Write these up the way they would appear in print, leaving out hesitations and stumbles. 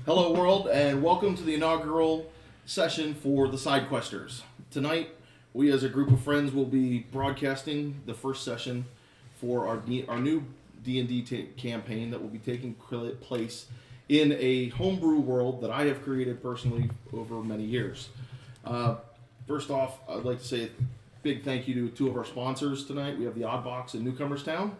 Hello world, and welcome to the inaugural session for the SideQuesters. Tonight, we as a group of friends will be broadcasting the first session for our new D&D campaign that will be taking place in a homebrew world that I have created personally over many years. First off, I'd like to say a big thank you to two of our sponsors tonight. We have the Oddbox in Newcomerstown.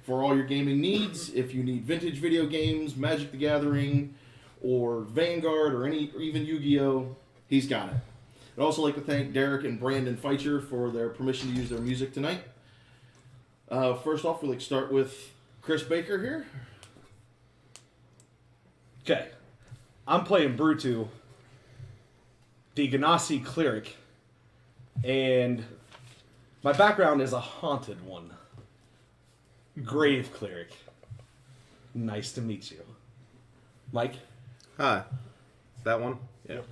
For all your gaming needs, if you need vintage video games, Magic the Gathering, or Vanguard, or even Yu-Gi-Oh!, he's got it. I'd also like to thank Derek and Brandon Feitcher for their permission to use their music tonight. First off, we'd like to start with Chris Baker here. Okay. I'm playing Brutu, the Ganassi cleric, and my background is a haunted one. Grave cleric. Nice to meet you. Mike? Hi. That one? Yeah.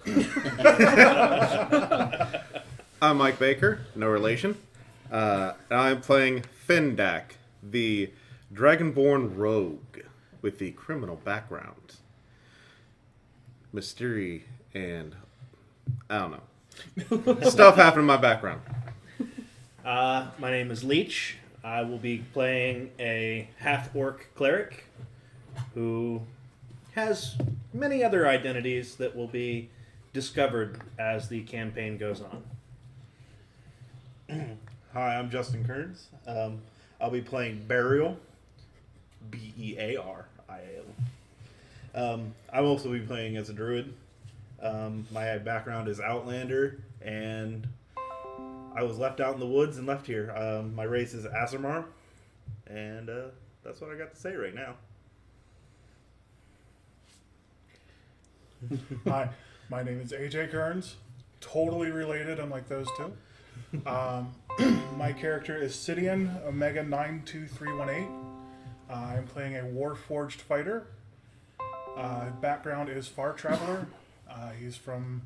I'm Mike Baker, no relation. I'm playing Findak, the Dragonborn rogue with the criminal background. Mystery and I don't know. Stuff happened in my background. My name is Leech. I will be playing a half-orc cleric who has many other identities that will be discovered as the campaign goes on. Hi, I'm Justin Kearns. I'll be playing Burial, Bearial. I'll also be playing as a druid. My background is Outlander, and I was left out in the woods and left here. My race is Azamar, and that's what I got to say right now. Hi, my name is AJ Kearns. Totally related, unlike those two. My character is Sidian Omega 92318. I'm playing a Warforged fighter. Background is Far Traveler. He's from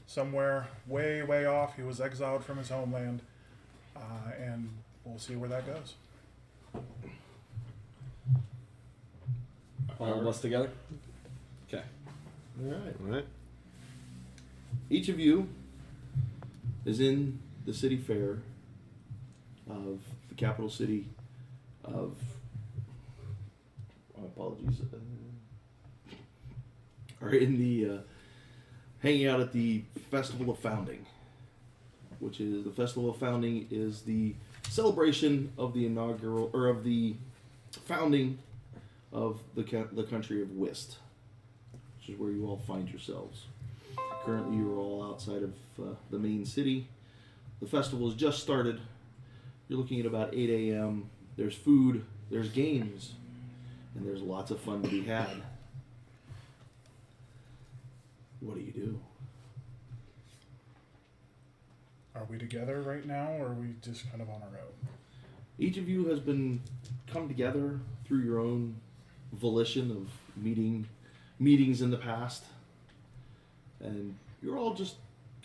somewhere way, way off. He was exiled from his homeland, and we'll see where that goes. All of us together? Okay. All right. All right. Each of you is in the city fair of the capital city of... apologies. Are in the... hanging out at the Festival of Founding, which is the Festival of Founding is the celebration of the inaugural or of the founding of the country of Wist, which is where you all find yourselves. Currently, you are all outside of the main city. The festival has just started. You're looking at about 8 a.m. There's food, there's games, and there's lots of fun to be had. What do you do? Are we together right now, or are we just kind of on our own? Each of you has been come together through your own volition of meetings in the past, and you're all just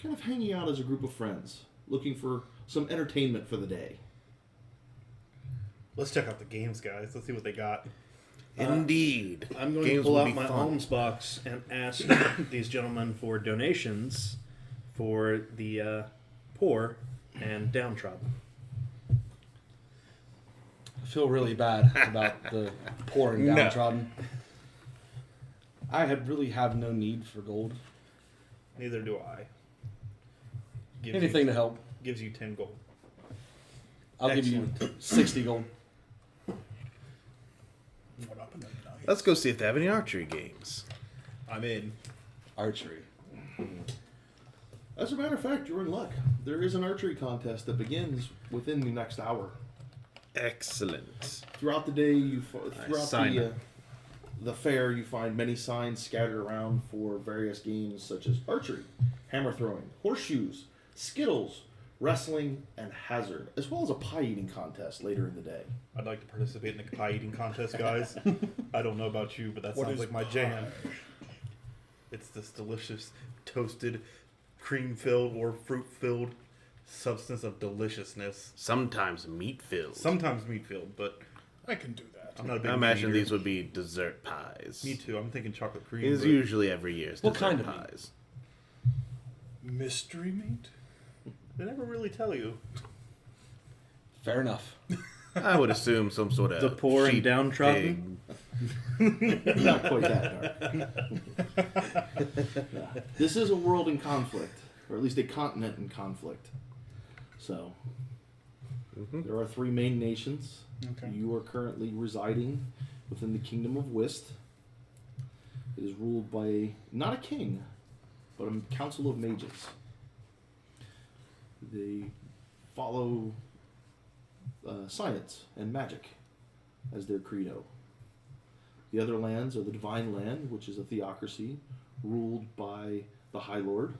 kind of hanging out as a group of friends, looking for some entertainment for the day. Let's check out the games, guys. Let's see what they got. Indeed. I'm going Games to pull will out be my fun. alms box and ask these gentlemen for donations for the poor and downtrodden. I feel really bad about the poor and No. downtrodden. I really have no need for gold. Neither do I. Anything to help. Gives you 10 gold. I'll give you 60 gold. What up in the night? Let's go see if they have any archery games. I'm in. Archery. As a matter of fact, you're in luck. There is an archery contest that begins within the next hour. Excellent. Throughout the day, throughout sign up. the fair, you find many signs scattered around for various games such as archery, hammer throwing, horseshoes, skittles, wrestling, and hazard, as well as a pie eating contest later in the day. I'd like to participate in the pie eating contest, guys. I don't know about you, but that What sounds is like my pie? jam. It's this delicious, toasted, cream-filled or fruit-filled substance of deliciousness. Sometimes meat filled. Sometimes meat-filled, but I can do that. I'm not a big I imagine meat eater. these would be dessert pies. Me too. I'm thinking chocolate cream. It's but usually every year's What dessert kind of meat? pies. Mystery meat? They never really tell you. Fair enough. I would assume some sort of The poor and sheep, downtrodden? pig. Not quite that dark. Yeah. This is a world in conflict, or at least a continent in conflict. So, there are 3 main nations. Okay. You are currently residing within the Kingdom of Whist. It is ruled by not a king, but a council of mages. They follow science and magic as their credo. The other lands are the Divine Land, which is a theocracy ruled by the High Lord,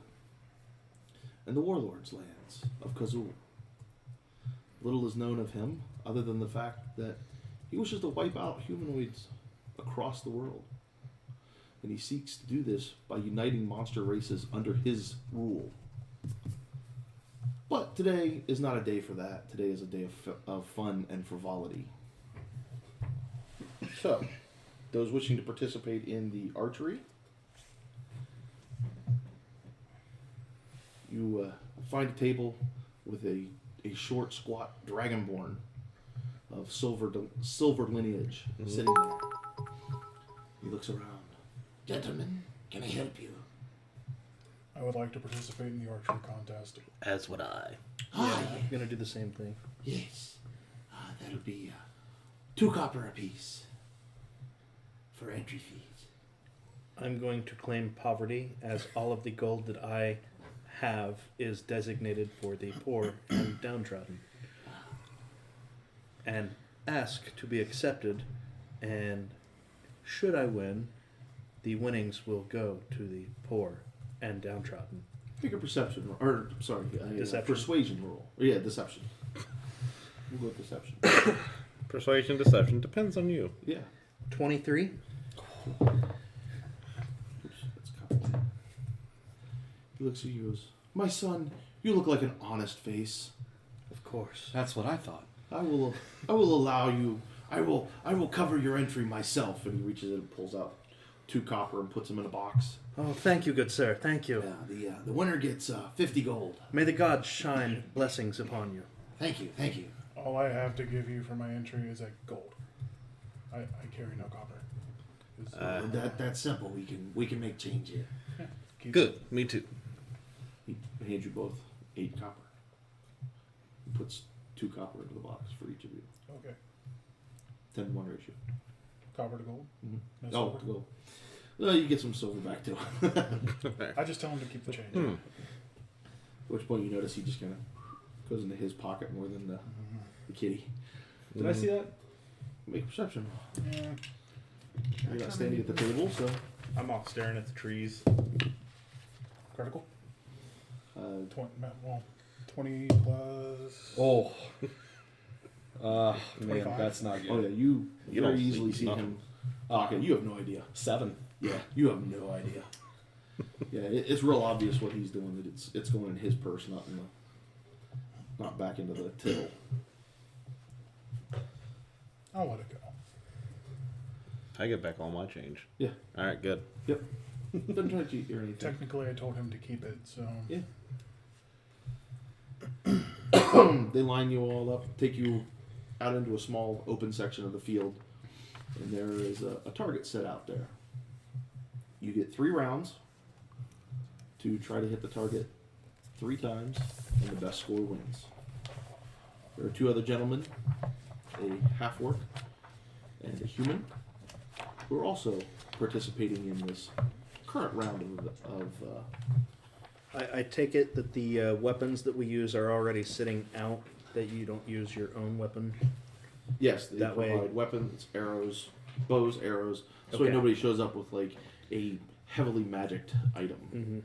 and the Warlord's lands of Kazul. Little is known of him, other than the fact that he wishes to wipe out humanoids across the world. And he seeks to do this by uniting monster races under his rule. But today is not a day for that. Today is a day of fun and frivolity. So, those wishing to participate in the archery, you find a table with a short, squat dragonborn of silver lineage sitting there. He looks around. Gentlemen, can I help you? I would like to participate in the archery contest. As would I. Hi. I'm gonna do the same thing. Yes. That'll be 2 copper apiece for entry fees. I'm going to claim poverty, as all of the gold that I have is designated for the poor and downtrodden. And ask to be accepted, and should I win, the winnings will go to the poor and downtrodden. Make a perception, or sorry, Deception. persuasion roll. Yeah, deception. We'll go with deception. Persuasion, deception depends on you. Yeah. 23? Oops, that's copper. He looks at you and goes, "My son, you look like an honest face. Of course. That's what I thought. I will allow you. I will cover your entry myself." And he reaches in and pulls out 2 copper and puts them in a box. Oh, thank you, good sir. Thank you. Yeah, the winner gets 50 gold. May the gods shine blessings upon you. Thank you, thank you. All I have to give you for my entry is a gold. I carry no copper. That's simple. We can make change here. Keep Good. Me too. He hands you both 8 copper. He puts 2 copper into the box for each of you. Okay. 10-to-1 ratio. Copper to gold. Mm-hmm. No Oh, silver? to go. Well, you get some silver back too. I just tell him to keep the change. At which point you notice he just kind of goes into his pocket more than the kitty. Did I see that? Make a perception. Yeah. You're not standing at the table, so I'm off staring at the trees. Critical. uh, 20 plus. Oh. Man, 25. that's not good. oh yeah, you You very don't easily see see nothing. him pocket. You have no idea. 7. Yeah, you have no idea. Yeah, it's real obvious what he's doing. That it's going in his purse, not back into the till. I'll let it go. I get back all my change. Yeah. All right, good. Yep. Doesn't try to cheat or anything. Technically, I told him to keep it, so. Yeah. They line you all up, take you out into a small open section of the field, and there is a target set out there. You get 3 rounds to try to hit the target 3 times, and the best score wins. There are 2 other gentlemen, a half-orc and a human, who are also participating in this current round of I take it that the weapons that we use are already sitting out, that you don't use your own weapon? yes, they That way- provide weapons, arrows, bows, arrows, so Okay. nobody shows up with like a heavily magicked item. Mm-hmm.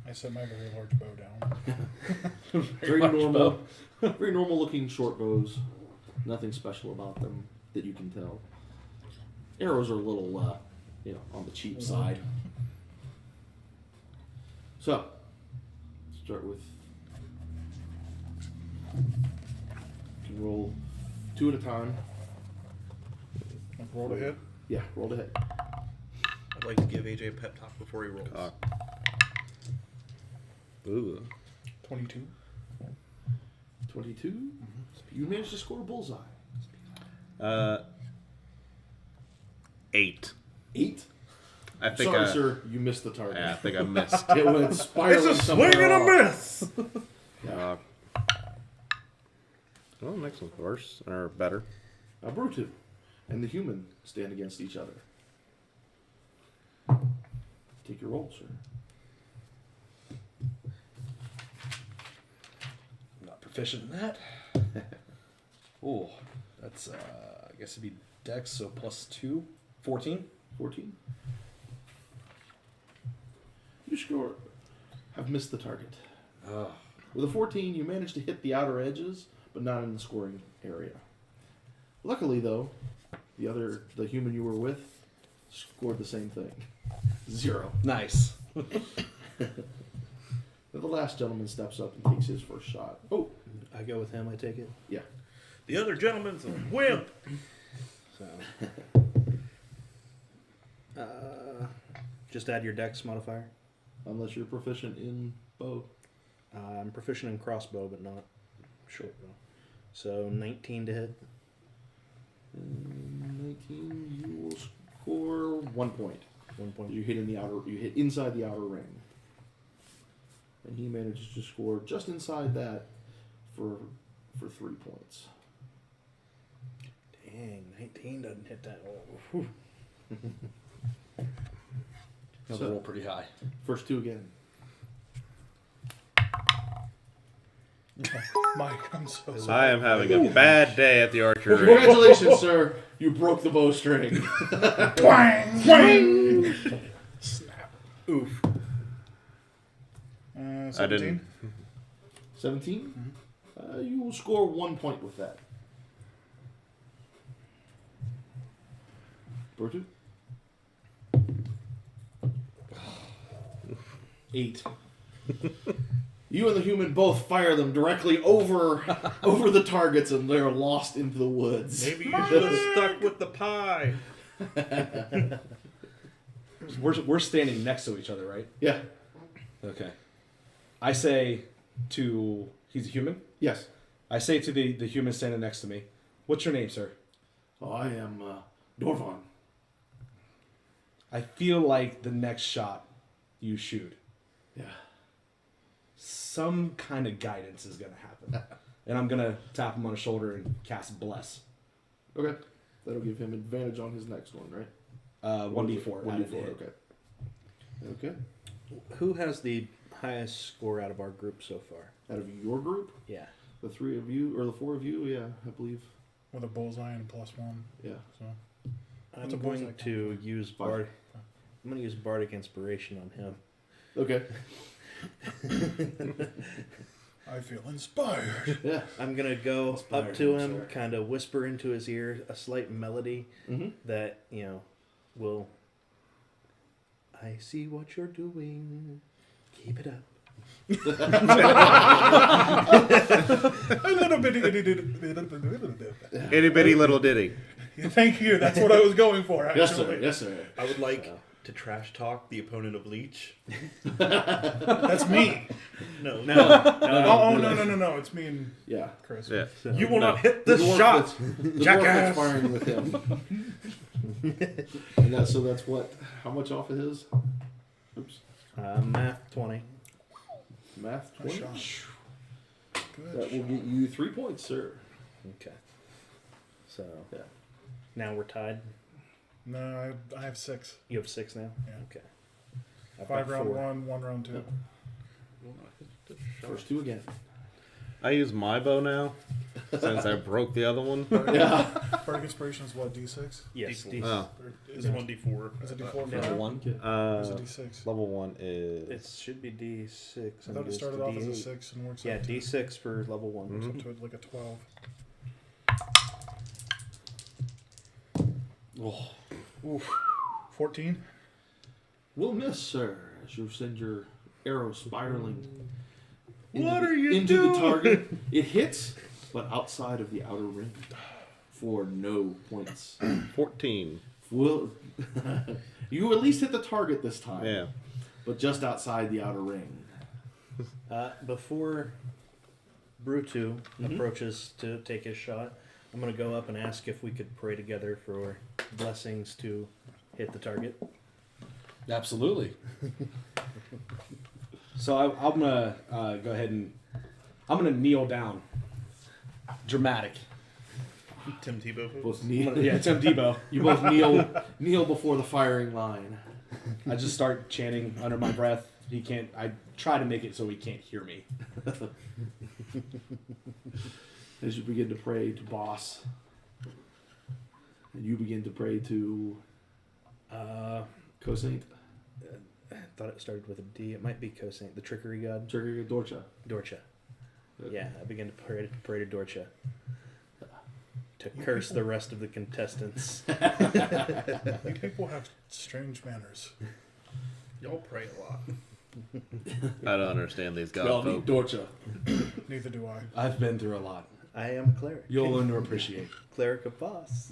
I set my very large bow down. Very normal, very normal looking short bows. Nothing special about them that you can tell. Arrows are a little, on the cheap side. So, start with. You can roll 2 at a time. Roll to hit. Yeah, roll to hit. I'd like to give AJ a pep talk before he rolls. Ooh. 22. 22. You managed to score a bullseye. 8. 8. I think Sorry, sir, you missed the target. Yeah, I think I missed. It went spiraling. It's a swing and a miss! Yeah. Well, next one's worse or better. Brutu and the human stand against each other. Take your roll, sir. I'm not proficient in that. Oh, that's I guess it'd be Dex, so +2, 14. 14. You score. Have missed the target. With a 14, you managed to hit the outer edges, but not in the scoring area. Luckily, though, the human you were with, scored the same thing. 0. Nice. The last gentleman steps up and takes his first shot. Oh, I go with him, I take it. yeah. The other gentleman's a wimp! So, just add your dex modifier. Unless you're proficient in bow. I'm proficient in crossbow, but not short bow. So 19 to hit. 19, you will score 1 point. 1 point. You hit inside the outer ring. And he manages to score just inside that for 3 points. Dang, 19 doesn't hit that well. Another roll pretty high. First 2 again. Mike, I'm so I sorry. am having a bad day at the archery. Congratulations, sir. You broke the bowstring. Twang! Twang! Snap. Oof. 17. I didn't. 17? You will score 1 point with that. Brutu? 8. You and the human both fire them directly over the targets, and they're lost into the woods. Maybe you should have stuck with the pie. We're standing next to each other, right? Yeah. Okay. I say to... He's a human? Yes. I say to the human standing next to me, what's your name, sir? Oh, I am Dorvan. I feel like the next shot you shoot, Yeah. some kind of guidance is going to happen. And I'm going to tap him on the shoulder and cast Bless. Okay. That'll give him advantage on his next one, right? 1d4. 1d4, okay. Okay. Who has the highest score out of our group so far? Out of your group, Yeah. the 3 of you, or the 4 of you, yeah, I believe. With a bullseye and a +1. Yeah. So I'm What's a bullseye going to use Bard. I'm going to use Bardic Inspiration on him. Okay. I feel inspired. Yeah. I'm going to go Inspired up to him, him, sir. kind of whisper into his ear a slight melody Mm-hmm. that, will... I see what you're doing. Keep it up. A little bit. Itty bitty little ditty. Thank you. That's what I was going for, actually. Yes, sir. Yes, sir. I would like to trash talk the opponent of Leech. That's me. No. Oh, no. It's me and Yeah. Chris. Yeah. You will No. not hit this The dwarf shot, that's- the dwarf jackass! that's firing with him. And that's what? How much off of his? Oops. Math 20. Math Nice 20. shot. Good That will shot. get you 3 points, sir. Okay. So, Yeah. now we're tied. No, I have 6. You have 6 now? Yeah. Okay. I've 5 got round 4. 1, 1 round 2. First 2 again. I use my bow now since I broke the other one. Yeah. Bardic Inspiration is what, D6? Yes. D4. Oh. Or It's is it 1d4. Is it D4 for Yeah. now? Level 1. Or is Uh, it D6? level 1 is. It should be D6. I thought it started off as a 6 and works Yeah, up to, D6 for level 1. works up to like a 12. Oh. 14? Will miss, sir, as you send your arrow spiraling What are you into doing? the target. It hits, but outside of the outer ring for no points. 14. Will you at least hit the target this time? Yeah. But just outside the outer ring. Before Brutu approaches to take his shot, I'm going to go up and ask if we could pray together for blessings to hit the target. Absolutely. So I'm gonna go ahead and I'm gonna kneel down. Dramatic. Tim Tebow. Both kneel. Yeah, Tim Tebow. You both kneel before the firing line. I just start chanting under my breath. He can't. I try to make it so he can't hear me. As you begin to pray to Boss, and you begin to pray to Cosaint, I thought it started with a D. It might be Cosaint, the trickery god. Trigger Dorcha. Dorcha. Yeah, I begin to pray to Dorcha. To curse the rest of the contestants. You people have strange manners. Y'all pray a lot. I don't understand these god Well, folk. Dorcha. Neither do I. I've been through a lot. I am a cleric. You'll learn to appreciate. Cleric of Boss.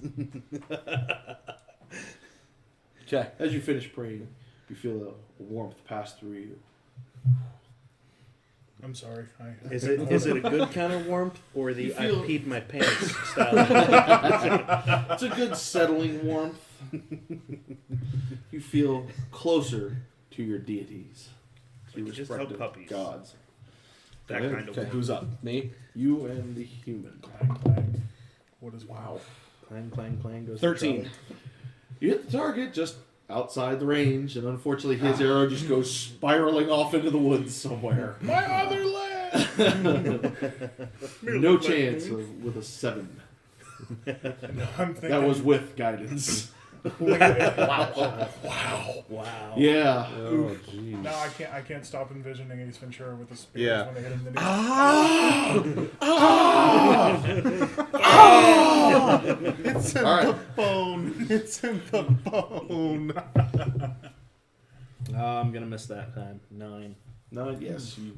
Okay. As you finish praying, you feel a warmth pass through you. I'm sorry. Is it a good kind of warmth or the You feel- I peed my pants style? It's a good settling warmth. You feel closer to your deities, to your Like just help respective puppies. gods. That kind of Okay. Who's up? Me. You and the human. Clang, clang. What is Wow. Clang, clang, clang goes 13. You hit the target just outside the range, and unfortunately his arrow just goes spiraling off into the woods somewhere. my other leg? No chance with a 7. I'm thinking. That was with guidance. Wow. Yeah. Oh, jeez. No, I can't stop envisioning Ace Ventura with the spears Yeah. when they hit him in the knee. It's in All right. the bone. It's in the bone. I'm going to miss that time. 9. 9, yes. You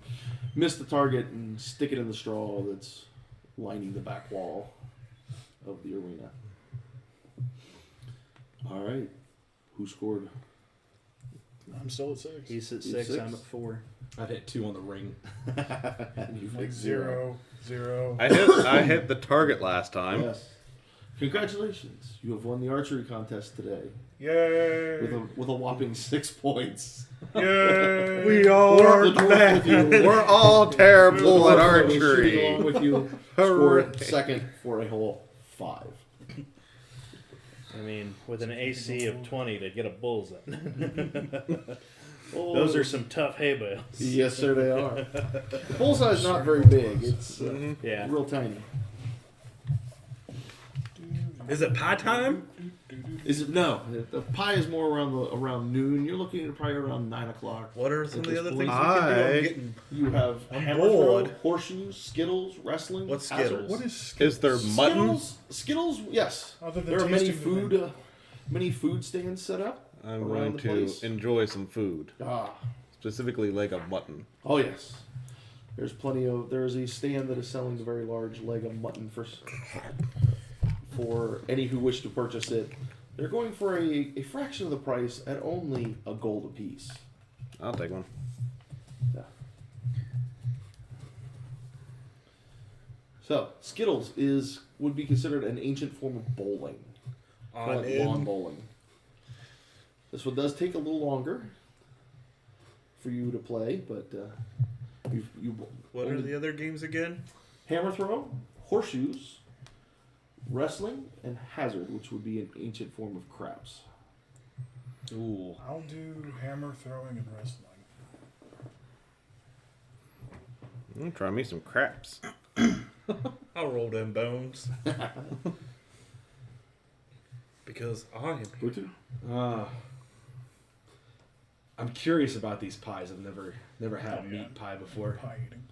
miss the target and stick it in the straw that's lining the back wall of the arena. All right. Who scored? I'm still at 6. He's at You're 6, 6? I'm at 4. I've hit 2 on the ring. And you Like picked 0. I hit the target last time. Yes. Congratulations. You have won the archery contest today Yay! with a whopping 6 points. Yay! We are The dwarf with you. We're all terrible at Dwarf that was shooting archery. along with you scored second for a whole 5. I mean, with an AC of 20 to get a bullseye. Those are some tough hay bales. Yes, sir, they are. The bullseye is not very big. It's Yeah. real tiny. Is it pie time? Is it? No. The pie is more around noon. You're looking at probably around 9 o'clock. What are some of the other this things we point. can do? I- I'm getting. You have I'm hammer throw, bored. horseshoes, Skittles, wrestling. What's hazard. Skittles? What is Is there mutton? Skittles, yes. Other than There are many tasting them. many food stands set up. I'm around going the to place. enjoy some food, Ah, specifically leg of mutton. oh yes. There's a stand that is selling a very large leg of mutton for any who wish to purchase it. They're going for a fraction of the price at only a gold apiece. I'll take one. Yeah. So Skittles would be considered an ancient form of bowling. I'm Like in. lawn bowling. This one does take a little longer for you to play, but you What are the other games again? hammer throw, horseshoes, wrestling, and hazard, which would be an ancient form of craps. Ooh. I'll do hammer throwing and wrestling. Try me some craps. I'll roll them bones. Because I am here. Bluetooth? I'm curious about these pies. I've never had a Oh, yeah. meat pie before. Pie eating.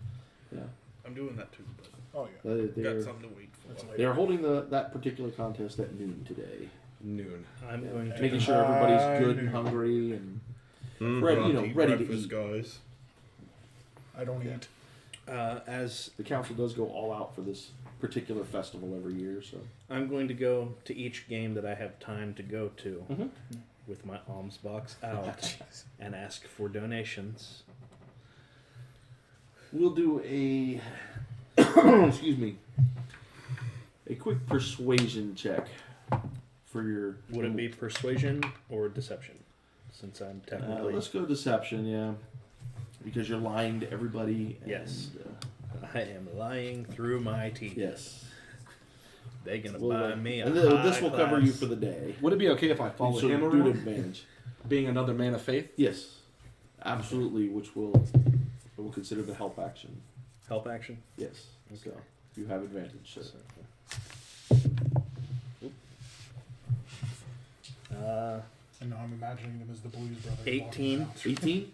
Yeah. I'm doing that too, but Oh yeah. got They're, something to wait for. That's later. they're holding that particular contest at noon today. Noon. I'm going to. Making sure everybody's good and hungry and ready, ready to breakfast, eat. guys. I don't eat. As The council does go all out for this particular festival every year. So I'm going to go to each game that I have time to go to Mhm. with my alms box out and ask for donations. we'll do a excuse me, a quick persuasion check for your. Would it be persuasion or deception? Since I'm technically... let's go deception, yeah, because you're lying to everybody. Yes. And, I am lying through my teeth. yes. They're going to We'll, buy me a and this will high cover you class- for the day. Would it be okay if I follow So him do an around, advantage. being another man of faith? Yes, absolutely. Which will we'll consider the help action. Help action? Yes. So you have advantage. So. And now I'm imagining them as the Blues Brothers. 18. 18.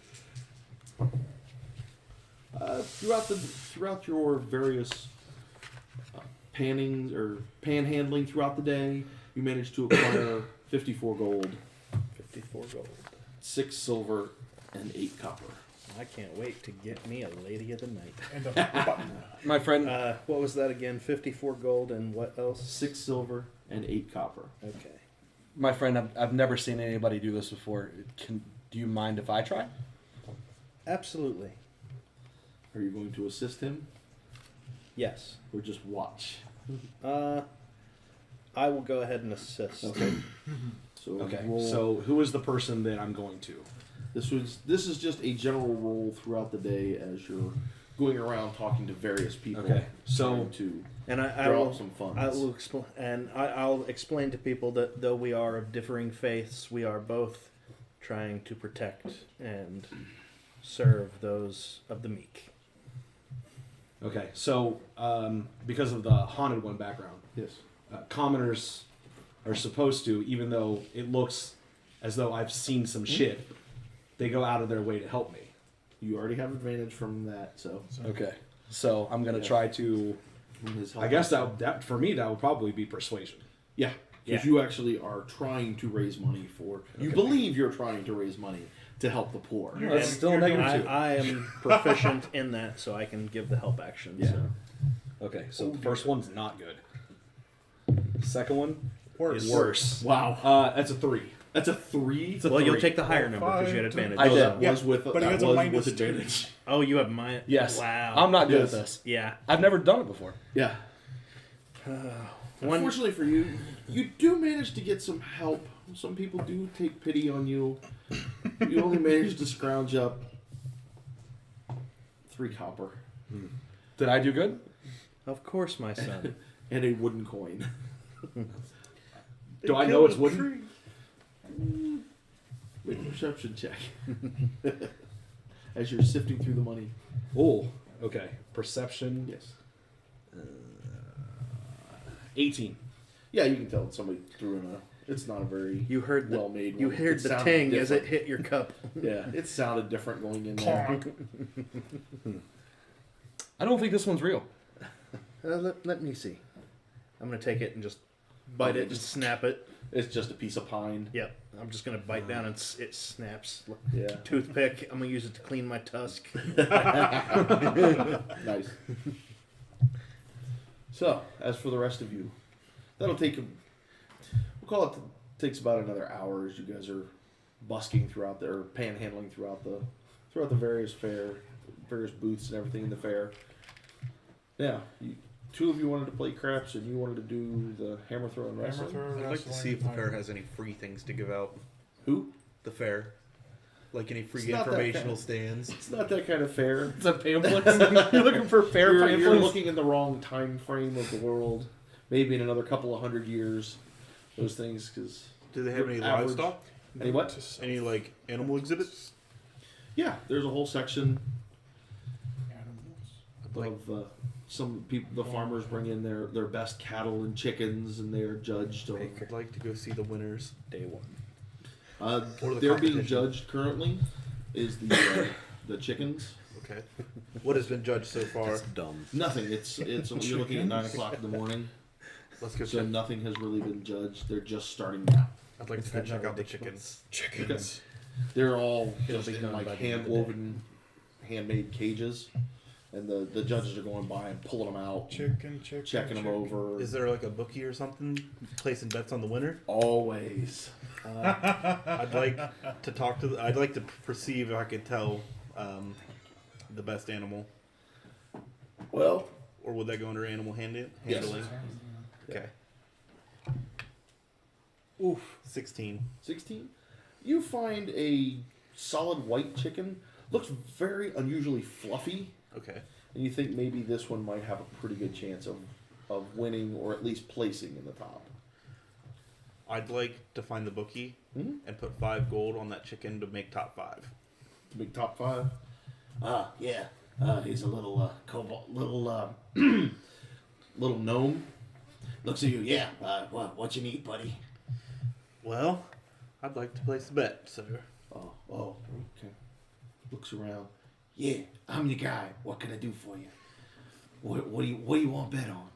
Throughout your various panhandling throughout the day, you managed to acquire 54 gold, 54 gold. 6 silver, and 8 copper. I can't wait to get me a lady of the night. And a button. My friend, What was that again? 54 gold and what else? 6 silver and 8 copper. Okay. my friend, I've never seen anybody do this before. Do you mind if I try? Absolutely. Are you going to assist him Yes. or just watch? I will go ahead and assist. Okay. So Okay. roll. So who is the person that I'm going to? This is just a general roll throughout the day as you're going around talking to various people. Okay. So trying to And I draw will up some funds. I will I'll explain to people that though we are of differing faiths, we are both trying to protect and serve those of the meek. okay. So because of the haunted one background, Yes. commoners are supposed to, even though it looks as though I've seen some shit, they go out of their way to help me. You already have advantage from that, so Okay. So I'm gonna Yeah. try to. from his help. I guess that for me that would probably be persuasion. Yeah, because Yeah. you actually are trying to raise money for. You believe you're trying to raise money to help the poor. You're That's doing- still you're negative doing- two. I am proficient in that, so I can give the help action. Yeah. So. Okay. So the first one's not good. Second one Worse. is worse. Wow, That's a 3. that's a 3. Well, you'll Three. take the higher number because you had 5, advantage. I did. That was with but he that has a was minus with 2. advantage. Oh, you have mine. Yes. Wow. I'm not good Yes. at this. Yeah. I've never done it before. Yeah. One. Unfortunately for you, you do manage to get some help. Some people do take pity on you. You only managed to scrounge up 3 copper Did I do good? Of course, my son. and a wooden coin. Do I know it's wooden? Make a perception check as you're sifting through the money. Oh, okay. Perception. Yes. 18. Yeah, you can tell somebody threw in a. It's not a very You heard the well-made. you one. heard It the sounded ting as it different. hit your cup. Yeah, it sounded different going in there. Clonk. I don't think this one's real. Let me see. I'm gonna take it and just bite Okay, it, just snap it. It's just a piece of pine. Yep. I'm just gonna bite down and it snaps. Yeah. Toothpick. I'm gonna use it to clean my tusk. Nice. So, as for the rest of you, that'll take. We'll call it. Takes about another hour as you guys are busking throughout there, panhandling throughout the various booths and everything in the fair. Yeah, two of you wanted to play craps, and you wanted to do the hammer throw and Hammer wrestling. throw, I'd like to see if the fair has any free things to give out. Who? The fair. Like any free It's not that informational kind. stands. It's not that kind of fair. It's a pamphlet. You're looking for fair You're pamphlets? looking in the wrong time frame of the world. Maybe in another couple of hundred years, those things. Because Do they have any Average. livestock? Any what? Any like animal exhibits? Yeah, there's a whole section Animals. of some people. The farmers bring in their best cattle and chickens, and they are judged on. I'd like to go see the winners. Day one. Or the They're being competition. judged currently. Is the chickens? Okay. What has been judged so far? Dumb. Nothing. It's you're looking at 9 o'clock in the morning, Let's go so check. nothing has really been judged. They're just starting now. I'd like to go check out the chickens. Chickens. They're all just be in gone like by the end of hand the day. woven, handmade cages, and the judges are going by and pulling them out, Chicken. checking them over. Is there like a bookie or something placing bets on the winner? Always. I'd like to talk to. I'd like to perceive if I could tell the best animal, Well, or would that go under animal handling? Yes. Okay. Oof. 16. 16. You find a solid white chicken. Looks very unusually fluffy. Okay. And you think maybe this one might have a pretty good chance of winning or at least placing in the top. I'd like to find the bookie Mhm. and put 5 gold on that chicken to make top 5. Big top 5. Yeah. He's a little cobalt, little little gnome. Looks at you. Yeah. What you need, buddy? Well, I'd like to place a bet, sir. Oh. Okay. Looks around. Yeah, I'm the guy. What can I do for you? What do you want to bet on?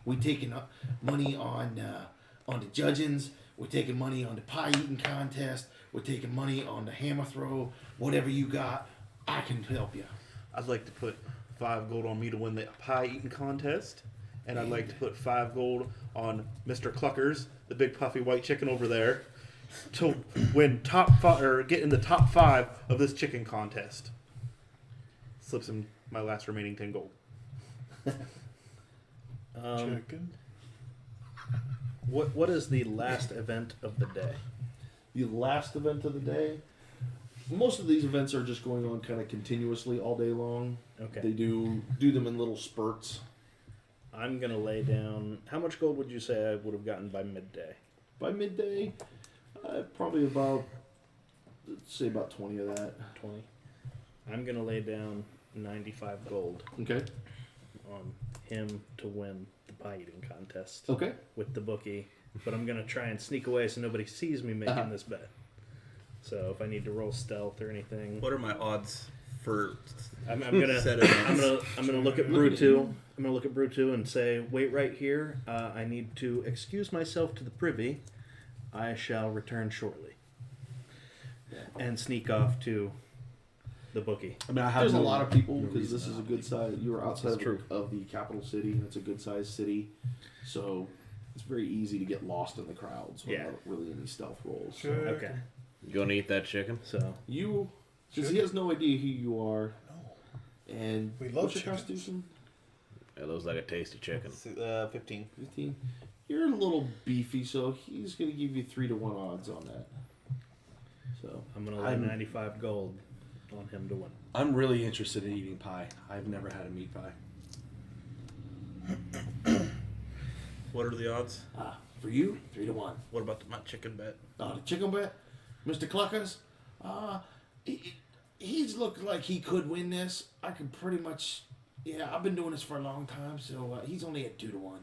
We taking money on the judgings. We're taking money on the pie eating contest. We're taking money on the hammer throw. Whatever you got, I can help you. I'd like to put 5 gold on me to win the pie eating contest. And I'd like to put 5 gold on Mr. Cluckers, the big puffy white chicken over there, to win top 5 or get in the top 5 of this chicken contest. Slips him my last remaining 10 gold. Chicken. What is the last event of the day? The last event of the day. Most of these events are just going on kind of continuously all day long. Okay. They do them in little spurts. I'm gonna lay down. How much gold would you say I would have gotten by midday? By midday, probably about, let's say about 20 of that. 20. I'm gonna lay down 95 gold Okay. on him to win the pie eating contest Okay. with the bookie, but I'm gonna try and sneak away so nobody sees me making this bet. So if I need to roll stealth or anything, What are my odds for I'm gonna set events? I'm gonna look at Brutu. I'm gonna look at Brutu and say, "Wait right here. I need to excuse myself to the privy. I shall return shortly." And sneak off to the bookie. I mean, I have There's a no- lot of people no because this reason is a not good to. size. You were outside That's true. of the capital city. It's a good sized city, so it's very easy to get lost in the crowds without really any stealth rolls. So Chicken. Okay. You gonna eat that chicken? So you, since he has no idea who you are, No. and We love what's your chickens. constitution? It looks like a tasty chicken. 15. 15. You're a little beefy, so he's gonna give you 3-to-1 odds on that. So I'm gonna lay 95 gold on him to win. I'm really interested in eating pie. I've never had a meat pie. What are the odds? for you, 3-to-1. What about my chicken bet? The chicken bet, Mr. Cluckers, he's looked like he could win this. I could pretty much, yeah. I've been doing this for a long time, so he's only at 2-to-1.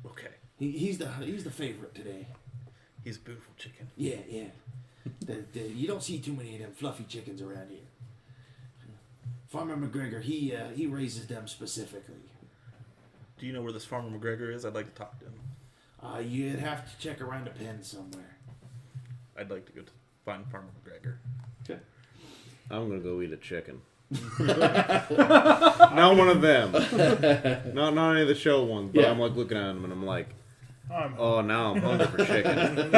Okay. He's the favorite today. He's a beautiful chicken. Yeah. You don't see too many of them fluffy chickens around here. Farmer McGregor, he raises them specifically. Do you know where this Farmer McGregor is? I'd like to talk to him. You'd have to check around a pen somewhere. I'd like to go to find Farmer McGregor. Okay. I'm gonna go eat a chicken. Not one of them. Not any of the show ones. But Yeah. I'm like looking at them and I'm like, I'm oh, now I'm hungry for chicken.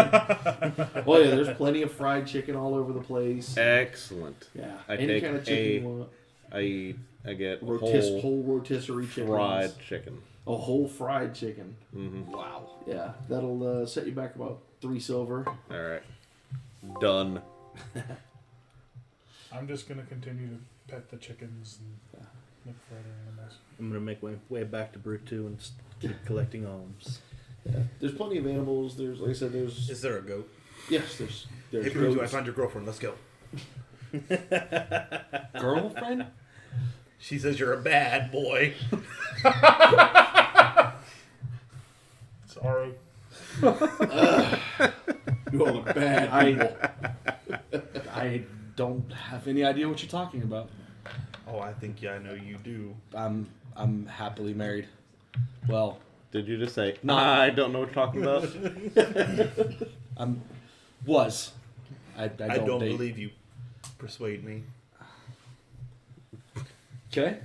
Oh yeah, there's plenty of fried chicken all over the place. Excellent. Yeah, I any take kind of chicken you a- want. I get Whole rotisserie chicken. fried chicken. A whole fried chicken. Mm-hmm. Wow. Yeah, that'll set you back about 3 silver. All right. Done. I'm just gonna continue to pet the chickens and look for other animals. I'm gonna make my way back to Brute 2 and keep collecting alms. Yeah, there's plenty of animals. There's, like I said, there's Is there a goat? yes, there's Hey, Bruce, I goats. found your girlfriend. Let's go. Girlfriend? She says you're a bad boy. Sorry. You all are bad people. I don't have any idea what you're talking about. Oh, I think I know you do. I'm happily married. Well, Did you just say, No. I don't know what you're talking about? was. I I don't date. believe you. Persuade me. Okay.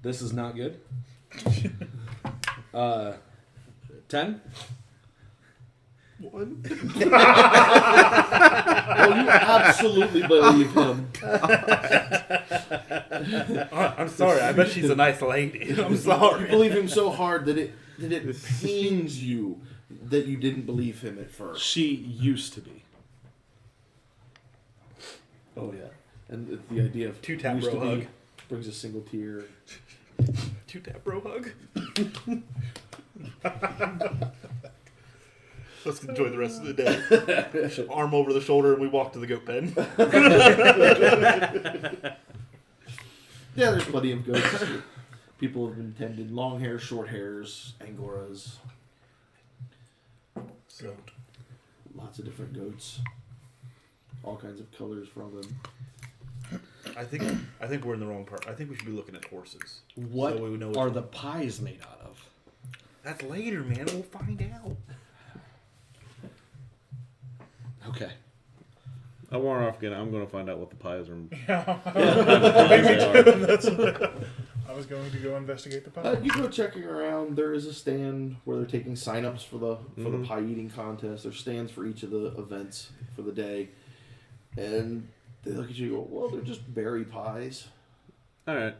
This is not good. 10? One. Well, you absolutely believe him. I'm sorry. I bet she's a nice lady. I'm You sorry. believe him so hard that it pains you that you didn't believe him at first. She used to be. Oh yeah, and the idea of Two tap used to bro be hug. brings a single tear. 2-tap bro hug. Let's enjoy the rest of the day. Arm over the shoulder, and we walk to the goat pen. Yeah, there's plenty of goats. People have been tended long hairs, short hairs, angoras, So, lots of different goats, all kinds of colors from them. I think we're in the wrong part. I think we should be looking at horses. What So we would know which are one. the pies made out of? That's later, man. We'll find out. Okay. I warn off again. I'm going to find out what the pies are. I was going to go investigate the pie. You go checking around. There is a stand where they're taking sign-ups for the pie eating contest. There's stands for each of the events for the day, and they look at you and go, "Well, they're just berry pies. All right.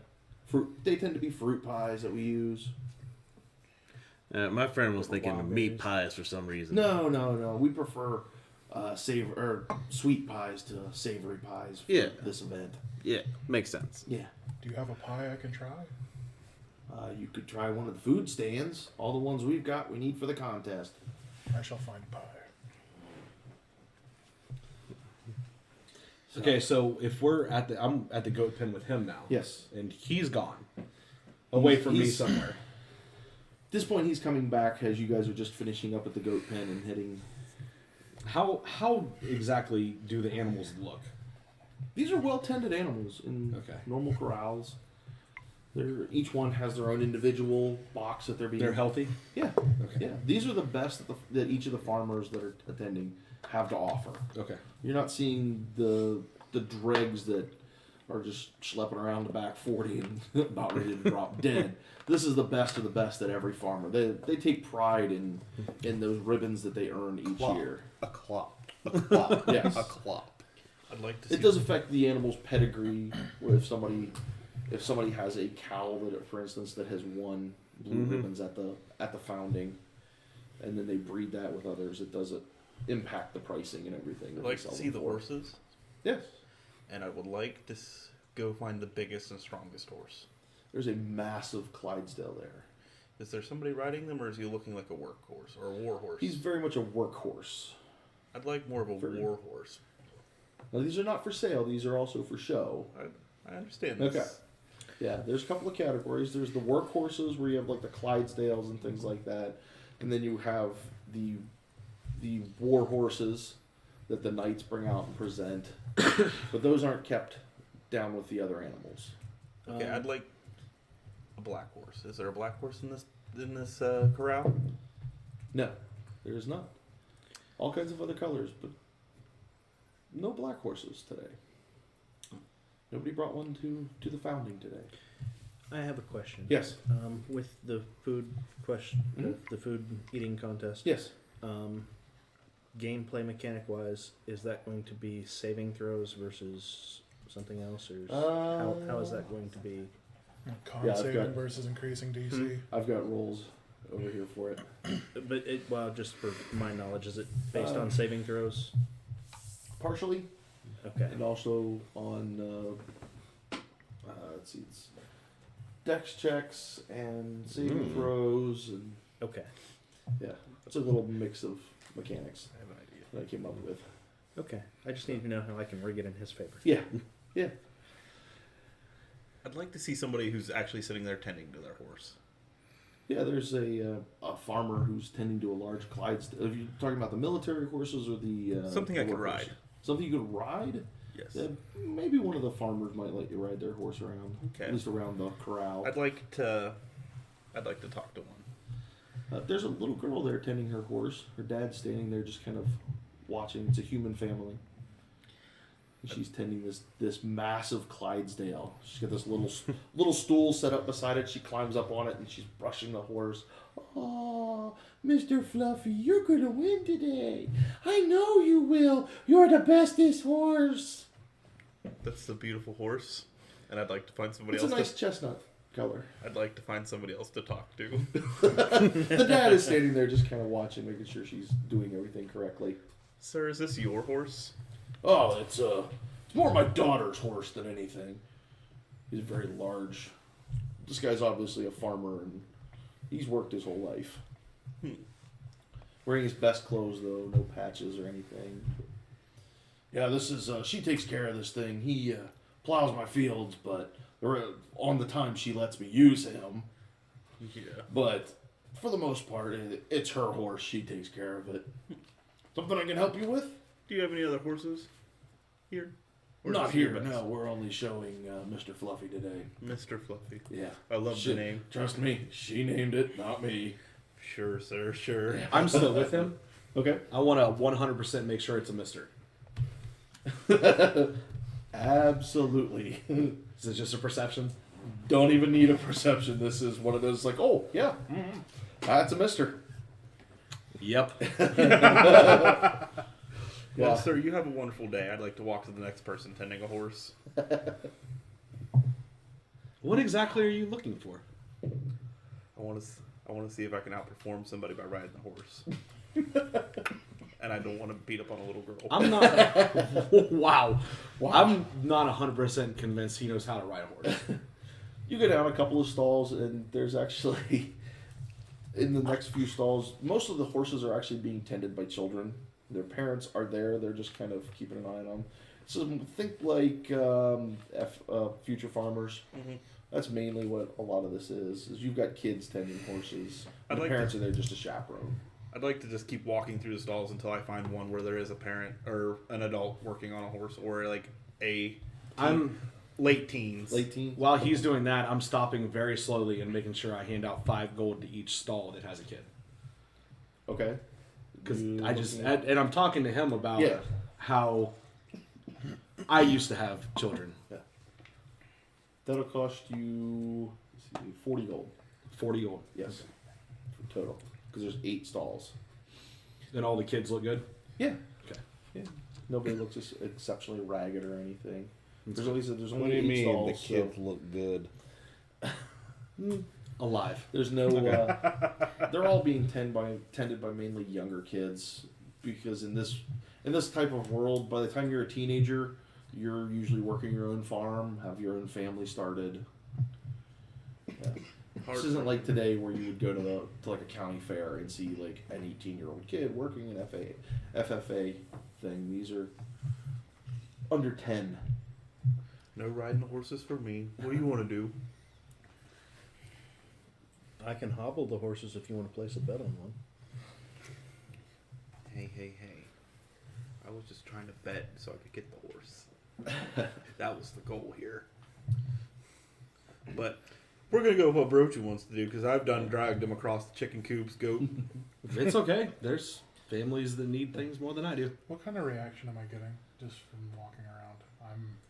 Fruit. They tend to be fruit pies that we use." My friend was thinking Wild meat berries. pies for some reason. No. We prefer sweet pies to savory pies for Yeah. this event. Yeah, makes sense. Yeah. Do you have a pie I can try? You could try one of the food stands. All the ones we've got, we need for the contest. I shall find a pie. Okay, so if I'm at the goat pen with him now. Yes. And he's gone. Away from me He's- somewhere. At this point, he's coming back as you guys are just finishing up at the goat pen and heading. How exactly do the animals look? These are well-tended animals in Okay. normal corrals. Each one has their own individual box that they're being. They're healthy? Yeah, Okay. yeah. These are the best that each of the farmers that are attending have to offer. Okay. You're not seeing the dregs that are just schlepping around the back 40 and about ready to drop dead. This is the best of the best at every farmer. They take pride in those ribbons that they earn each year. A clop. Yes. A clop. I'd like to see. It does affect the animal's pedigree. Where if somebody has a cow that, for instance, that has won blue ribbons at the founding, and then they breed that with others, it does impact the pricing and everything. I'd that we like sell to see them the for. horses, Yes. and I would like to go find the biggest and strongest horse. There's a massive Clydesdale there. Is there somebody riding them, or is he looking like a workhorse or a war horse? He's very much a workhorse. I'd like more of a war horse. Now, these are not for sale. These are also for show. I understand this. Okay. Yeah, there's a couple of categories. There's the workhorses where you have like the Clydesdales and things like that, and then you have the war horses that the knights bring out and present. But those aren't kept down with the other animals. Okay, I'd like a black horse. Is there a black horse in this corral? No, there is not. All kinds of other colors, but no black horses today. Nobody brought one to the founding today. I have a question. Yes. With the food question, Mhm. the food eating contest. Yes. Gameplay mechanic wise, is that going to be saving throws versus something else, or how is that going to be? Con Yeah, I've saving got- versus increasing DC. I've got rolls over here for it. But just for my knowledge, is it based on saving throws? Partially, Okay. and also on let's see, it's dex checks and saving throws, and Okay. yeah, it's a little mix of mechanics I have an idea. that I came up with. Okay. I just need to know how I can rig it in his favor. Yeah, yeah. I'd like to see somebody who's actually sitting there tending to their horse. Yeah, there's a farmer who's tending to a large Clydesdale. Are you talking about the military horses or the Something the I could work ride. horses? Something you could ride? Yes. Yeah, maybe one of the farmers might let you ride their horse around. Okay. At least around the corral. I'd like to talk to one. There's a little girl there tending her horse. Her dad's standing there just kind of watching. It's a human family. And she's tending this massive Clydesdale. She's got this little stool set up beside it. She climbs up on it and she's brushing the horse. Oh, Mr. Fluffy, you're gonna win today. I know you will. You're the bestest horse. That's a beautiful horse, and I'd like to find somebody It's a else. nice chestnut color. I'd like to find somebody else to talk to. The dad is standing there just kind of watching, making sure she's doing everything correctly. Sir, is this your horse? Oh, it's more my daughter's horse than anything. He's very large. This guy's obviously a farmer, and he's worked his whole life. Wearing his best clothes, though, no patches or anything. Yeah, this is, she takes care of this thing. He plows my fields, but on the time she lets me use him. Yeah. But for the most part, it's her horse. She takes care of it. Something I can help you with? Do you have any other horses here? Or is Not this your here, best? no. We're only showing Mr. Fluffy today. Mr. Fluffy. Yeah. I love the name. Trust me, she named it, not me. Sure, sir, sure. I'm still with him. Okay. I want to 100% make sure it's a Mister. Absolutely. Is it just a perception? Don't even need a perception. This is what it is. Like, oh, yeah. That's a mister. Yep. Well, Yeah. sir, you have a wonderful day. I'd like to walk to the next person tending a horse. What exactly are you looking for? I want to see if I can outperform somebody by riding the horse. And I don't want to beat up on a little girl. I'm not. Wow. I'm not 100% convinced he knows how to ride a horse. You go down a couple of stalls, and there's actually, in the next few stalls, most of the horses are actually being tended by children. Their parents are there. They're just kind of keeping an eye on them. So think like future farmers. Mm-hmm. That's mainly what a lot of this is you've got kids tending horses. I'd The like parents are there just to chaperone. I'd like to just keep walking through the stalls until I find one where there is a parent or an adult working on a horse, or like a late teens. Late teen? While he's doing that, I'm stopping very slowly and making sure I hand out 5 gold to each stall that has a kid. Okay. Because You I just looking at- and I'm talking to him about Yeah. how I used to have children. That'll cost you, let's see, 40 gold. 40 gold. Yes. For total. Because there's 8 stalls. And all the kids look good. Yeah. Okay. Yeah. Nobody looks exceptionally ragged or anything. There's only What only do you 8 mean stalls. the kids look good? Alive. There's no. They're all being tended by mainly younger kids, because in this type of world, by the time you're a teenager, you're usually working your own farm, have your own family started. Yeah. This isn't like today where you would go to like a county fair and see like an 18-year-old kid working an FFA thing. These are under 10. No riding the horses for me. What do you want to do? I can hobble the horses if you want to place a bet on one. Hey. I was just trying to bet so I could get the horse. That was the goal here. But we're going to go with what Brochu wants to do, because I've dragged him across the chicken coops, goat. It's okay. There's families that need things more than I do. What kind of reaction am I getting just from walking around?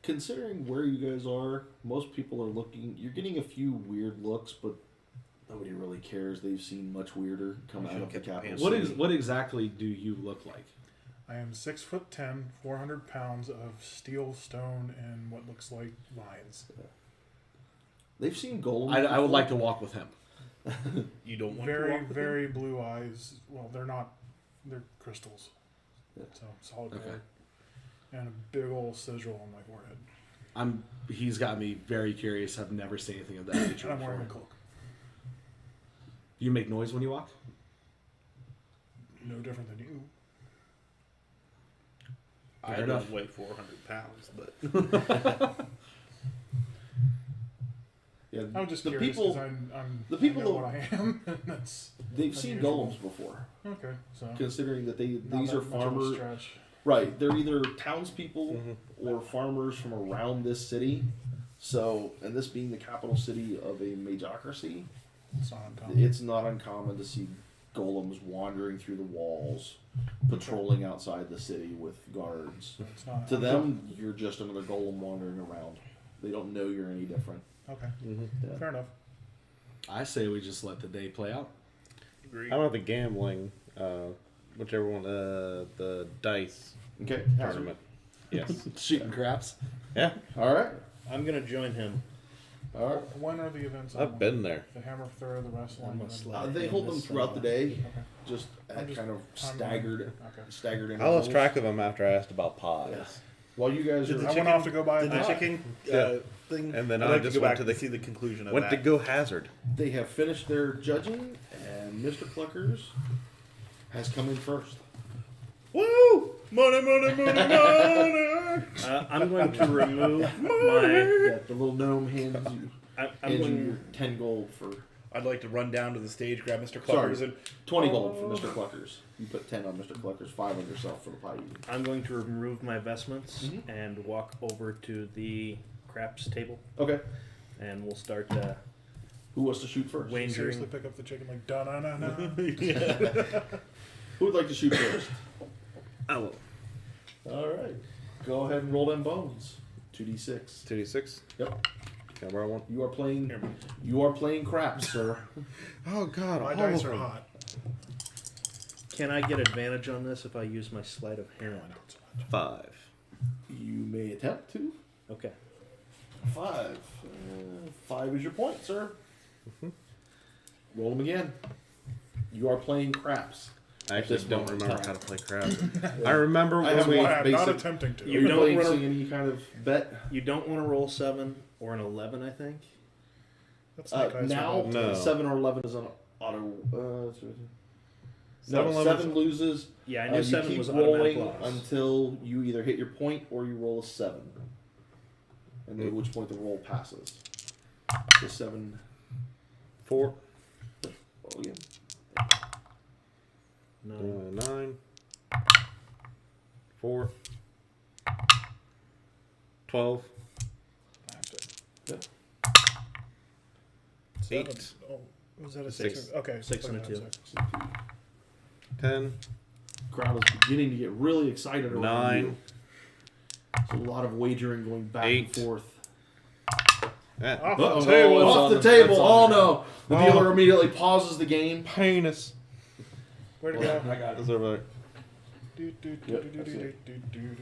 Considering where you guys are, most people are looking. You're getting a few weird looks, but nobody really cares. They've seen much weirder come out of the capital city. What exactly do you look like? I am 6'10", 400 pounds of steel, stone, and what looks like lines. They've seen gold. I would like to walk with him. You don't want to Very, walk with very him? blue eyes. Well, they're not. They're crystals. Yeah. So solid Okay. color. And a big old sigil on my forehead. He's got me very curious. I've never seen anything of that nature And I'm wearing a before. cloak. You make noise when you walk? No different than you. I Fair don't enough. weigh 400 pounds, but Yeah, I'm just the curious people. because I'm the people I know that- what I am. And that's They've seen unusual. golems before. Okay. So Considering that not these that are much of a farmers. stretch. Right, they're either townspeople or farmers from around this city. So, and this being the capital city of a majocracy, It's not uncommon. it's not uncommon to see golems wandering through the walls, patrolling outside the city with guards. It's not. To them, you're just another golem wandering around. They don't know you're any different. Okay. Yeah. Fair enough. I say we just let the day play out. Agree. How about the gambling? Whichever one, the dice Okay. tournament. Yes. Shooting craps. Yeah, All right. I'm gonna join him. All right. When are the events? I've been there. The hammer throw, the wrestling. I'm a and- slide. They hold them throughout the day, Okay. just at I'm just- kind of I'm- staggered Okay. I intervals. lost track of them after I asked about pies. Yeah. While you guys Did are the I went off to go buy a Did the pie. chicken Yeah. thing? And then I'd I like to just go went back to the- see the conclusion of Went to that. Go Hazard. They have finished their judging, and Mr. Cluckers has come in first. Woo! Money, money, money, money! I'm going to remove my. Yeah, the little gnome hands you, I'm hands you going. your 10 gold for I'd like to run down to the stage, grab Mr. Sorry. Cluckers, and 20 gold for Mr. Cluckers. You put 10 on Mr. Cluckers, 5 on yourself for the pie you eat. I'm going to remove my vestments Mhm. and walk over to the craps table, Okay. and we'll start Who wants to shoot first? wagering. Seriously, pick up the chicken like da na na na. Who would like to shoot first? I will. All right. Go ahead and roll them bones. 2d6. 2d6. Yep. Can I borrow one? You are playing craps, sir. Oh God, My all dice of are them. hot. Can I get advantage on this if I use my sleight of hand? 5. You may attempt to. Okay. 5. 5 is your point, sir. Roll them again. You are playing craps. I actually At this don't moment in remember time. how to play crabs. I remember I when have we. one. I am not basic- attempting to. Are You you don't placing wanna- any kind of bet? You don't want to roll 7 or an 11, I think. That's not dice Now, are No. 7 or 11 is an auto. No, 7-11 7 loses. Yeah, I knew You 7 keep was automatic rolling loss. until you either hit your point or you roll a 7. And at which point the roll passes. The 7. 4. Roll again. 9. 9. 4. 12. Yep. 8. Oh, was that a 6. 6? Okay. 6 and a okay, 2. 6. 10. Crowd is beginning to get really excited around 9. you. There's a lot of wagering going back 8. and forth. Yeah. Off Uh-oh. the table. Off on the the- table. that's Oh on the- no! The Oh. dealer immediately pauses the game. Penis. Where'd it go? I got It's over there. Do, do, do, Yep, do, do, that's do, it. do, do, do.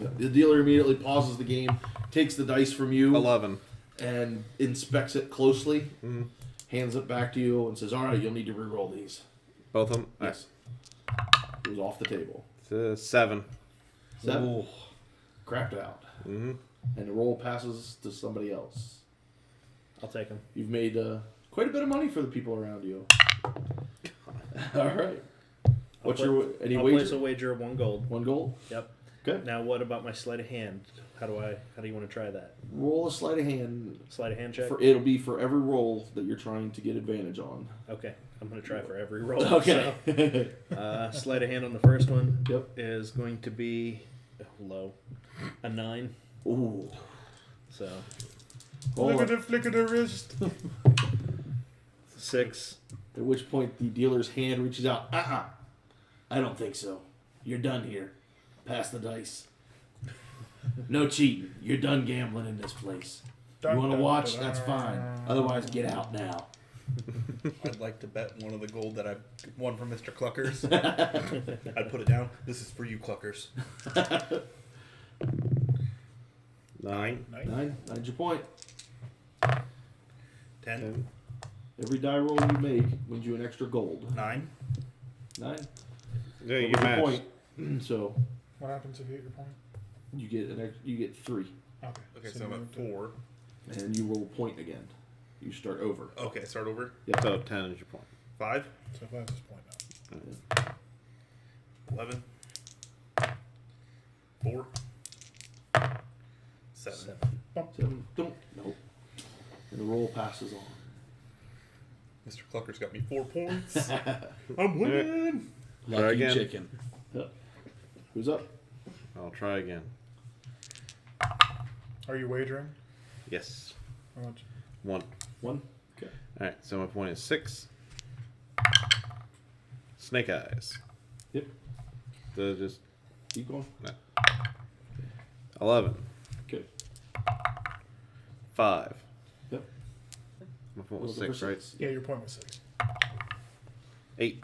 Yeah, the dealer immediately pauses the game, takes the dice from you, 11. and inspects it closely, Mhm. hands it back to you, and says, "All right, you'll need to re-roll these." Both of them? Yes. It was off the table. It's 7. 7. Ooh. Crapped out. Mm-hmm. And the roll passes to somebody else. I'll take them. You've made quite a bit of money for the people around you. All right. What's your any I'll wager? place a wager of 1 gold. 1 gold. Yep. Okay. Now, what about my sleight of hand? How do you want to try that? Roll a sleight of hand. Sleight of hand check. It'll be for every roll that you're trying to get advantage on. Okay, I'm gonna try for every roll. Okay. So, sleight of hand on the first one Yep. is going to be low, a 9. Ooh. So Hold Look on. at the flick of the wrist. 6. At which point the dealer's hand reaches out. I don't think so. You're done here. Pass the dice. No cheating. You're done gambling in this place. You want to watch? That's fine. Otherwise, get out now. I'd like to bet one of the gold that I won from Mr. Cluckers. I'd put it down. This is for you, Cluckers. 9. 9's your point. 10. Every die roll you make wins you an extra gold. 9. 9. Yeah, you What's your matched. point? So What happens if you hit your point? you get 3, Okay. Okay, so I'm you at moved to- 4. and you roll a point again. You start over. Okay, start over. So 10 is your point. 5. So 5 is his point now. 11. 4. 7. 7. Don't. Nope. And the roll passes on. Mr. Cluckers got me 4 points. I'm winning. Try Lucky again. chicken. Who's up? I'll try again. Are you wagering? Yes. How much? 1. 1. Okay. Alright, so my point is 6. Snake Eyes. Yep. Just Keep going. 11. Okay. 5. Yep. My point was Looking 6, for right? six. Yeah, your point was 6. 8.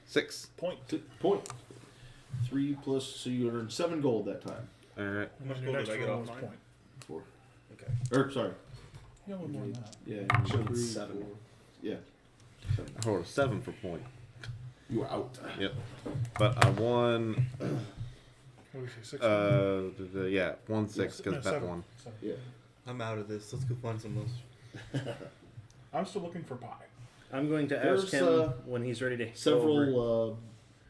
6. Point. Point. 3 plus, so you earned 7 gold that time. All right. And much then your gold next did I get roll off was mine? point. 4. Okay. Or, sorry. Yeah, a little more than that. Yeah, Should've been 3, 7. 4. Yeah. 7. I rolled a 7 for point. You were out. Yep. But I won. What did we say? 6? Yeah, 1 6 because No, bet 7. 1. 7. Yeah. I'm out of this. Let's go find some else. I'm still looking for pie. I'm going to There's, ask him when he's ready to go over. Several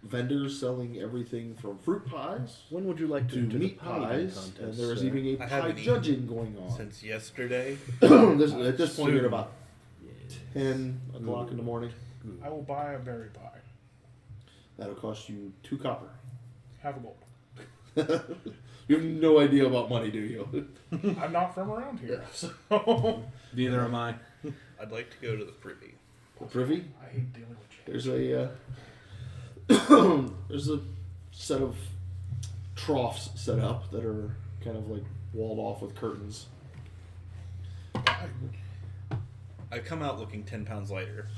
vendors selling everything from fruit pies When would you like to to do the meat pie eating pies, contest, and there is sir? even a I pie haven't judging going on. Since yesterday. At this point, you're at about 10 o'clock in the morning. I will buy a berry pie. That'll cost you 2 copper. Have a gold. You have no idea about money, do you? I'm not from around here, so Neither am I. I'd like to go to the privy. The privy? I hate dealing with change. There's a there's a set of troughs set up that are kind of like walled off with curtains. I come out looking 10 pounds lighter.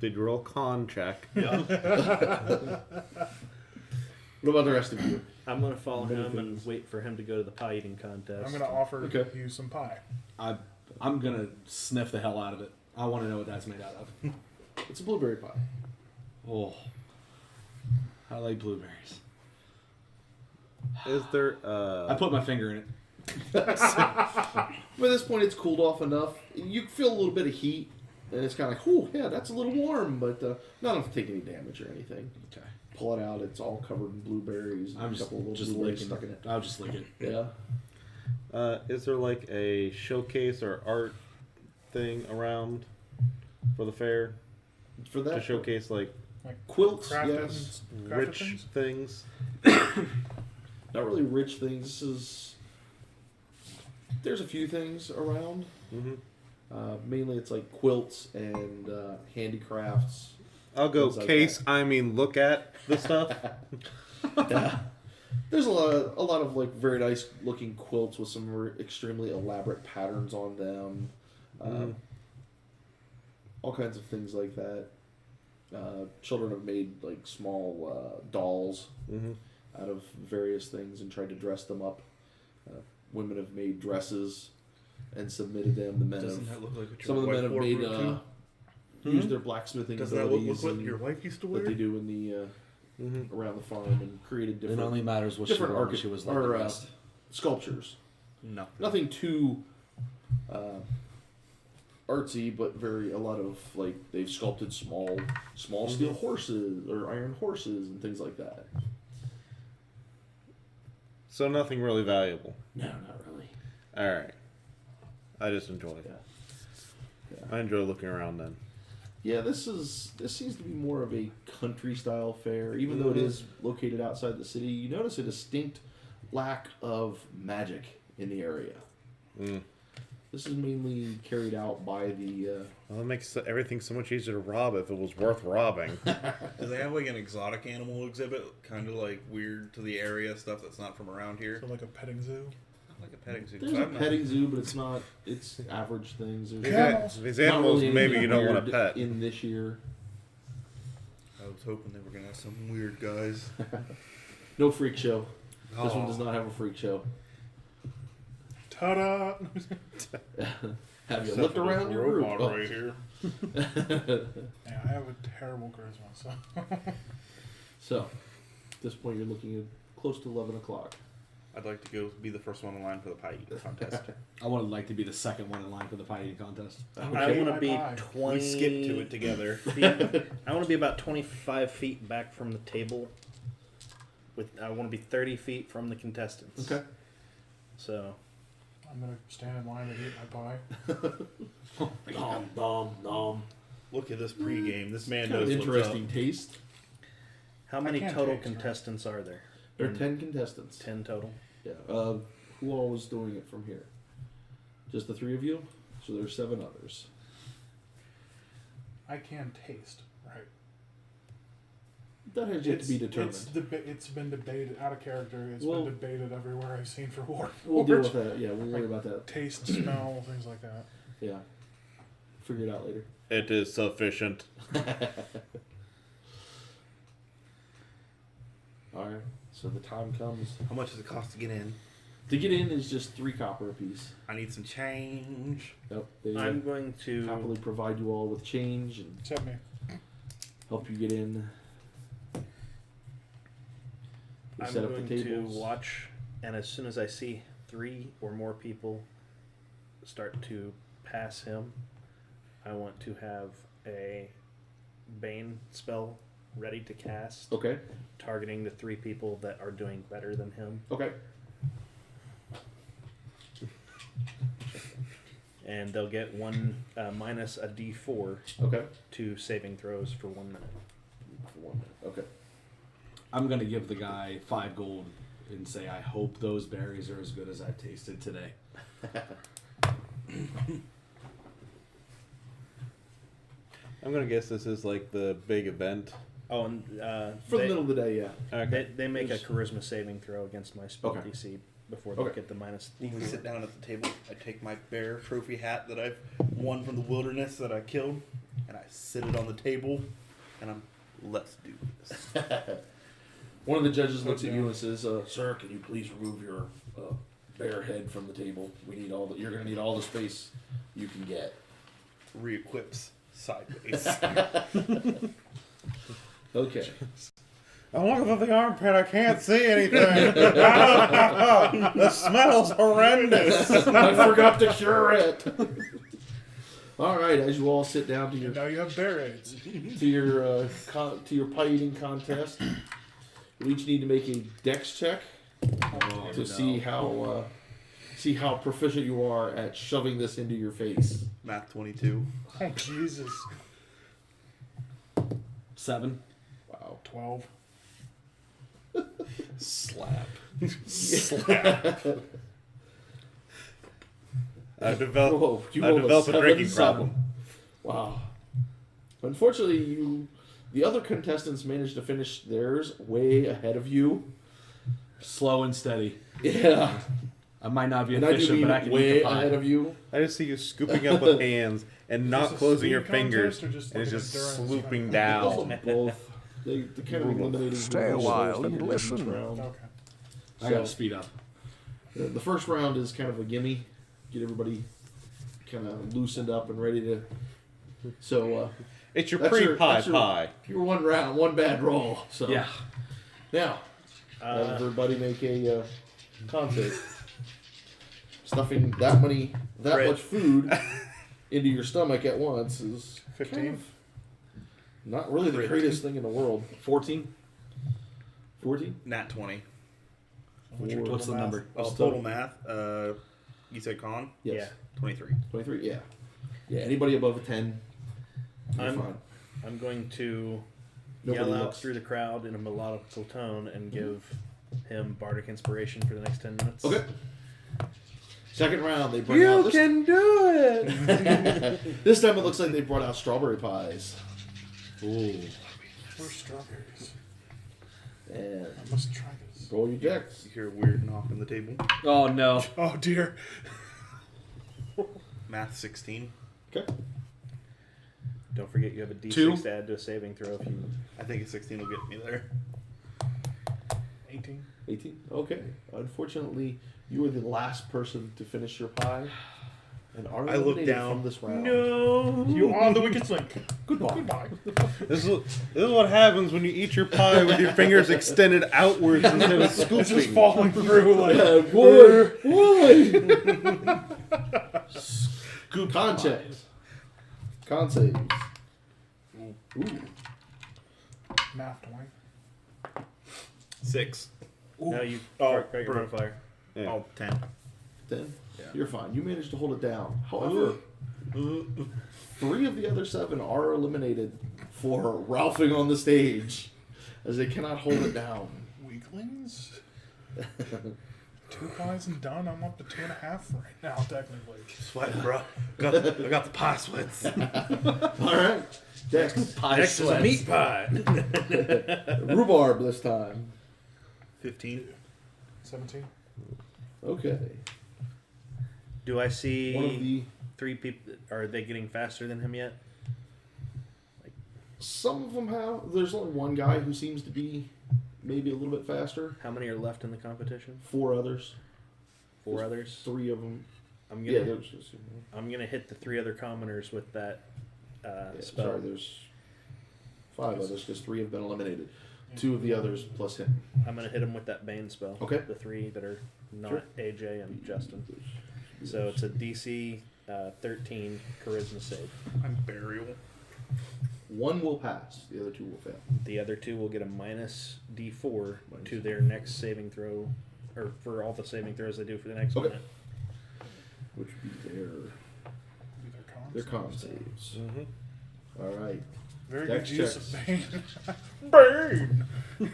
Did you roll con check? What about the rest of you? I'm going to follow Many him and things. wait for him to go to the pie eating contest. I'm going to offer Okay. you some pie. I'm gonna sniff the hell out of it. I want to know what that's made out of. It's a blueberry pie. Oh, I like blueberries. Is there I put my finger in it. By this point, it's cooled off enough. You feel a little bit of heat, and it's kind of like, oh, yeah, that's a little warm, but not enough to take any damage or anything. Okay. Pull it out, it's all covered in blueberries. And I'm a couple of little just blueberries licking stuck in it. I'll just lick it. Yeah. is there like a showcase or art thing around for the fair For that, to showcase like quilts, Crafted, yes. crafted rich things? things? Not really rich things. This is. There's a few things around. Mm-hmm. Mainly, it's like quilts and handicrafts. I'll go Things like case. that. I mean, look at the stuff. Yeah. There's a lot of like very nice looking quilts with some extremely elaborate patterns on them. All kinds of things like that. Children have made like small dolls Mm-hmm. out of various things and tried to dress them up. Women have made dresses and submitted them. The men Doesn't have. that look like what your Some of the men wife have wore made too? used their blacksmithing Doesn't that look abilities like what and your wife used to what wear? they do in the around the farm and created It different only matters what she different wore when she was like or, the rest. sculptures. No. Nothing too artsy, but a lot of like they've sculpted small steel horses or iron horses and things like that. So nothing really valuable. No, not really. All right. I just enjoy it. Yeah. I enjoy looking around then. Yeah, this seems to be more of a country style fair, even though it is located outside the city. You notice a distinct lack of magic in the area. Mm. This is mainly carried out by the. Well, that makes everything so much easier to rob if it was worth robbing. Do they have like an exotic animal exhibit, kind of like weird to the area stuff that's not from around here? So like a petting zoo? Like a petting zoo. There's a petting zoo, but it's not. It's average things. There's Camels. These not animals really maybe anything you don't want weird to pet. in this year. I was hoping they were gonna have some weird guys. No freak show. This one Oh. does not have a freak show. Ta-da! Have you looked around your room? Oh. right here. Yeah, I have a terrible charisma, so. So, at this point, you're looking at close to 11 o'clock. I'd like to go be the first one in line for the pie eating contest. I would like to be the second one in line for the pie eating contest. I Okay. want to be Bye-bye. 20. We skipped to it together. feet. I want to be about 25 feet back from the table. I want to be 30 feet from the contestants. Okay. So I'm gonna stand in line and eat my pie. Nom, nom, nom. Look at this pregame. This man Kind of knows what's interesting up. taste. how many can't total taste, right? contestants are there? There are 10 contestants. 10 total. Yeah. Who all was doing it from here? Just the 3 of you? So there's 7 others. I can taste, right? That has yet to be determined. It's been debated out of character. It's Well- been debated everywhere I've seen for war. We'll deal with that. Yeah, we'll worry about that. Taste, smell, things like that. Yeah. Figure it out later. It is sufficient. Alright. So the time comes. How much does it cost to get in? To get in is just 3 copper apiece. I need some change. Yep. They I'm going happily to. provide you all with change and Except me. help you get in. They I'm set up going the to tables. watch, and as soon as I see 3 or more people start to pass him, I want to have a Bane spell ready to cast, Okay. targeting the 3 people that are doing better than him, Okay. and they'll get one minus a D4 Okay. to saving throws for 1 minute. For 1 minute. Okay. I'm gonna give the guy 5 gold and say I hope those berries are as good as I've tasted today. I'm gonna guess this is like the big event. Oh, and For the they, middle of the day, yeah. they make a charisma saving throw against my spell Okay. DC before they Okay. get the minus When we D4. sit down at the table, I take my bear trophy hat that I've won from the wilderness that I killed, and I sit it on the table, and let's do this. One of the judges looks at you and says, "Sir, can you please remove your bear head from the table? We need all the. You're going to need all the space you can get." Re-equips sideways. Okay. I'm looking at the armpit. I can't see anything. The smell's horrendous. I forgot to cure it. All right, as you all sit down to your And now you have bear aids. to your pie eating contest, you each need to make a dex check to see how proficient you are at shoving this into your face. Math 22. Oh, Jesus. 7. Wow. 12. Slap. I've developed. Whoa, you I've rolled developed a 7, drinking 7. problem. Wow. Unfortunately, the other contestants managed to finish theirs way ahead of you. Slow and steady. Yeah. I might not be And I do efficient, mean but I can eat way the pie. ahead of you. I just see you scooping up with hands and Is not this a closing speed your fingers, contest or just and it's like just an endurance swooping kind Also down. both. They kind of eliminating. Stay a while and listen. Round. Okay. I gotta speed up. The first round is kind of a gimme. Get everybody kind of loosened up and ready to. So It's your that's pre-pie that's pie. your one round, one bad roll. So Yeah. now, have everybody make a con save. Stuffing that Crit. much food into your stomach at once is 15. kind of not really the Crit. greatest thing in the world. 14. 14? Nat 20. What's your What's the total math? number? Oh, total math. You said con? Yes. 23. 23? Yeah. Yeah, anybody above a 10, you're I'm- fine. I'm going to Nobody yell out looks. through the crowd in a melodical tone and give him bardic inspiration for the next 10 minutes. Okay. Second round, they bring out this, can do it. this time it looks like they brought out strawberry pies. Ooh. Where's strawberries? And I must try this. roll your decks. You hear a weird knock on the table. Oh no. Oh, dear. Math 16. Okay. Don't forget you have a D6 Two. to add to a saving throw if you. I think a 16 will get me there. 18. 18? Okay. Unfortunately, you were the last person to finish your pie. And are I look eliminated down. from this round. No. You are the weakest link. Goodbye. Goodbye. This is what happens when you eat your pie with your fingers extended outwards instead of It's just scooping. falling through like. Why? Good con checks. Con saves. Ooh. Math 20. 6. No, you Oh, write your modifier. Yeah. Oh, 10. 10. You're fine. You managed to hold it down. However, 3 of the other 7 are eliminated for ralphing on the stage, as they cannot hold it down. Weaklings? 2 pies and done. I'm up to 2.5 right now, technically. Sweat, bro. I got the pie sweats. All right. Dex. Next is a meat pie. Rhubarb this time. 15. 17. Okay. Do I see One of the... 3 people? Are they getting faster than him yet? Some of them have. There's only one guy who seems to be maybe a little bit faster. How many are left in the competition? 4 others. 4 others. 3 of them. I'm Yeah, gonna. there's just... I'm gonna hit the 3 other commoners with that spell. Sorry, there's 5 others because 3 have been eliminated. 2 of the others plus him. I'm gonna hit him with that Bane spell. Okay. The 3 that are not Sure. AJ and Justin. So it's a DC 13 Charisma save. I'm burial. 1 will pass. The other 2 will fail. The other 2 will get a minus D4 to their next saving throw, or for all the saving throws they do for the next Okay. minute. Which would be their Their con. con saves. All right. Very Dex good use checks. of Bane. Bane!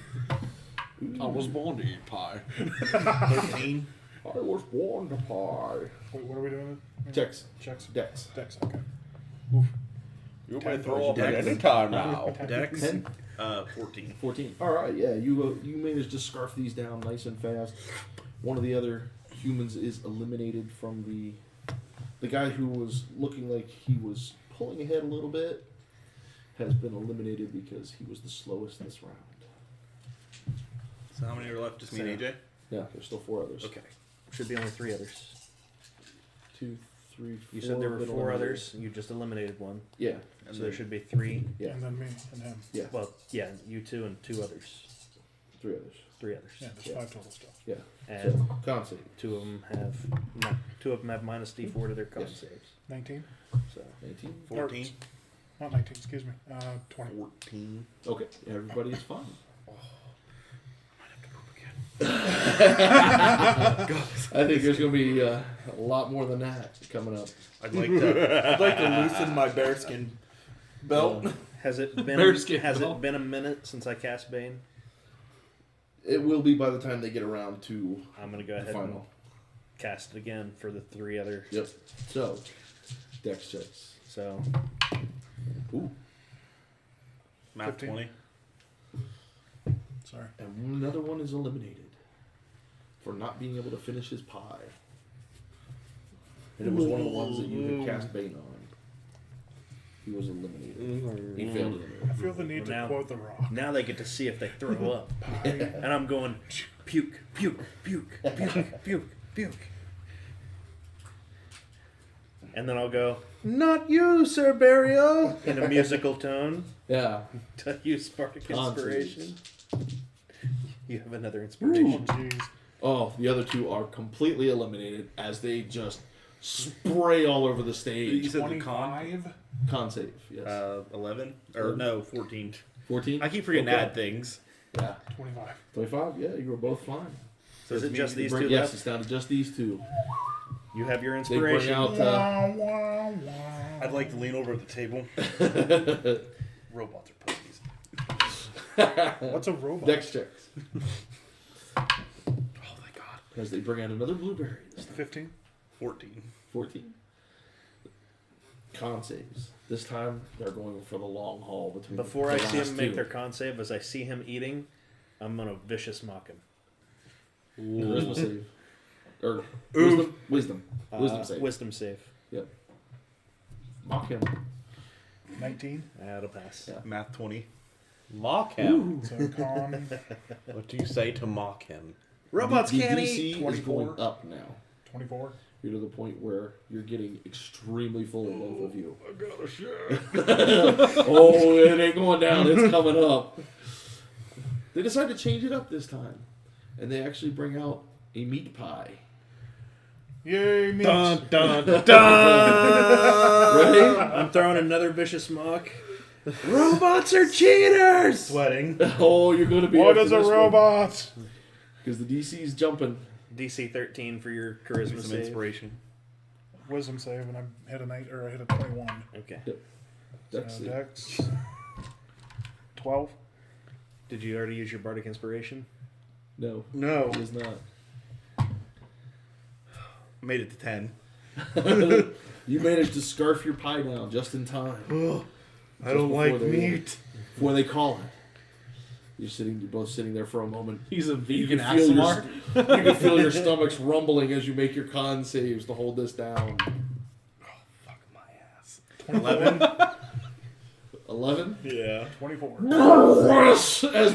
I was born to eat pie. 13. I was born to pie. Wait, what are we doing? Checks. Checks. Dex. Dex, okay. You 10 may throw up at Dex. any time now. Dex. 10. 14. 14. All right. Yeah. You managed to scarf these down nice and fast. One of the other humans is eliminated from the guy who was looking like he was pulling ahead a little bit. Has been eliminated because he was the slowest this round. So how many are left? Just me and AJ? Yeah, there's still 4 others. Okay. Should be only 3 others. 2, 3, 4. You said there were been 4 eliminated. others. You just eliminated 1. Yeah. So there should be 3. Yeah. And then me and him. Yeah. Well, yeah, you 2 and 2 others. 3 others. 3 others. Yeah, there's Yeah. 5 total still. Yeah. And So, con save. 2 of them have minus D4 to their con Yes. saves. 19? So 18. 14. Not 19, excuse me. 20. 14. Okay. Everybody is fine. I think there's going to be a lot more than that coming up. I'd like to loosen my bearskin belt. has it been Bearskin has belt. it been a minute since I cast Bane? It will be by the time they get around to I'm gonna go the ahead and final. cast it again for the 3 other. Yep. So, Dex checks. So Ooh. Math 15. 20. Sorry. And another one is eliminated for not being able to finish his pie. And it was one of the ones that you had cast Bane on. He was eliminated. He failed it. I feel the need to Now- quote The Rock. now they get to see if they throw up, and I'm going puke, puke, puke, puke, puke, puke, and then I'll go, "Not you, Sir Burial," in a musical tone. Yeah. To use Spark Con inspiration. You have another Oh, inspiration. jeez. Oh, the other 2 are completely eliminated as they just spray all over the You stage. said the con? 25? Con save, yes. 11? Or no, 14. 14? I keep forgetting to Okay. add things. Yeah. 25. 25? Yeah, you were both fine. So Is it's it just me- these Bring- 2 yes, left? it's down to just these 2. You have your They bring inspiration. out. Wah, wah, wah. I'd like to lean over at the table. Robots are pussies. What's a robot? Dex checks. Oh my god. As they bring out another blueberry. This time. 15? 14. 14. Con saves. This time they're going for the long haul between. Before the I see last him make 2. their con save, as I see him eating, I'm gonna vicious mock him. Charisma save. Or Oof. wisdom. Wisdom save. Wisdom save. Yep. Mock him. 19? That'll pass. Yeah. Math 20. Mock him. So con. What do you say to mock him? Robots the can't DC eat. is 24. going up now. 24? You're to the point where you're getting extremely full of both of you. I got a share. Oh, it ain't going down. It's coming up. They decide to change it up this time. And they actually bring out a meat pie. Yay, me. Dun dun dun. Right? I'm throwing another vicious mock. Robots are cheaters. Sweating. Oh, you're going to be. What is a robot? Because the DC's jumping. DC 13 for your charisma Some save. inspiration. Wisdom save, and I hit a 21. Okay. Dex So save. Dex. 12. Did you already use your bardic inspiration? No, No. it is not. made it to 10. You managed to scarf your pie down just in time. I don't like they- meat. Before they call it. You're both sitting there for a moment. He's a You vegan can feel ASMR. you can feel your stomachs rumbling as you make your con saves to hold this down. Fuck my ass. 11. 11. Yeah. 24. As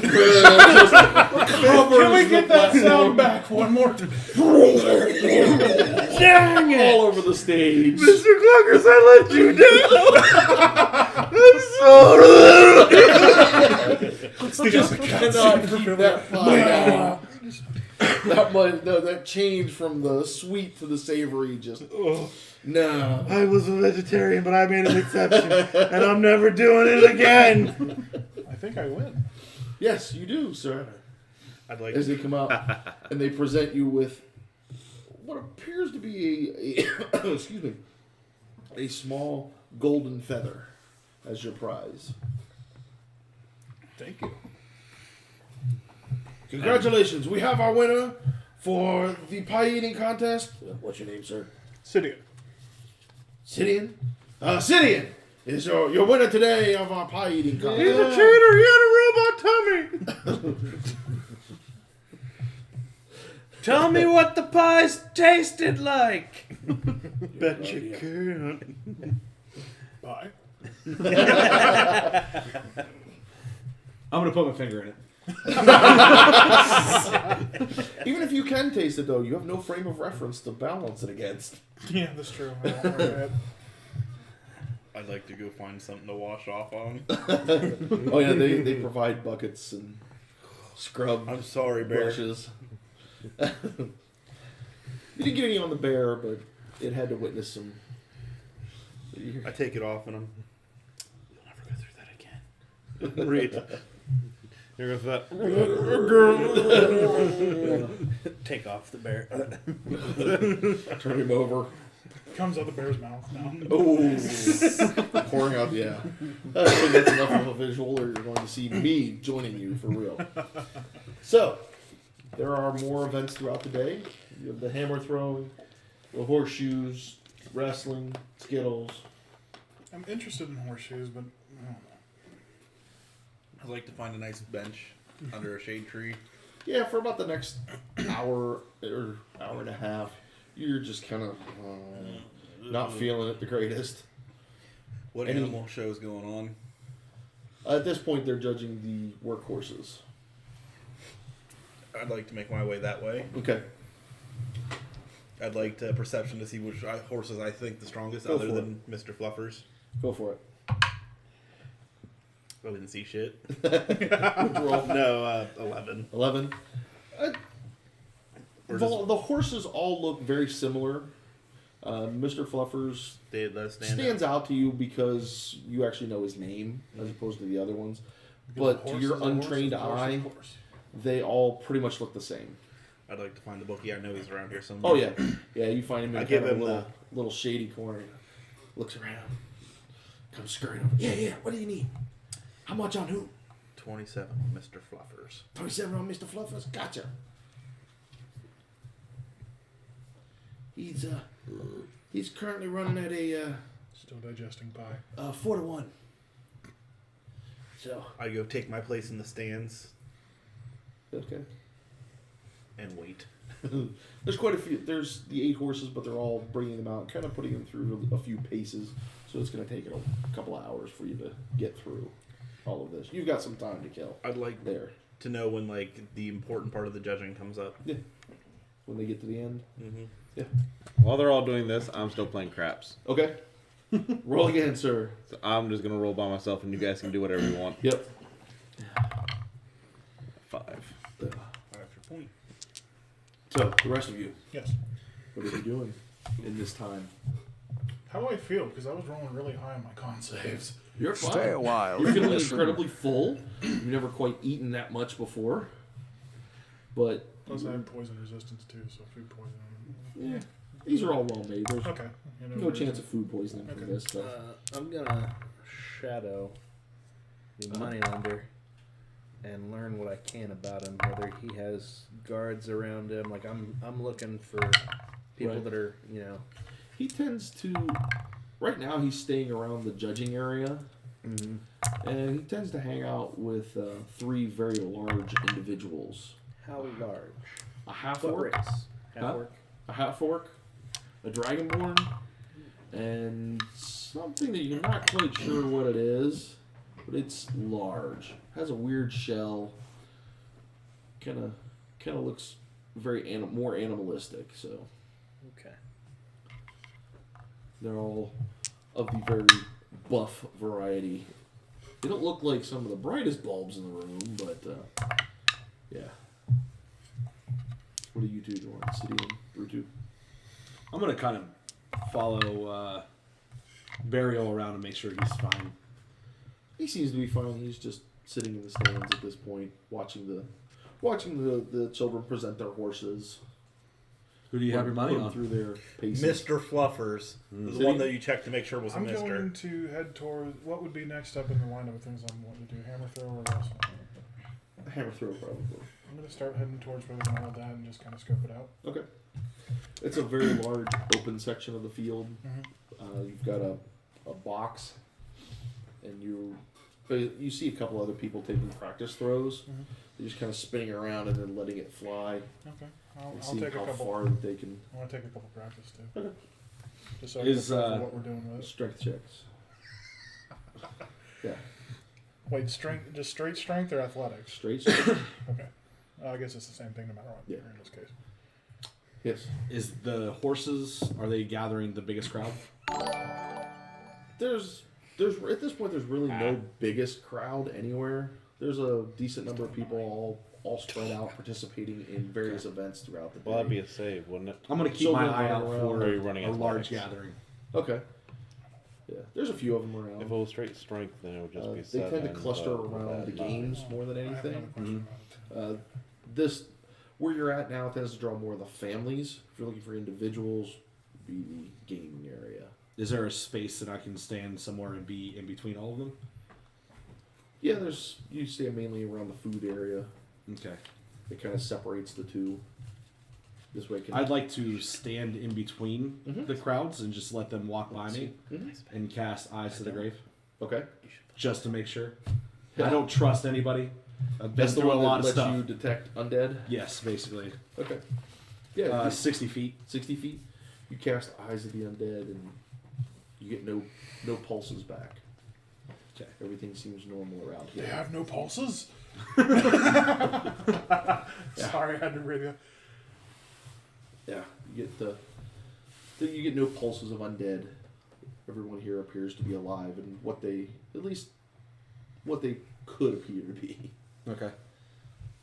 Bill just covers Can we the get that platform sound back one more time? Dang it! All over the stage. Mr. Cluckers, I let you down. Just cannot keep that pie down. That change from the sweet to the savory just... No. I was a vegetarian, but I made an exception, and I'm never doing it again. I think I win. Yes, you do, sir. I'd like As they come out and they present you with what appears to be a excuse me, a small golden feather as your prize. Thank you. Congratulations, we have our winner for the pie eating contest. What's your name, sir? Sidian. Sidian? Sidian is your winner today of our pie eating contest. He's a cheater. He had a robot tummy. Tell me what the pies tasted like. Bet you can't. Bye. I'm gonna put my finger in it. Even if you can taste it, though, you have no frame of reference to balance it against. Yeah, that's true. I won't worry about it. I'd like to go find something to wash off on. Oh yeah, they provide buckets and scrub I'm sorry, Bear. brushes. You didn't get any on the bear, but it had to witness some. I take it off and I'm. You'll never go through that again. Read. Here goes that. Take off the bear. Turn him over. Comes out the bear's mouth now. Oh, pouring out. Yeah, I think that's enough of a visual, or you're going to see me joining you for real. So, there are more events throughout the day. You have the hammer throwing, the horseshoes, wrestling, skittles. I'm interested in horseshoes, but I don't know. I'd like to find a nice bench under a shade tree. Yeah, for about the next hour or hour and a half, you're just kind of not feeling it the greatest. What Any- animal show's going on? At this point, they're judging the workhorses. I'd like to make my way that way. Okay. I'd like to perception to see which horses I think the strongest, Go other for than Mr. Fluffers. Go for it. I didn't see shit. Roll. No, 11. 11. Or The horses all look very similar. Mr. Fluffers They does stand stands out to you because you actually know his name as opposed to the other ones. But to your untrained eye, they all pretty much look the same. I'd like to find the bookie. I know he's around here somewhere. Oh yeah, yeah. You find him in I kind give of a him little shady corner. Looks around, comes scurrying over. Yeah. What do you need? How much on who? 27 on Mr. Fluffers. 27 on Mr. Fluffers. Gotcha. He's currently running at a Still digesting pie. 4-1. So I go take my place in the stands okay. and wait. There's quite a few. There's the 8 horses, but they're all bringing them out, kind of putting them through a few paces. So it's going to take a couple of hours for you to get through all of this. You've got some time to kill I'd like there to know when like the important part of the judging comes up. when they get to the end. Mm-hmm. While they're all doing this, I'm still playing craps. Okay. Roll again, sir. So I'm just gonna roll by myself, and you guys can do whatever you want. Yep. 5. Right after point. So the rest of you, Yes. what are you doing in this time? How do I feel? Because I was rolling really high on my con saves. You're fine. Stay a while. You're and feeling listen. incredibly full. You've never quite eaten that much before, but Plus, I have poison resistance too, so food poisoning. yeah, these are all well made. There's Okay. You know, no chance of food poisoning from Okay. this. So. I'm gonna shadow the moneylender and learn what I can about him. Whether he has guards around him, like I'm looking for People Right. that are, you know. He tends to. Right now, he's staying around the judging area, and he tends to hang out with 3 very large individuals: How large? a half What orc, race? Half-orc? a half orc, a dragonborn, and something that you're not quite sure what it is, but it's large. Has a weird shell. Kind of looks very more animalistic. So Okay. they're all of the very buff variety. They don't look like some of the brightest bulbs in the room, but yeah. What are you two doing? City and Brutu? I'm gonna kind of follow Burial around and make sure he's fine. He seems to be fine. He's just sitting in the stands at this point, watching the children present their horses. Who do you have your money Put them on? through their paces. Mr. Fluffers, the one that you checked to make sure was a I'm mister. going to head towards what would be next up in the lineup of things I'm wanting to do. Hammer throw or wrestle. Hammer throw, probably. I'm going to start heading towards where they're going to have that and just kind of scope it out. Okay. It's a very large open section of the field. You've got a box, and you see a couple other people taking practice throws. They're just kind of spinning around and then letting it fly. Okay. And I'll seeing take a how couple. far that they can. I want to take a couple practice too. Okay. Just so I can Is, feel for what we're doing with it. Strength checks. Yeah. Wait, strength, just straight strength or athletics? Straight strength. Okay. I guess it's the same thing no matter what. Yeah. In this case. Yes. Is the horses? Are they gathering the biggest crowd? There's at this point there's really no biggest crowd anywhere. There's a decent number of people all spread out participating in various events throughout the day. Well, that'd be a save, wouldn't it? I'm gonna keep So my we're eye running out around. for Or are you running a large athletics? gathering. Okay. Yeah, there's a few of them around. If it was straight strength, then it would just be They 7. tend to cluster around the that games more than I have another anything. question about it. This where you're at now tends to draw more of the families. If you're looking for individuals, it'd be the gaming area. Is there a space that I can stand somewhere and be in between all of them? Yeah, you stand mainly around the food area. Okay. It kind of separates the two. This way, I'd like to stand in between the crowds and just let them walk by me and cast Eyes to the Grave, Okay. just to make sure. Yeah. I don't trust anybody. I've been That's the through a one lot that of lets stuff. you detect undead. Yes, basically. Okay. Yeah, 60 feet. 60 feet. You cast Eyes of the Undead, and you get no pulses back. Okay. Everything seems normal around They here. have no pulses? Sorry, I had to read it. Yeah, you get no pulses of undead. Everyone here appears to be alive, and what they could appear to be. Okay.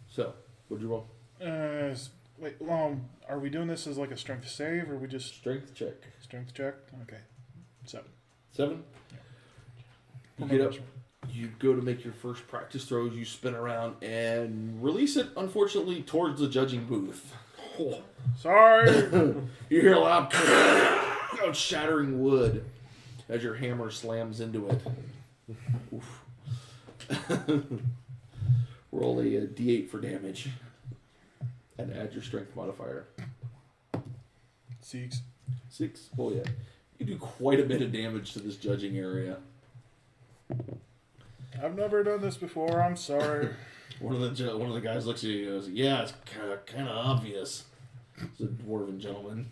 So, what'd you roll? Wait, are we doing this as like a strength save, or we just Strength check. strength check? Okay, 7. 7. You get up. You go to make your first practice throws. You spin around and release it, unfortunately, towards the judging booth. Sorry. You hear a loud of shattering wood as your hammer slams into it. Oof. Roll a d8 for damage and add your strength modifier. 6. 6. Oh yeah, you do quite a bit of damage to this judging area. I've never done this before. I'm sorry. One of the guys looks at you and goes, "Yeah, it's kind of obvious." It's a dwarven gentleman.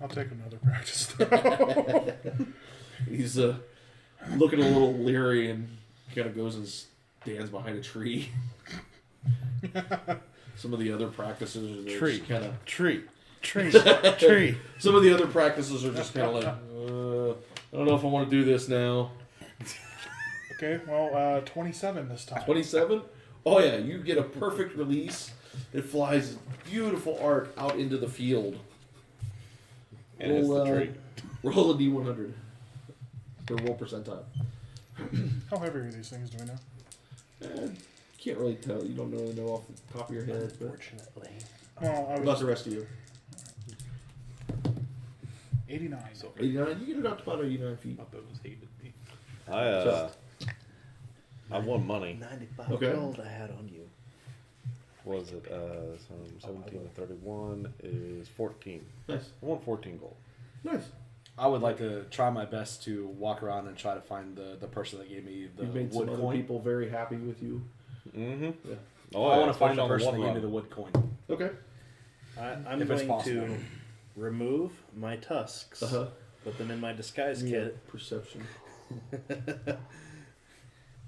I'll take another practice throw. He's looking a little leery and kind of goes and stands behind a tree. Some of the other practices are Tree. just kind of Tree. Some of the other practices are just kind of like, I don't know if I want to do this now. Okay, well, 27 this time. 27? Oh yeah, you get a perfect release. It flies a beautiful arc out into the field. And it's the tree. Roll a d100. Or roll percentile. How heavy are these things, do we know? Can't really tell. You don't really know off the top of your head. But Unfortunately. Well, I what about was the rest of you? 89. 89? You get it up to about 89 feet. I won money. 95 Okay. gold I had on you. Was it so 17 to 31 is 14. Nice. I want 14 gold. Nice. I would like to try my best to walk around and try to find the person that gave me the You've made wood some other coin. people very happy with you. Mm-hmm. Yeah. Oh, I yeah, want to find especially the on person that one gave me run. the wood coin. Okay. I'm If it's going possible. to remove my tusks, Uh-huh. put them in my disguise Yeah. kit, Perception.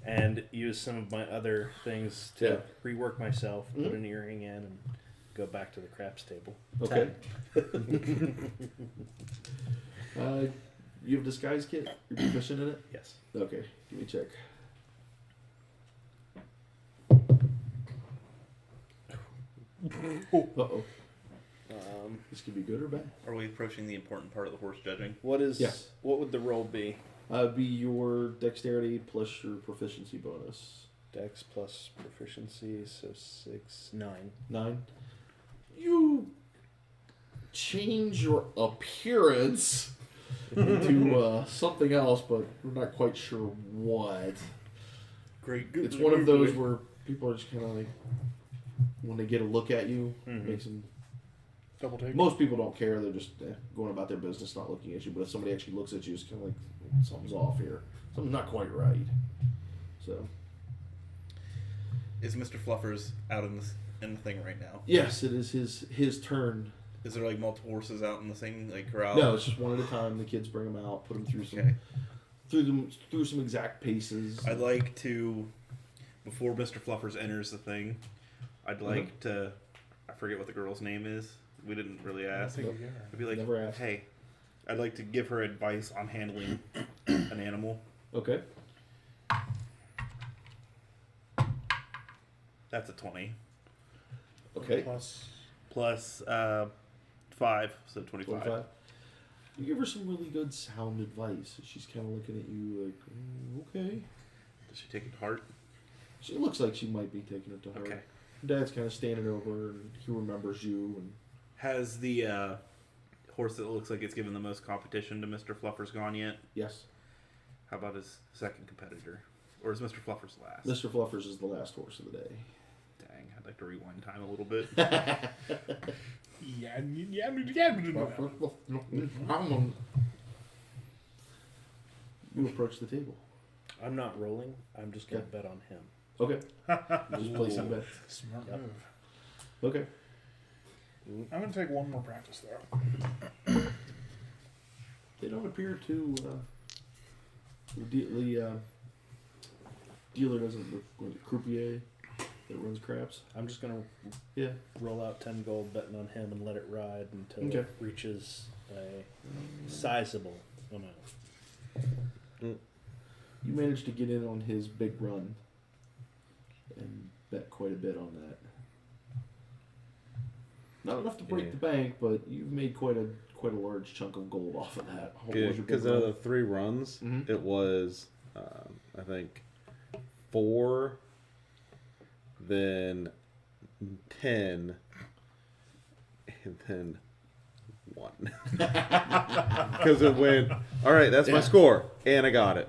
and use some of my other things to Yeah. rework myself, put Mhm. an earring in, and go back to the craps table. Okay. You have disguise kit? You're proficient in it? Yes. Okay. Give me a check. Uh-oh. This could be good or bad. Are we approaching the important part of the horse judging? What is? Yes. What would the roll be? Be your dexterity plus your proficiency bonus. Dex plus proficiency, so 9. 9. You change your appearance into something else, but we're not quite sure what. Great. It's one of those where people are just kind of like, when they get a look at you, Mhm. makes them. Double take. Most people don't care; they're just going about their business, not looking at you. But if somebody actually looks at you, it's kind of like something's off here. Something's not quite right. So Is Mr. Fluffers out in the thing right now? yes, it is his turn. Is there like multiple horses out in the same like corral? No, it's just one at a time. The kids bring them out, put them through some Okay. through some exact paces. I'd like to, before Mr. Fluffers enters the thing, I'd like to, I forget what the girl's name is. We didn't really ask. Nope. I'd be like, Never asked. hey, I'd like to give her advice on handling an animal. Okay. That's a 20. Okay. Plus 5, so 25. 25. You give her some really good sound advice. She's kind of looking at you like, okay. Does she take it to heart? She looks like she might be taking it to heart. Okay. Dad's kind of standing over, and he remembers you. And Has the horse that looks like it's given the most competition to Mr. Fluffers gone yet? yes, How about his second competitor? Or is Mr. Fluffers last? Mr. Fluffers is the last horse of the day. Dang, I'd like to rewind time a little bit. You approach the table. I'm not rolling. I'm just going to bet on him. Okay. Just place him bet. Smart Yep. move. Okay. I'm gonna take one more practice though. They don't appear to. The dealer doesn't look like a croupier that runs craps. I'm just going to Yeah. roll out 10 gold betting on him and let it ride until Okay. it reaches a sizable amount. You managed to get in on his big run and bet quite a bit on that. Not enough to break Yeah. the bank, but you've made quite a large chunk of gold off of that. What was your big Because run? out of the 3 runs, Mhm. it was, I think, 4, then 10, and then 1. Because it went, all right, that's my Yeah. score, and I got it.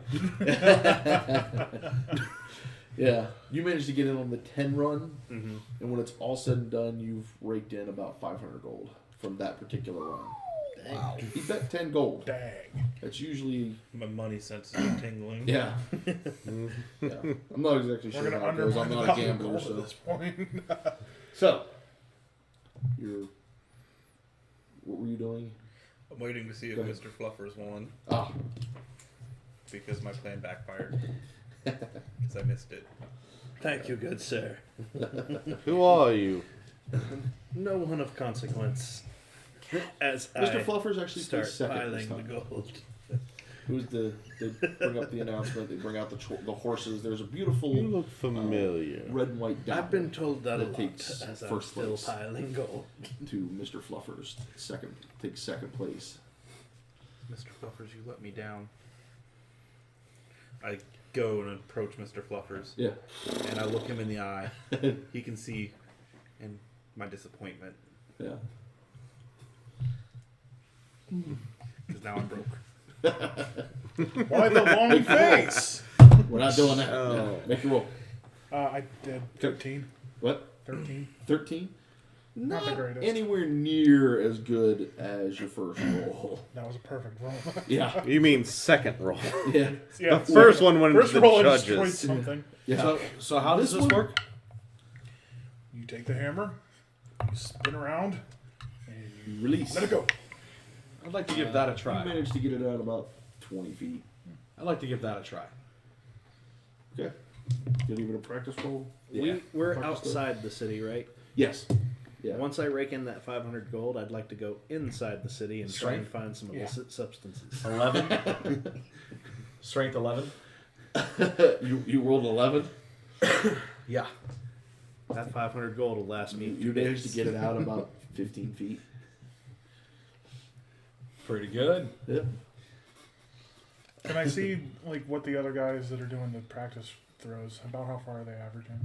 Yeah, you managed to get in on the 10 run, Mm-hmm. and when it's all said and done, you've raked in about 500 gold from that particular run. Wow. He bet 10 gold. Dang. That's usually, My money sense is tingling. yeah. Mhm. Yeah. I'm not exactly We're sure gonna how it goes. I'm undermine the not a value of gambler, gold so. at this point. So, what were you doing? I'm waiting to see if Go ahead. Mr. Fluffers won Ah, because my plan backfired. Because I missed it. Thank you, good sir. Who are you? No one of consequence. As Mr. I Fluffers actually start plays second this piling the time. gold. Who's they bring up the announcement, they bring out the horses. There's a beautiful You look familiar. red and white diamond I've been told that a That lot takes as I'm first still place. piling gold. to Mr. Fluffers. Takes second place. Mr. Fluffers, you let me down. I go and approach Mr. Fluffers, Yeah. and I look him in the eye. He can see in my disappointment Yeah. because now I'm broke. Why the long face? We're not doing that. Oh. Yeah. Make your roll. I did 13. What? 13. 13. Not the greatest. Anywhere near as good as your first roll. That was a perfect roll. Yeah. You mean second roll? Yeah. Yeah, The first one went first to the roll I destroyed judges. something. Yeah. So how does This this one- work? You take the hammer, you spin around, and you Release. let it go. I'd like to give that a You try. managed to get it out about 20 feet. I'd like to give that a try. Okay. Get even a practice roll? We're Practice outside the city, right? Yes. Yeah. Once I rake in that 500 gold, I'd like to go inside the city and try and find some illicit substances. 11. Strength 11. You rolled 11. Yeah. That 500 gold will last me. You managed to get it out about 15 feet. Pretty good. Yeah. Can I see like what the other guys that are doing the practice throws? About how far are they averaging?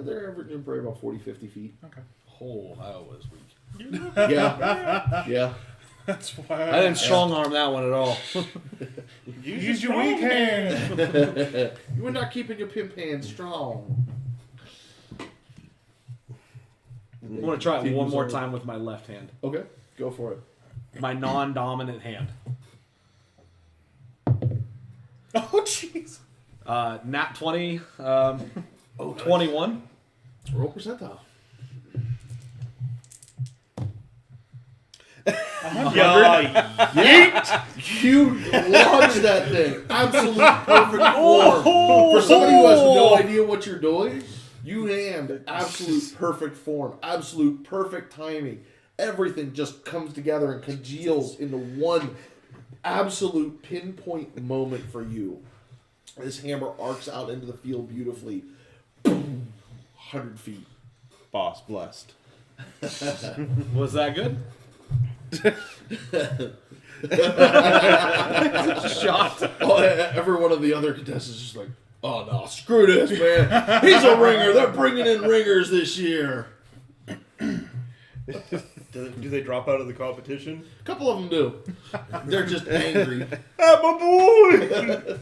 They're averaging probably about 40, 50 feet. Okay. Oh, I was weak. Yeah. Yeah. That's why I didn't strong arm that one at all. use your weak hand. You were not keeping your pimp hand strong. I want to try it one more time with my left hand. Okay. Go for it. My non-dominant hand. Oh jeez. Nat 20. 21. Roll percentile. You launched that thing. Absolute perfect form. For somebody who has no idea what you're doing, you hand absolute perfect form. Absolute perfect timing. Everything just comes together and congeals into one absolute pinpoint moment for you. This hammer arcs out into the field beautifully. Boom. 100 feet. Boss blessed. Was that good? Shot. Oh, every one of the other contestants is just like, oh no, screw this, man. He's a ringer. They're bringing in ringers this year. Do they drop out of the competition? A couple of them do. They're just angry. Ah, my boy!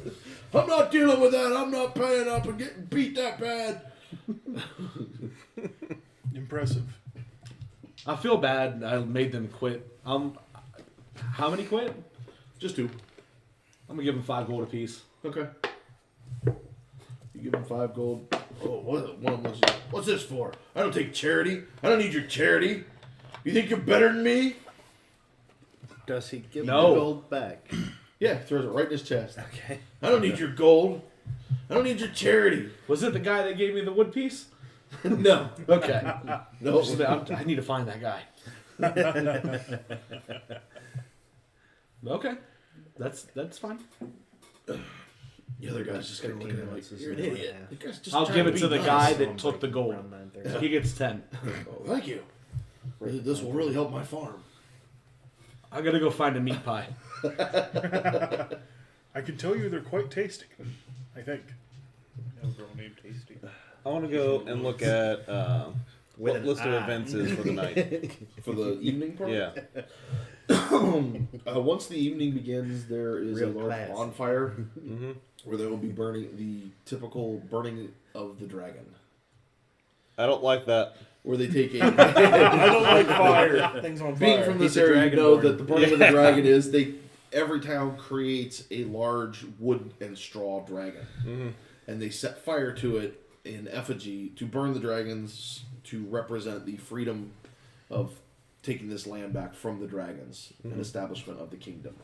I'm not dealing with that. I'm not paying up and getting beat that bad. Impressive. I feel bad. I made them quit. How many quit? Just two. I'm gonna give them 5 gold apiece. Okay. You give him 5 gold. Oh, what's this for? I don't take charity. I don't need your charity. You think you're better than me? Does he give No. the gold back? Yeah, throws it right in his chest. Okay. I don't need your gold. I don't need your charity. Was it the guy that gave me the wood piece? No. Okay. No. I need to find that guy. Okay. That's fine. The other guy's just gonna look at him like, you're an idiot. The guy's just I'll trying give it be to the nice. guy that took the gold. Around 9:30. He gets 10. Oh, thank you. This will really help my farm. I gotta go find a meat pie. I can tell you they're quite tasty. I think. No girl named Tasty. I want to go and look at what an list of eye. events is for the night. For the evening part? Yeah. Once the evening begins, there is Real a large class. bonfire Mm-hmm. where they will be burning the typical burning of the dragon. I don't like that. Where they take I a... don't like fire. Things on Being fire. from this He's a area, you know dragonborn. that the burning of the dragon is every town creates a large wood and straw dragon. Mm-hmm. And they set fire to it in effigy to burn the dragons to represent the freedom of taking this land back from the dragons and establishment of the kingdom.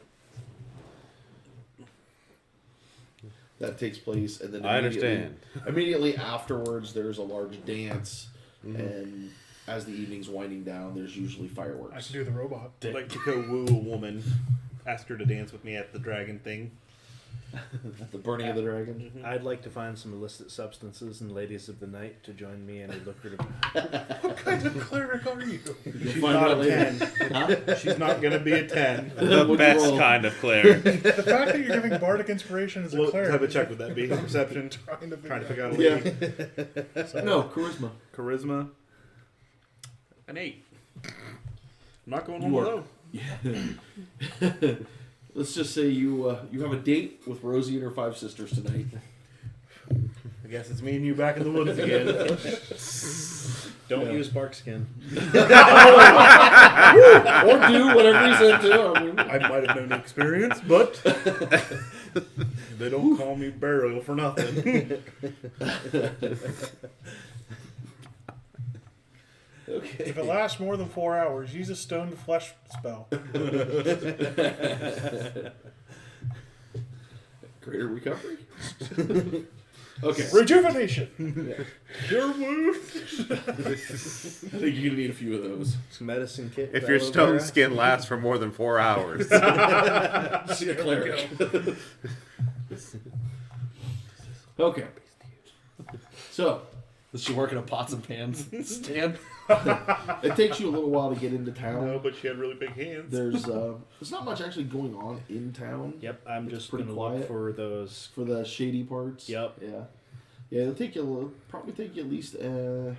That takes place, and then I understand. Immediately afterwards, there's a large dance, and as the evening's winding down, there's usually I fireworks. can do the robot. I'd like to go woo a woman. Ask her to dance with me at the dragon thing. The burning of the dragon. I'd like to find some illicit substances and ladies of the night to join me in a lucrative. What kind of cleric are you? You'll She's find not out a later. 10. She's not going to be a 10. The What'd you best roll? kind of cleric. The fact that you're giving bardic inspiration as a What cleric. type of check would that be? Perception? Trying to Trying to figure figure out. out a lady. Yeah. No, charisma. Charisma? An 8. I'm not going home You are- alone. Let's just say you have a date with Rosie and her 5 sisters tonight. guess it's me and you back in the woods again. Don't use bark skin. Or do whatever he's into. I mean, I might have known the experience, but they don't call me burial for nothing. okay. If it lasts more than 4 hours, use a stone flesh spell. Greater recovery. Okay. Rejuvenation. Your wound. I think you're gonna need a few of those. Medicine kit. If your stone skin lasts for more than 4 hours. See a cleric. Okay. So Does she work in a pots and pans stand? it takes you a little while to get into town. No, but she had really big hands. There's not much actually going on in town. Yep, I'm It's just pretty gonna quiet. look for those. For the shady parts. Yep. Yeah. Yeah, probably take you at least. I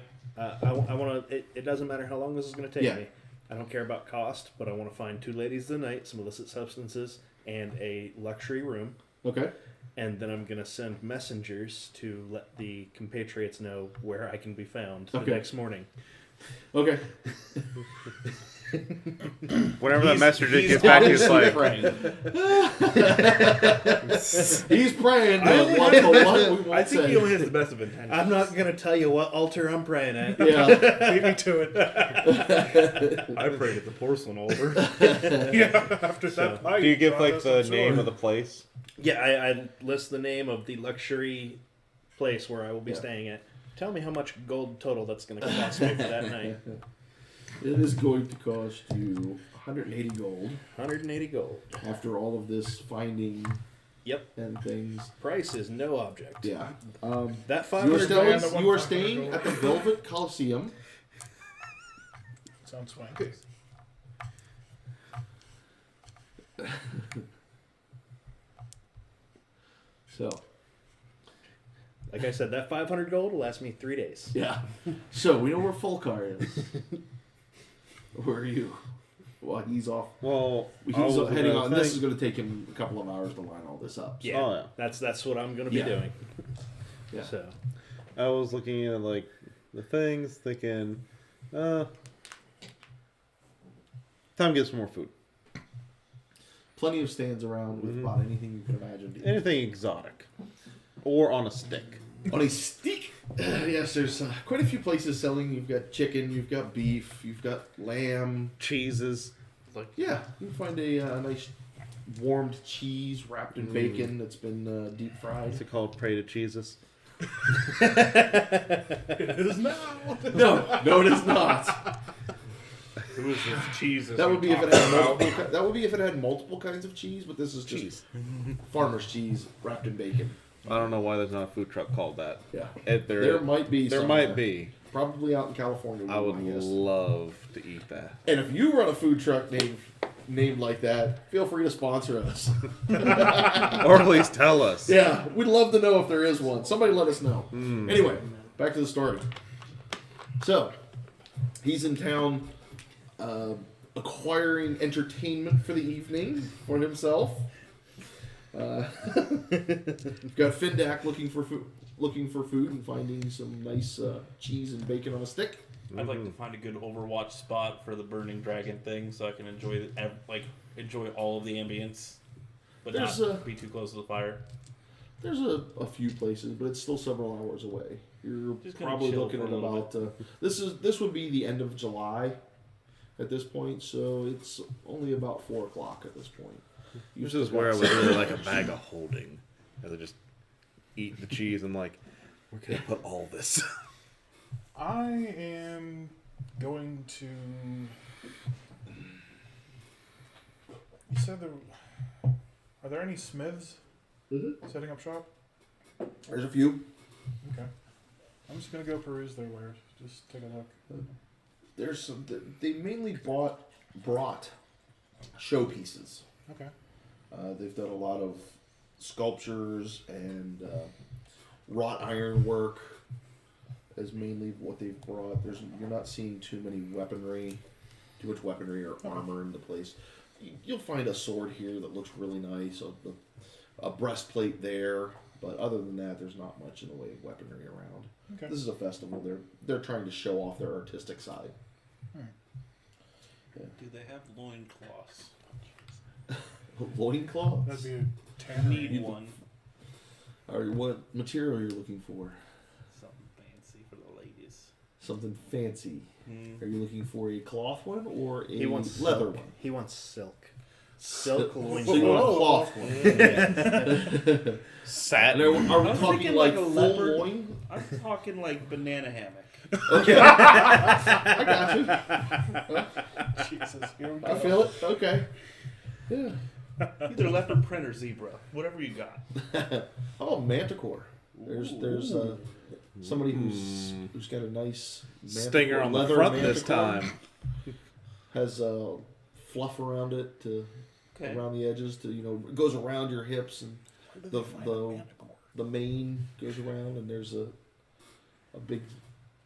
want to. It doesn't matter how long this is going to take Yeah. me. I don't care about cost, but I want to find 2 ladies of the night, some illicit substances, and a luxury room. Okay. And then I'm going to send messengers to let the compatriots know where I can be found the Okay. next morning. Okay. Whenever that messenger gets back, he's like, He's praying. I But what we won't I think say. he only has the best of intentions. I'm not going to tell you what altar I'm praying at. Yeah. Beat me to it. I prayed at the porcelain altar. Yeah, after that night. do you give brought like us the some name sword. of the place? Yeah, I list the name of the luxury place where I will be Yeah. staying at. Tell me how much gold total that's going to cost me for that night. It is going to cost you 180 gold 180 gold. after all of this finding Yep. and things. Price is no object. Yeah. That You are 500 staying, the you are 100 staying gold. at the Velvet Coliseum. Sounds swanky. So, Like I said, that 500 gold will last me 3 days. yeah. So, we know where Fulcar is. Where are you? Well, he's off. Well, He's I was heading gonna on. This think- is going to take him a couple of hours to line all this up. So. Yeah, Oh, yeah. that's what I'm going to be Yeah. doing. Yeah. So, I was looking at like the things, thinking, time to get some more food. Plenty of stands around with about anything you can imagine. Anything exotic, or on a stick. On a stick. Yes, there's quite a few places selling. You've got chicken, you've got beef, you've got lamb. Cheeses. Yeah, you can find a nice warmed cheese wrapped in bacon that's been deep fried. What's it called? Pray to cheeses. It is now. No, it is not. Who is this cheese? That would be if it had multiple. That would be if it had multiple kinds of cheese, but this is just Cheese. farmer's cheese wrapped in bacon. I don't know why there's not a food truck called that. Yeah, There there might be. There somewhere. might be. Probably out in California. I would I guess. love to eat that. And if you run a food truck named like that, feel free to sponsor us. Or at least tell us. Yeah, we'd love to know if there is one. Somebody let us know. Anyway, back to the story. So, he's in town acquiring entertainment for the evening for himself. We've got Findak looking for food and finding some nice cheese and bacon on a stick. I'd like to find a good Overwatch spot for the burning dragon thing, so I can enjoy all of the ambience, but There's, not be too close to the fire. There's a few places, but it's still several hours away. You're Just gonna probably chill looking for at a little about this would be the end of July at this point, so it's only about 4 o'clock at this point. This is where I would really like a bag of holding. As I just eat the cheese and like, where can I put all this? I am going to. You said there. Are there any smiths setting up shop? There's a few. Okay. I'm just gonna go peruse their wares. Just take a look. There's some. They mainly brought showpieces. Okay. They've done a lot of sculptures and wrought iron work. Is mainly what they've brought. You're not seeing too much weaponry or armor in the place. You'll find a sword here that looks really nice. A breastplate there. But other than that, there's not much in the way of weaponry around. Okay. This is a festival. They're trying to show off their artistic side. Do they have loincloths? Loincloths? That'd be a tannery. Need one. Or what material are you looking for? Something fancy for the ladies. Something fancy. Mm. Are you looking for a cloth one or a He wants leather silk. one? He wants silk. Silk So you loincloth. want a cloth one? Satin. And are we I was talking thinking like like a full leopard. loin? I'm talking like banana hammock. Okay. I got you. Jesus, here we I go. feel it. Okay. Yeah. Either leopard print or zebra. Whatever you got. Oh, manticore. There's somebody who's got a nice Stinger manticore on the leather front this manticore. time. Has fluff around it to Okay. around the edges to it goes around your hips and the mane goes around and there's a big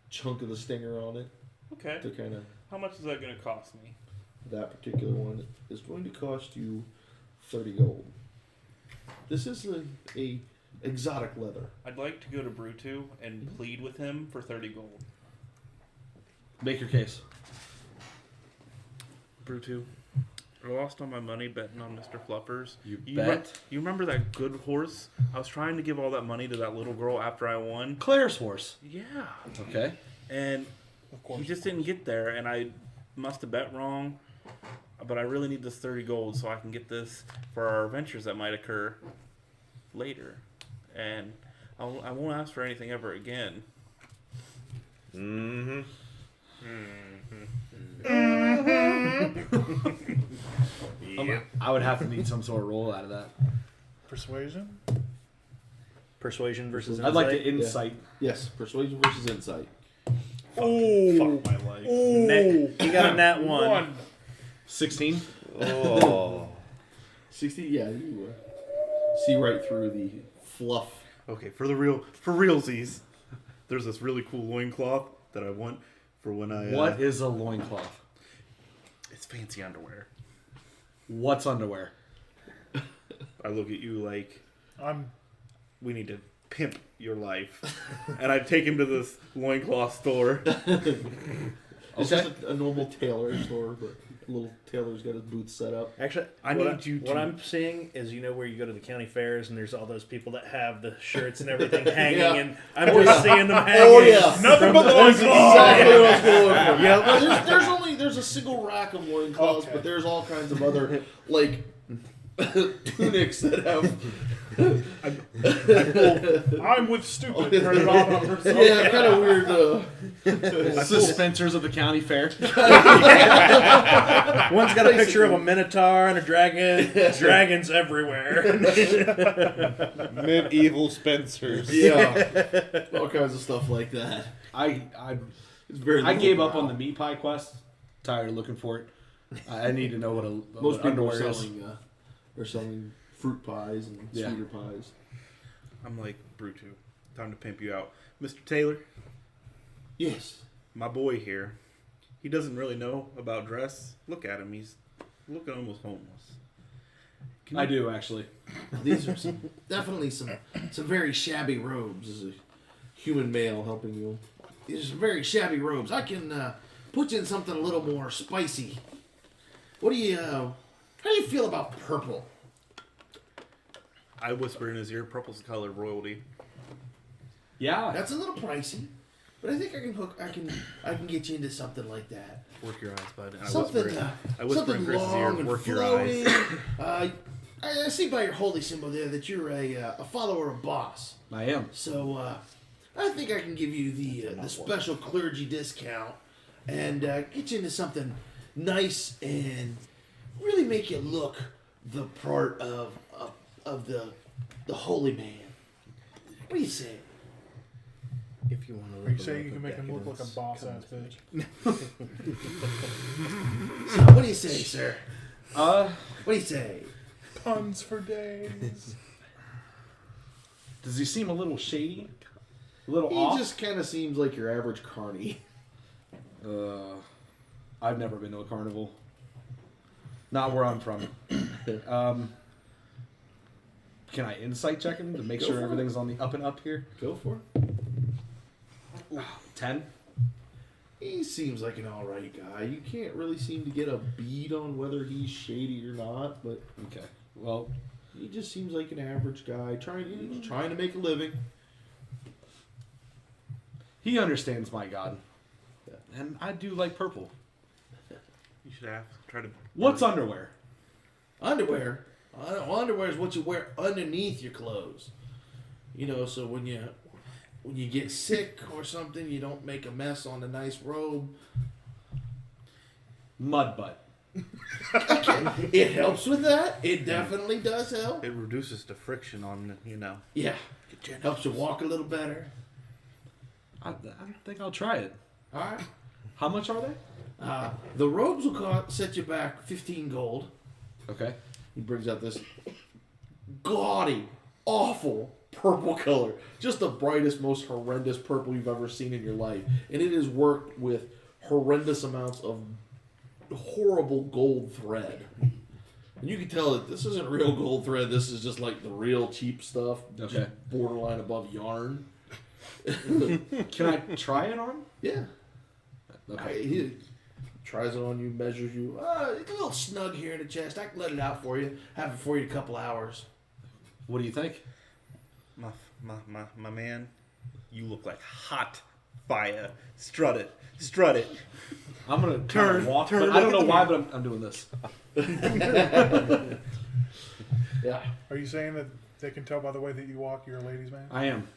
chunk of the stinger on it Okay. to kind of How much is that going to cost me? that particular one is going to cost you 30 gold. This is a exotic leather. I'd like to go to Brutu and plead with him for 30 gold. Make your case. Brutu, I lost all my money betting on Mr. Fluffers. You You bet. you remember that good horse? I was trying to give all that money to that little girl after I won. Claire's horse. Yeah. Okay. And Of course. he just didn't get there, and I must have bet wrong. But I really need this 30 gold so I can get this for our adventures that might occur later. And I won't ask for anything ever again. Mm-hmm. I would have to need some sort of roll out of that. Persuasion? Persuasion versus I'd like to insight. insight. Yes, persuasion versus insight. Fuck my life. Nat, you got a nat one. 16. Oh. 60. Yeah, you see right through the fluff. Okay, for realsies, there's this really cool loincloth that I want for when I. What is a loincloth? It's fancy underwear. What's underwear? I look at you like I'm we need to pimp your life, and I take him to this loincloth store. It's just a normal tailor store, but a little tailor's got his booth set up. Actually, I what need you What to- I'm seeing is, where you go to the county fairs and there's all those people that have the shirts and everything hanging, Yeah. and I'm just seeing them hanging. Oh yeah, nothing but that's loincloths. exactly what I was going for. Yeah, there's a single rack of loincloths, Okay. but there's all kinds of other like tunics that have. I'm with stupid. Turn it on or something. Yeah, kind of weird. Suspensors of the county fair. One's got a picture of a minotaur and a dragon. Dragons everywhere. Medieval Spencers. Yeah, all kinds of stuff like that. I It's very. I gave up on lowbrow. the meat pie quest. Tired of looking for it. I need to know what Most what people underwear are is. selling. They're selling fruit pies and Yeah. sweeter pies. I'm like, Brutu, time to pimp you out, Mr. Taylor. Yes. My boy here, he doesn't really know about dress. Look at him; he's looking almost homeless. Can I you- do actually. These are definitely some very shabby robes. As a human male helping you, these are some very shabby robes. I can put you in something a little more spicy. What do you? How do you feel about purple? I whisper in his ear, "Purple's the color of royalty." Yeah. That's a little pricey, but I think I can get you into something like that. Work your eyes, bud. And I Something, whisper, I whisper something in Chris's ear, long and "Work your eyes." flowing. I see by your holy symbol there that you're a follower of Boss. I am. So I think I can give you the special clergy discount and get you into something nice and really make you look the part of the holy man. What do you say? If you want to Are you saying you can make him look like a boss ass bitch? So what do you say, sir? What do you say? Puns for days. Does he seem a little shady? A little He off? just kind of seems like your average carny. I've never been to a carnival. Not where I'm from. Can I insight check him to make Go sure for it. everything's on the up and up here? Go for it. 10. He seems like an alright guy. You can't really seem to get a bead on whether he's shady or not, but Okay. Well, he just seems like an average guy trying to make a living. he understands my god. And I do like purple. You should have try to. What's underwear? Underwear. Underwear is what you wear underneath your clothes. You know, so when you get sick or something, you don't make a mess on the nice robe. Mud butt. It helps with that. It definitely does help. It reduces the friction on, Yeah. Helps you walk a little better. I think I'll try it. All right. How much are they? The robes will set you back 15 gold. Okay. He brings out this gaudy, awful purple color. Just the brightest, most horrendous purple you've ever seen in your life. And it is worked with horrendous amounts of horrible gold thread. And you can tell that this isn't real gold thread. This is just like the real cheap stuff. Okay. Just borderline above yarn. Can I try it on? Yeah. Okay. He tries it on you, measures you. It's a little snug here in the chest. I can let it out for you. Have it for you in a couple hours. What do you think? My man, you look like hot fire. Strut it. Strut it. I'm gonna Turn, walk. turn, But I don't look know at the why, but I'm doing this. Yeah. Are you saying that they can tell by the way that you walk you're a ladies' man? I am.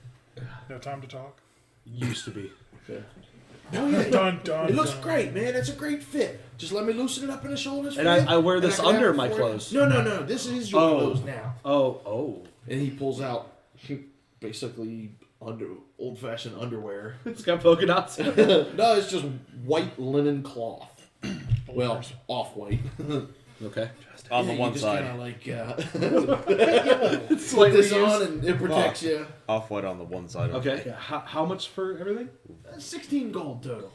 No time to talk? Used to be. Oh, yeah. Dun, dun, It looks dun. great, man. It's a great fit. Just let me loosen it up in the shoulders. And for you, I wear and this can have under it my for you. clothes. No. This is your Oh. clothes now. Oh. And he pulls out basically old-fashioned underwear. It's got polka dots. No, it's just white linen cloth. Well, off-white. Okay. On the Yeah, one you just side. kinda like put Slightly this on used. and it protects you. Off white on the one side. Okay. How much for everything? 16 gold total.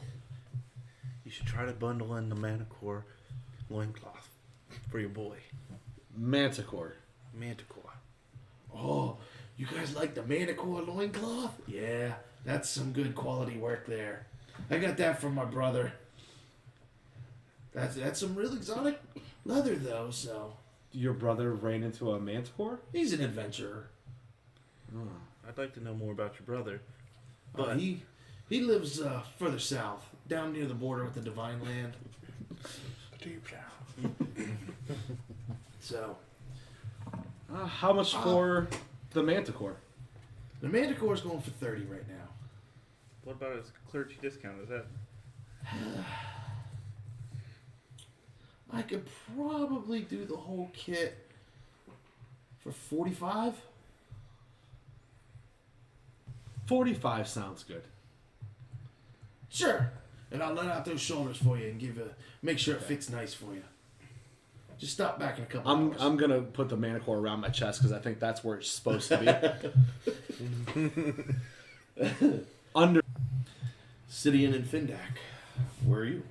You should try to bundle in the Manticore loincloth for your boy. Manticore. Manticore. Oh, you guys like the Manticore loincloth? Yeah, that's some good quality work there. I got that from my brother. That's some real exotic leather, though, so... Your brother ran into a manticore? He's an adventurer. I'd like to know more about your brother. But he lives further south, down near the border with the Divine Land. Deep down. So, How much for the manticore? the Manticore's going for 30 right now. What about his clergy discount? Is that I could probably do the whole kit for 45. 45 sounds good. Sure. And I'll let out those shoulders for you and make sure it fits nice for you. Just stop back in a couple hours. I'm gonna put the manticore around my chest because I think that's where it's supposed to be. Under. Sidian and Findak, where are you?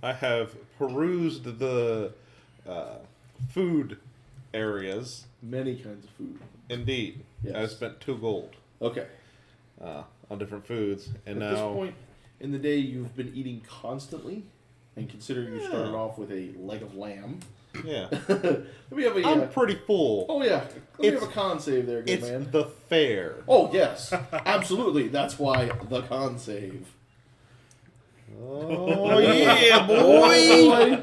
I have perused the food areas. Many kinds of food. Indeed. Yes. I spent 2 gold Okay. on different foods. And At now this point in the day, you've been eating constantly, and considering you started off with a leg of lamb. yeah. Let me have a. I'm pretty full. Oh yeah. Let me It's- have a con save there, good It's man. the fair. Oh yes, absolutely. That's why the con save. Oh yeah, boy!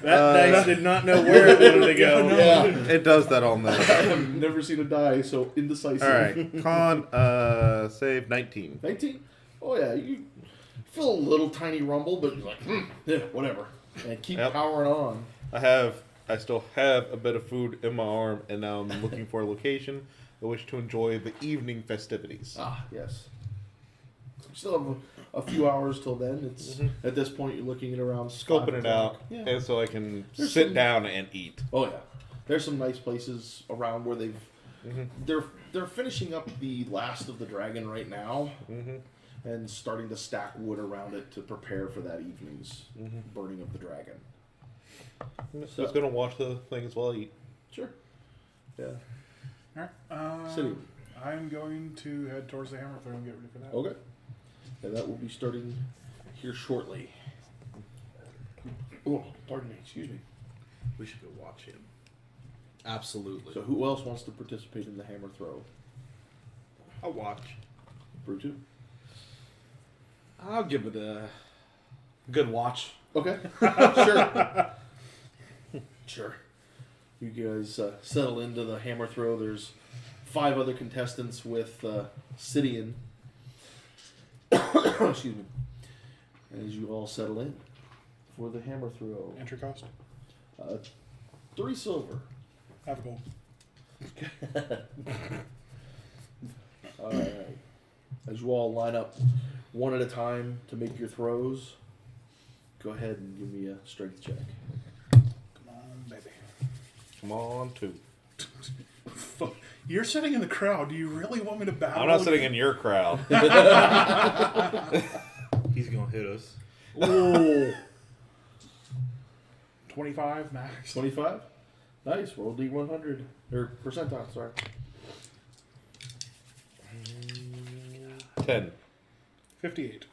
That dice did not know where it wanted to go. Yeah. It does that all night. I've never seen a die so indecisive. All right, con save 19. 19? Oh yeah, you feel a little tiny rumble, but you're like, yeah, whatever. And keep Yep. powering on. I still have a bit of food in my arm, and now I'm looking for a location in which to enjoy the evening festivities. Ah, yes. Still have a few hours till then. It's at this point you're looking at around 5 Scoping it o'clock. out, Yeah. and so I can There's sit some- down and eat. Oh yeah. There's some nice places around where they're finishing up the last of the dragon right now, and starting to stack wood around it to prepare for that evening's burning of the dragon. So I was gonna watch the things while I eat. Sure. Yeah. Alright. City. I'm going to head towards the hammer throw and get ready for that. Okay. And that will be starting here shortly. Oh, pardon me. Excuse me. We should go watch him. Absolutely. So who else wants to participate in the hammer throw? I'll watch. Brutu? I'll give it a good watch. Okay. Sure. Sure. You guys settle into the hammer throw. There's 5 other contestants with Sidian. Excuse me. As you all settle in for the hammer throw. Entry cost? 3 silver. Have a gold. Alright. As you all line up one at a time to make your throws, go ahead and give me a strength check. Come on, baby. Come on, 2. Fuck. You're sitting in the crowd. Do you really want me to battle? I'm not sitting in your crowd. He's gonna hit us. Ooh. 25 max. 25? Nice. Roll D100. Or percentile, sorry. 10. 58.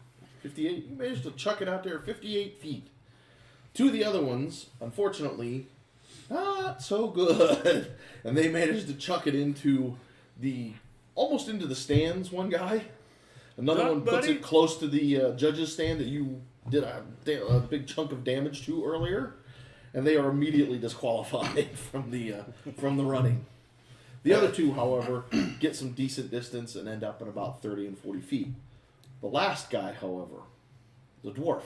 58. You managed to chuck it out there 58 feet. 2 of the other ones, unfortunately, not so good. And they managed to chuck it into almost into the stands, one guy. Another one puts it close to the judge's stand that you did a big chunk of damage to earlier. And they are immediately disqualified from the running. The other 2, however, get some decent distance and end up at about 30 and 40 feet. The last guy, however, the dwarf,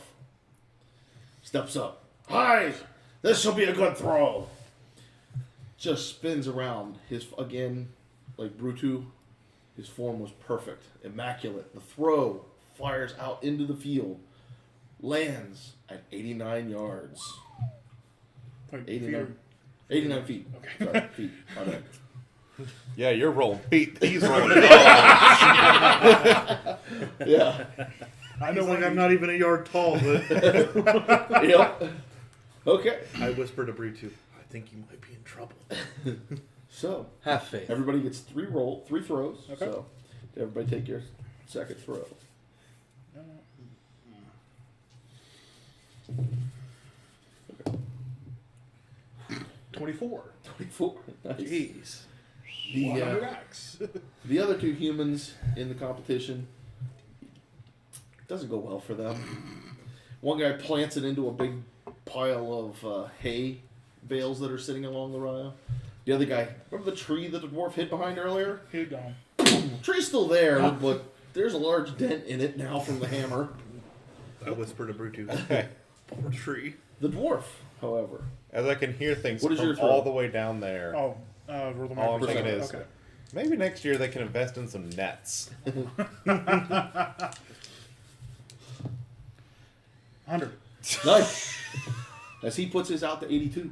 steps up. Hi! This shall be a good throw! Just spins around. Again, like Brutu, his form was perfect, immaculate. The throw fires out into the field, lands at 89 yards. Wait, 89 feet. Okay. Sorry, feet. My bad. Yeah, you're rolling feet. He's rolling dogs. Yeah. I He's know like, when I'm not even a yard tall, but Yep. Okay. I whisper to Brutu, I think you might be in trouble. So, Have faith. everybody gets 3 throws. Okay. So, everybody take your second throw. 24. 24. Nice. Jeez. The, 100 max. the other 2 humans in the competition, doesn't go well for them. One guy plants it into a big pile of hay bales that are sitting along the rail. The other guy, remember the tree that the dwarf hid behind earlier? Here gone. Tree's still there, but there's a large dent in it now from the hammer. I whisper to Brutu, Okay. poor tree. The dwarf, however, As I can hear things What is from your throw? all the way down there. Oh, roll the All I'm percent. thinking is, Okay. maybe next year they can invest in some nets. 100. nice. As he puts his out to 82.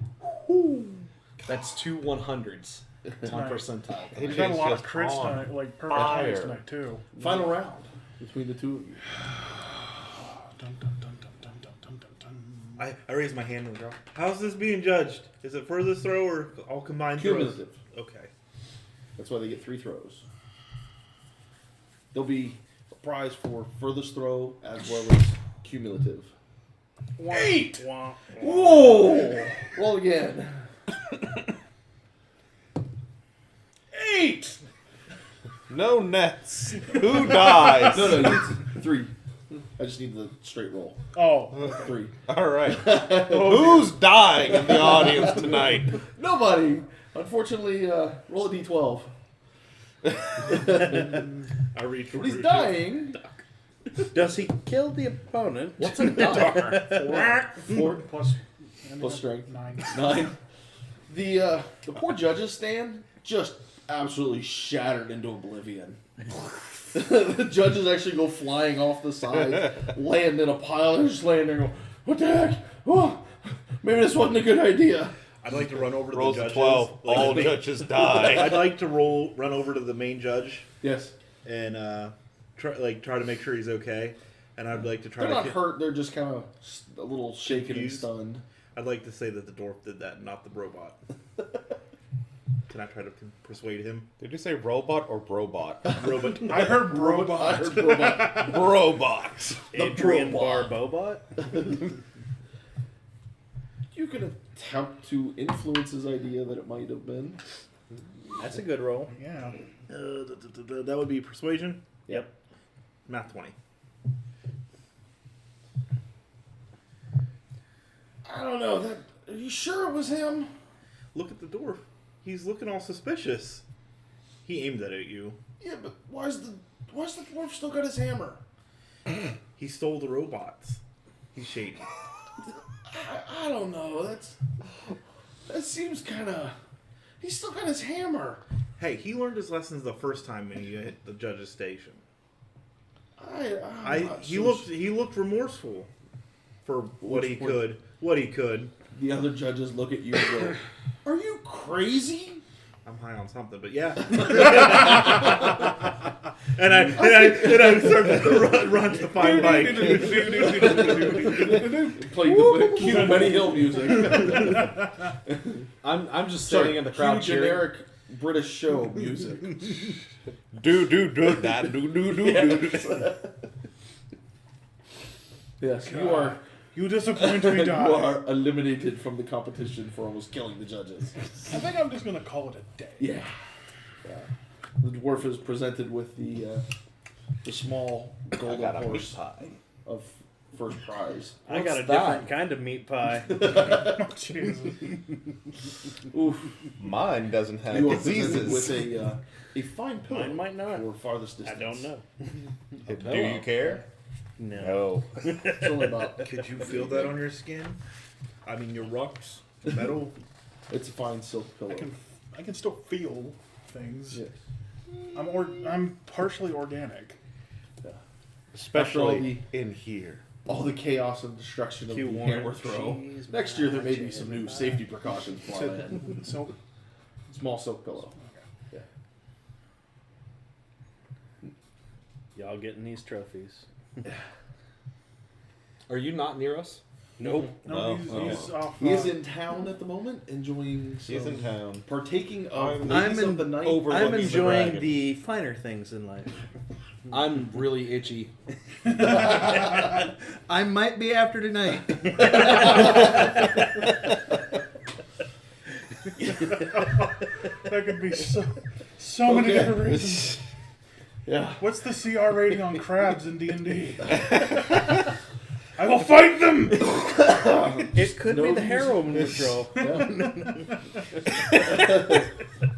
That's 2 100s. 1 percentile. We've had a lot of just crits on tonight, like perfect fire. tonight, tonight too. Final round between the 2 of you. Dun, dun, dun, dun, dun, dun, dun, dun, dun. I raise my hand and go, how's this being judged? Is it furthest throw or all combined throws? Cumulative. Okay. That's why they get 3 throws. There'll be a prize for furthest throw as well as cumulative. 8! Whoa! Roll again. 8! No nets. Who dies? No, it's 3. I just need the straight roll. Oh, 3. All right. Who's dying in the audience tonight? Nobody. Unfortunately, roll a d12. I reach for But he's Brutu. dying. Does he kill the opponent? What's a die? 4 plus strength. 9. 9. The poor judges stand just absolutely shattered into oblivion. The judges actually go flying off the side, land in a pile. They're just laying there going, what the heck? Oh, maybe this wasn't a good idea. I'd like to run over to Rolls the a judges. 12. Like, All judges die. I'd like to run over to the main judge Yes. and try to make sure he's okay. And I'd like to try They're to not hurt. They're just kind of a little shaken and Confused. stunned. I'd like to say that the dwarf did that, not the robot. Can I try to persuade him? Did you say robot or brobot? Robot. I heard robot. Robots. Adrian robot. Barbobot? You can attempt to influence his idea that it might have been. That's a good roll. Yeah. That would be persuasion. Yep. Math 20. I don't know. Are you sure it was him? Look at the door. He's looking all suspicious. He aimed that at you. Yeah, but why's the dwarf still got his hammer? He stole the robots. He's shady. I don't know. That seems kind of. He's still got his hammer. Hey, he learned his lessons the first time when he hit the judge's station. He looked remorseful for what he could. What he could. The other judges look at you and go, "Are you crazy?" I'm high on something, but yeah. and I start to run to find Mike. Play the cute Benny Hill music. I'm just sitting in the crowd cue cheering. generic British show music. Do that. Do. Yes, you are. You disappoint me, You Doc. are eliminated from the competition for almost killing the judges. I think I'm just gonna call it a day. Yeah. The dwarf is presented with the small golden horse of first prize. I got a What's that? different kind of meat pie. Jesus. Oof. Mine doesn't have You are presented diseases. with a fine pillow Mine might not. for farthest I distance. don't know. Do you care? No. No. It's only about. Could you feel that on your skin? I mean, your rocks, metal. It's a fine silk pillow. I can still feel things. Yes. I'm partially organic. Especially in here. All the chaos and destruction of the Q1, hammer throw. cheese, Next year there may be cheese, some new safety precautions brought in. So Small silk pillow. Yeah. Y'all getting these trophies. Are you not near us? Nope. no, No. he's off. He is in town at the moment, enjoying some, He's in town. partaking of I'm ladies of the night. overlooking I'm the enjoying dragon. the finer things in life. I'm really itchy. I might be after tonight. That could be so many different reasons. Yeah. What's the CR rating on crabs in D&D? I will fight them. It could be No the heroin withdrawal.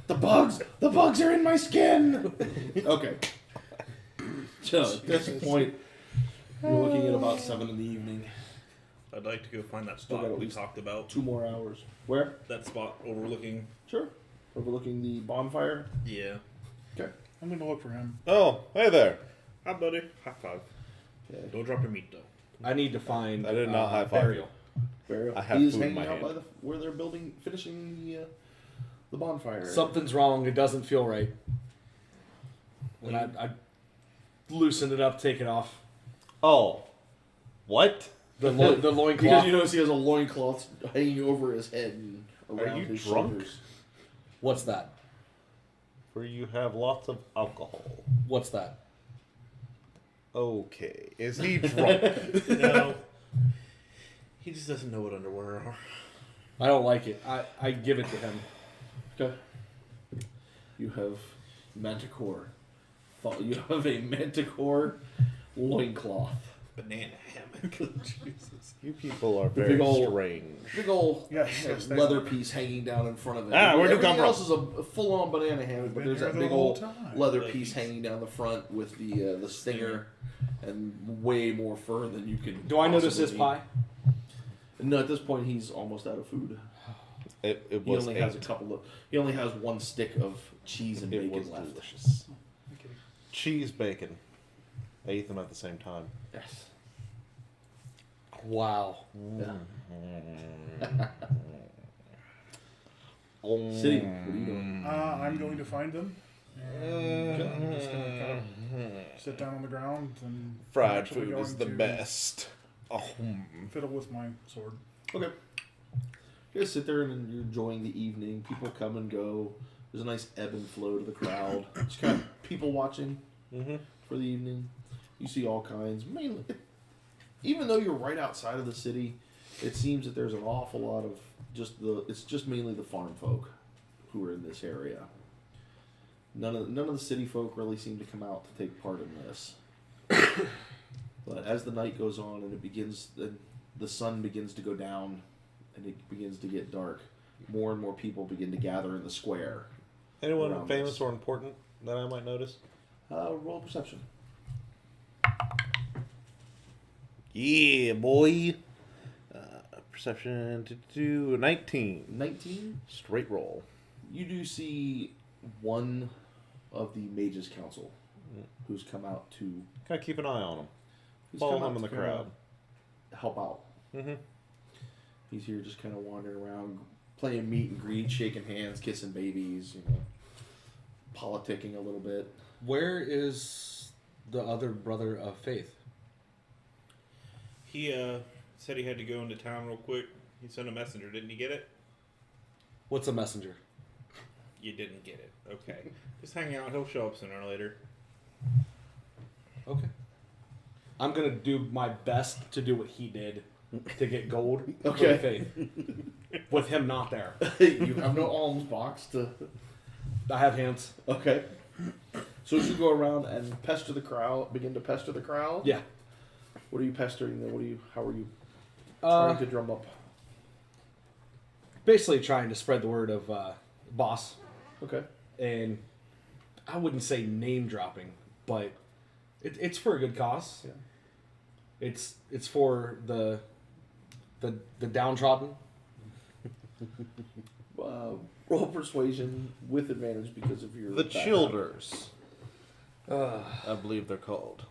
The bugs are in my skin. Okay. So at this point, you're looking at about 7 in the evening. I'd like to go find that Still got spot at we least talked about. 2 more hours. Where? That spot overlooking. Sure. Overlooking the bonfire. Yeah. Okay. I'm gonna look for him. Oh, hey there. Hi, buddy. High five. Okay. Don't drop your meat, though. I need to find. I did not high five burial. Burial. I have he is food in hanging my out by hand. where they're finishing the bonfire. area. Something's wrong. It doesn't feel right. And I loosened it up, take it off. Oh. What? The Because loincloth. you notice he has a loincloth hanging over his head and around you his drunk? shoulders. What's that? Where you have lots of alcohol. What's that? Okay. Is he drunk? No. He just doesn't know what underwear are. I don't like it. I give it to him. Okay. You have manticore. You have a manticore loincloth. Banana hammock. Jesus. You people are big very ol'- strange. Big old Yes, they leather are. piece hanging down in front of it. Ah, where'd you Everything come from? else is a full-on banana hammock, but Been there's here that the big whole old time. leather Like piece he's- hanging down the front with the stinger and way more fur than you can. Do I notice his possibly pie? need. No, at this point he's almost out of food. It He was only has a couple of. He only has one stick of cheese and It bacon was left. delicious. Cheese, bacon. I ate them at the same time. Yes. Wow. City, what are you doing? I'm going to find them. And I'm just gonna kind of sit down on the ground and Fried actually food is going the to best. Oh. Fiddle with my sword. Okay. You guys sit there and you're enjoying the evening. People come and go. There's a nice ebb and flow to the crowd. Just kind of people watching for the evening. You see all kinds. Mainly, even though you're right outside of the city, it seems that there's an awful lot of it's just mainly the farm folk who are in this area. None of the city folk really seem to come out to take part in this. But as the night goes on and the sun begins to go down and it begins to get dark, more and more people begin to gather in the square. Anyone famous or important that I might notice? Roll perception. Yeah, boy. Perception to do 19. 19? Straight roll. You do see one of the Mages Council who's come out to... Gotta keep an eye on him. Who's Follow come out him in the to kinda crowd. help out. Mm-hmm. He's here just kind of wandering around, playing meet and greet, shaking hands, kissing babies, politicking a little bit. Where is the other brother of Faith? He said he had to go into town real quick. He sent a messenger. Didn't you get it? What's a messenger? You didn't get it. Okay. Just hang out. He'll show up sooner or later. Okay. I'm gonna do my best to do what he did to get gold. Okay. For Faith. With him not there. You have no alms box to... I have hands. Okay. So as you go around and begin to pester the crowd? Yeah. What are you pestering them? How are you trying to drum up? Basically trying to spread the word of boss. Okay. And I wouldn't say name dropping, but it's for a good cause. Yeah. It's for the downtrodden. Roll persuasion with advantage because of your The background. Childers. I believe they're called.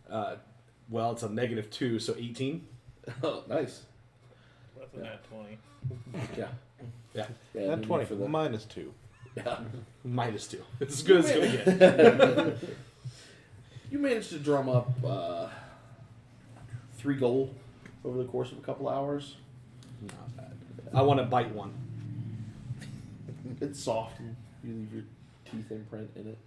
Yeah. Well, it's a -2, so 18. Oh, nice. Less than that 20. Yeah. Yeah. Yeah, And no 20 need for that. -2. Yeah. -2. It's as good as it's gonna get. You managed to drum up 3 gold over the course of a couple hours. Not bad. I want to bite one. It's soft and you leave your teeth imprint in it.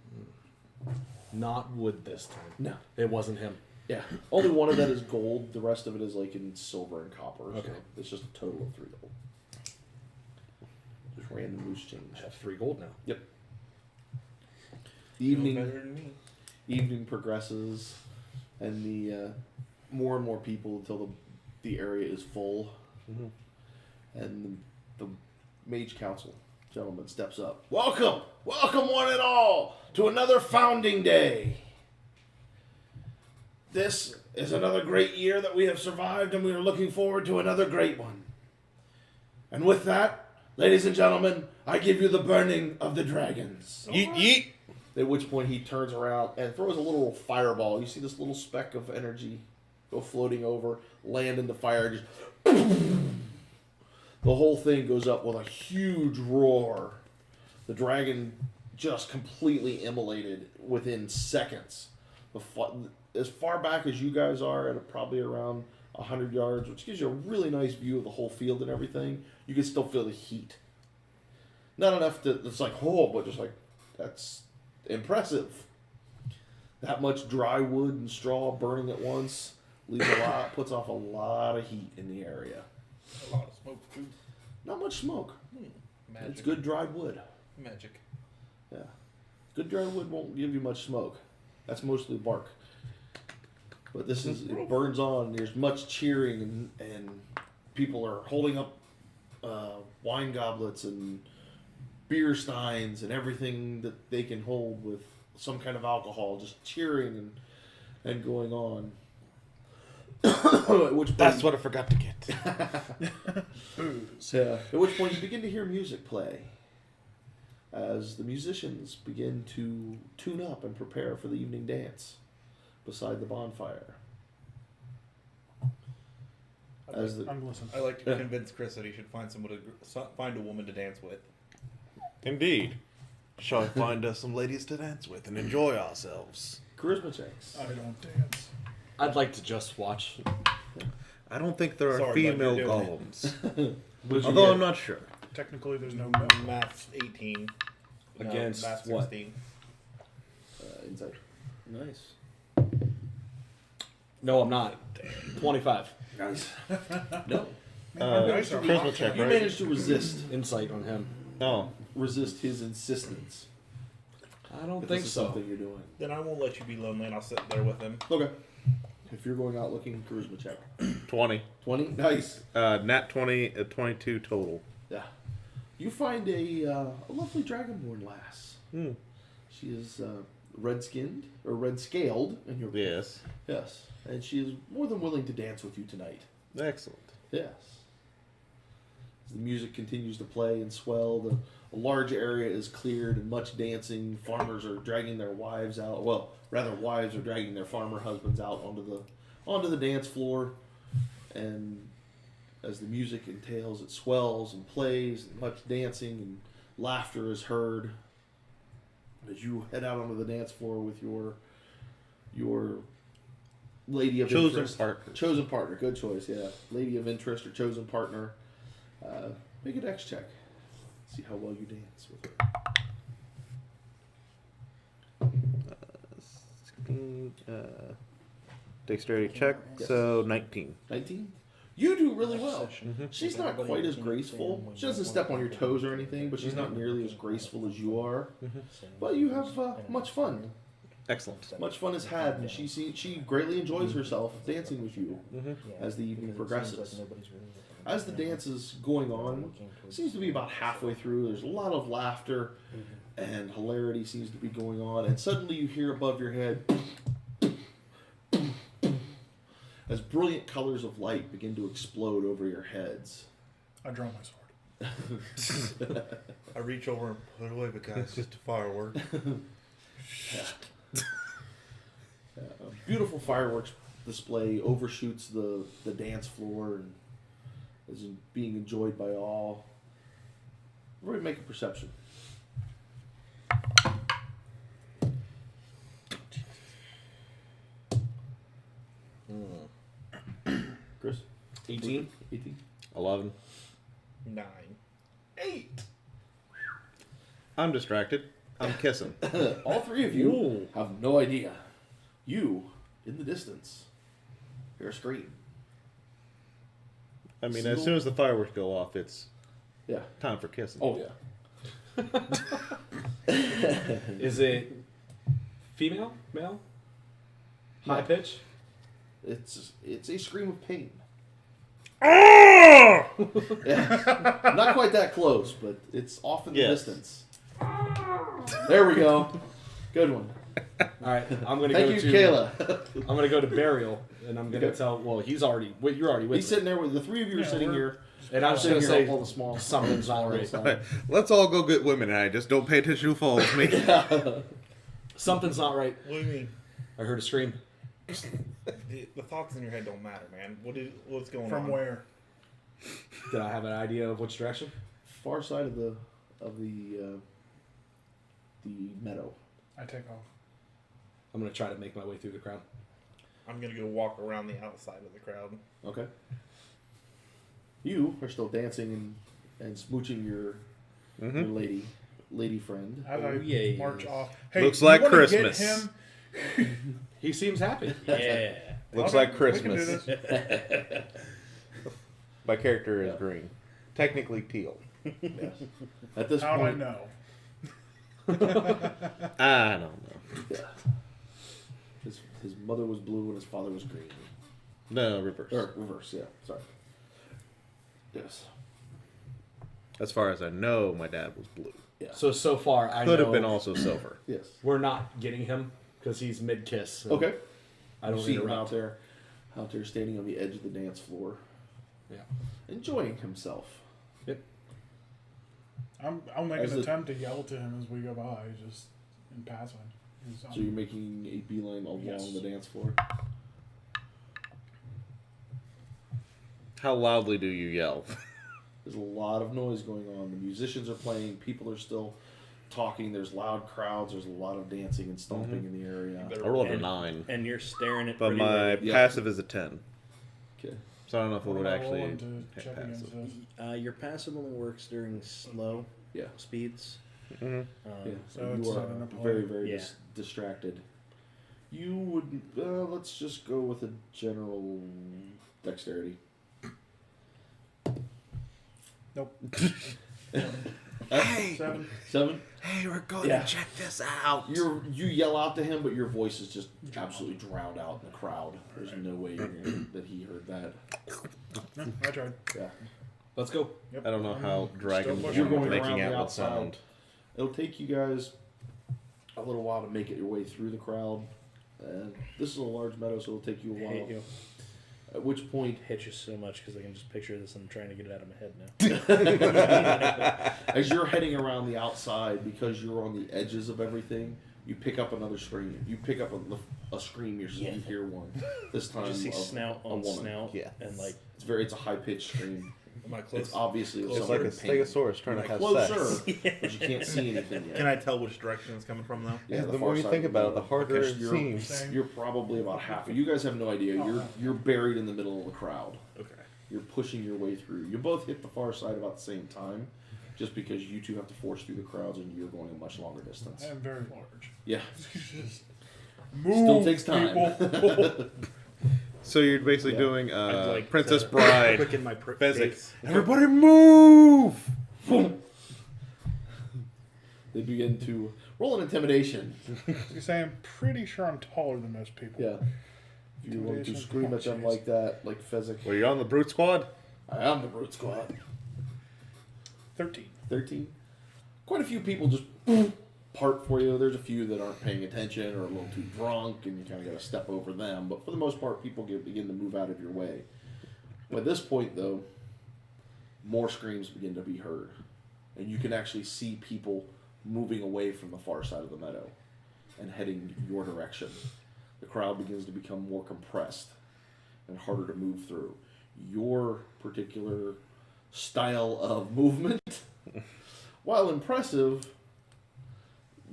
Not wood this time. No. It wasn't him. Yeah. Only one of that is gold. The rest of it is like in silver and copper. Okay. So it's just a total of 3 gold. Just random loose change. I have 3 gold now. Yep. Better than me. Evening progresses, and the more and more people until the area is full, and the Mage Council gentleman steps up. Welcome one and all to another Founding Day. This is another great year that we have survived, and we are looking forward to another great one. And with that, ladies and gentlemen, I give you the burning of the dragons. Yeet, yeet. At which point he turns around and throws a little fireball. You see this little speck of energy go floating over, land in the fire. Just the whole thing goes up with a huge roar. The dragon just completely immolated within seconds. As far back as you guys are, at probably around 100 yards, which gives you a really nice view of the whole field and everything, you can still feel the heat. Not enough to, it's like, oh, but just like, that's impressive. That much dry wood and straw burning at once puts off a lot of heat in the area. A lot of smoke, too. Not much smoke. Magic. It's good dry wood. Magic. Yeah. Good dry wood won't give you much smoke. That's mostly bark. But it burns on. There's much cheering and people are holding up wine goblets and beer steins and everything that they can hold with some kind of alcohol, just cheering and going on. At which point, That's what I forgot to get. At which point you begin to hear music play as the musicians begin to tune up and prepare for the evening dance beside the bonfire. I'm listening. I like to convince Chris that he should find find a woman to dance with. Indeed. Shall I find us some ladies to dance with and enjoy ourselves? Charisma checks. I don't dance. I'd like to just watch. I don't think there are Sorry, bud, female you're doing golems. What'd you Although get? I'm not sure. technically there's no Math's 18. No, Against math's what? 16. Insight. Nice. No, I'm not. 25. Nice. No. dice are charisma hot. check, You right? managed to resist Insight on him. Oh, resist his insistence. I don't If think this is so. something you're doing. Then I won't let you be lonely, and I'll sit there with him. Okay. If you're going out looking, charisma check. 20. 20? Nice. Nat 20, 22 total. Yeah. You find a lovely dragonborn lass. Hmm. She is red-skinned, or red-scaled, in your Yes. Yes. And she is more than willing to dance with you tonight. Excellent. Yes. As the music continues to play and swell, a large area is cleared and much dancing. Farmers are dragging their wives out. Well, rather, wives are dragging their farmer husbands out onto the dance floor. And as the music entails, it swells and plays, and much dancing and laughter is heard. As you head out onto the dance floor with your lady of Chosen interest. partner. Chosen partner. Good choice, yeah. Lady of interest or chosen partner. Make a dex check. See how well you dance with her. Dexterity check, Yes. so 19. 19? You do really well. She's not quite as graceful. She doesn't step on your toes or anything, but she's not nearly as graceful as you are. But you have much fun. Excellent. Much fun is had, and she greatly enjoys herself dancing with you as the evening progresses. As the dance is going on, seems to be about halfway through. There's a lot of laughter and hilarity seems to be going on, and suddenly you hear above your head as brilliant colors of light begin to explode over your heads. I draw my sword. I reach over and put it away, but guys, just a firework. A beautiful fireworks display overshoots the dance floor and is being enjoyed by all. Everybody make a perception. Chris? 18. 18? 11. 9. 8! I'm distracted. I'm kissing. All three of you have no idea. You, in the distance, hear a scream. I mean, as soon as the fireworks go off, it's Yeah. time for kissing. Oh, yeah. Is it female? Male? High pitch? It's a scream of pain. Yeah. Not quite that close, but it's off in the Yes. distance. There we go. Good one. All right, I'm gonna Thank go you, to Kayla. I'm gonna go to burial, and I'm gonna Okay. tell. Well, you're already with. He's me. sitting there with the three of you are Yeah, sitting we're- here. And I'm just Sitting gonna here say all the small something's not right. Let's all go get women and I just don't pay attention who follows me. Something's not right. What do you mean? I heard a scream. The thoughts in your head don't matter, man. What's going on? From where? Did I have an idea of which direction? Far side of the meadow. I take off. I'm gonna try to make my way through the crowd. I'm gonna go walk around the outside of the crowd. Okay. You are still dancing and smooching your lady friend. As I yeah. march off. Hey, Looks you like wanna Christmas. Get him? He seems happy. Yeah. Looks Okay, like we can Christmas. do this. My character is green. Technically teal. Yes. At this How'd I point, know? I don't know. yeah. His mother was blue and his father was green. No, reverse. Or reverse, yeah. Sorry. Yes. As far as I know, my dad was blue. Yeah. So far, I Could know have been also silver. Yes. we're not getting him because he's mid kiss. So Okay. I don't You see him interrupt. out there, standing on the edge of the dance floor, Yeah. enjoying himself. Yep. I'll make As an the- attempt to yell to him as we go by, just in passing. He's So you're making a beeline along Yes. the dance floor. How loudly do you yell? There's a lot of noise going on. The musicians are playing. People are still talking. There's loud crowds. There's a lot of dancing and stomping in the area. I rolled a 9. And you're staring at But pretty my red. Yeah. passive is a 10. Okay. So I don't know if it What would am I actually rolling to hit check passive. against this? Your passive only works during slow Yeah. speeds. Mm-hmm. Yeah. So you it's are not an opponent. very, very Yeah. distracted. You would, let's just go with a general dexterity. Nope. Hey, 7? hey, we're going Yeah. to check this out. You yell out to him, but your voice is just absolutely drowned out in the crowd. There's no way that he heard that. No, I tried. Yeah. Let's go. I don't know how Dragon pushing. You're going making around out the would outside. sound. It'll take you guys a little while to make it your way through the crowd. This is a large meadow, so it'll take you a I while. hate you. At which point, Hate you so much because I can just picture this and I'm trying to get it out of my head now. as you're heading around the outside, because you're on the edges of everything, you pick up another scream. You pick up a scream. You hear one. This time, just see of snout a on woman. snout Yes. and like It's a high pitched scream. Am I close? It's obviously Closer. It's like a something pain. stegosaurus trying to have Closer, sex. but you can't see anything yet. Can I tell which direction it's coming from though? Yeah, the far more you side think of the about it, the meadow. harder it You're- seems. You're probably about half. You guys have no idea. You're buried in the middle of the crowd. Okay. You're pushing your way through. You both hit the far side about the same time, just because you two have to force through the crowds and you're going a much longer distance. I am very large. Yeah, Just still move, takes time. people. So you're basically Yeah. doing I'd like Princess to Bride. Quicken my Physics. pace. Everybody move! They begin to roll an intimidation. You say I'm pretty sure I'm taller than most people. Yeah. If you want to Intimidation. scream at them like that, like Fezzik, Were you on the Brute Squad? I am the Brute Squad. 13. 13. Quite a few people just part for you. There's a few that aren't paying attention or a little too drunk, and you kind of got to step over them. But for the most part, people begin to move out of your way. By this point, though, more screams begin to be heard. And you can actually see people moving away from the far side of the meadow and heading your direction. The crowd begins to become more compressed and harder to move through. Your particular style of movement, while impressive,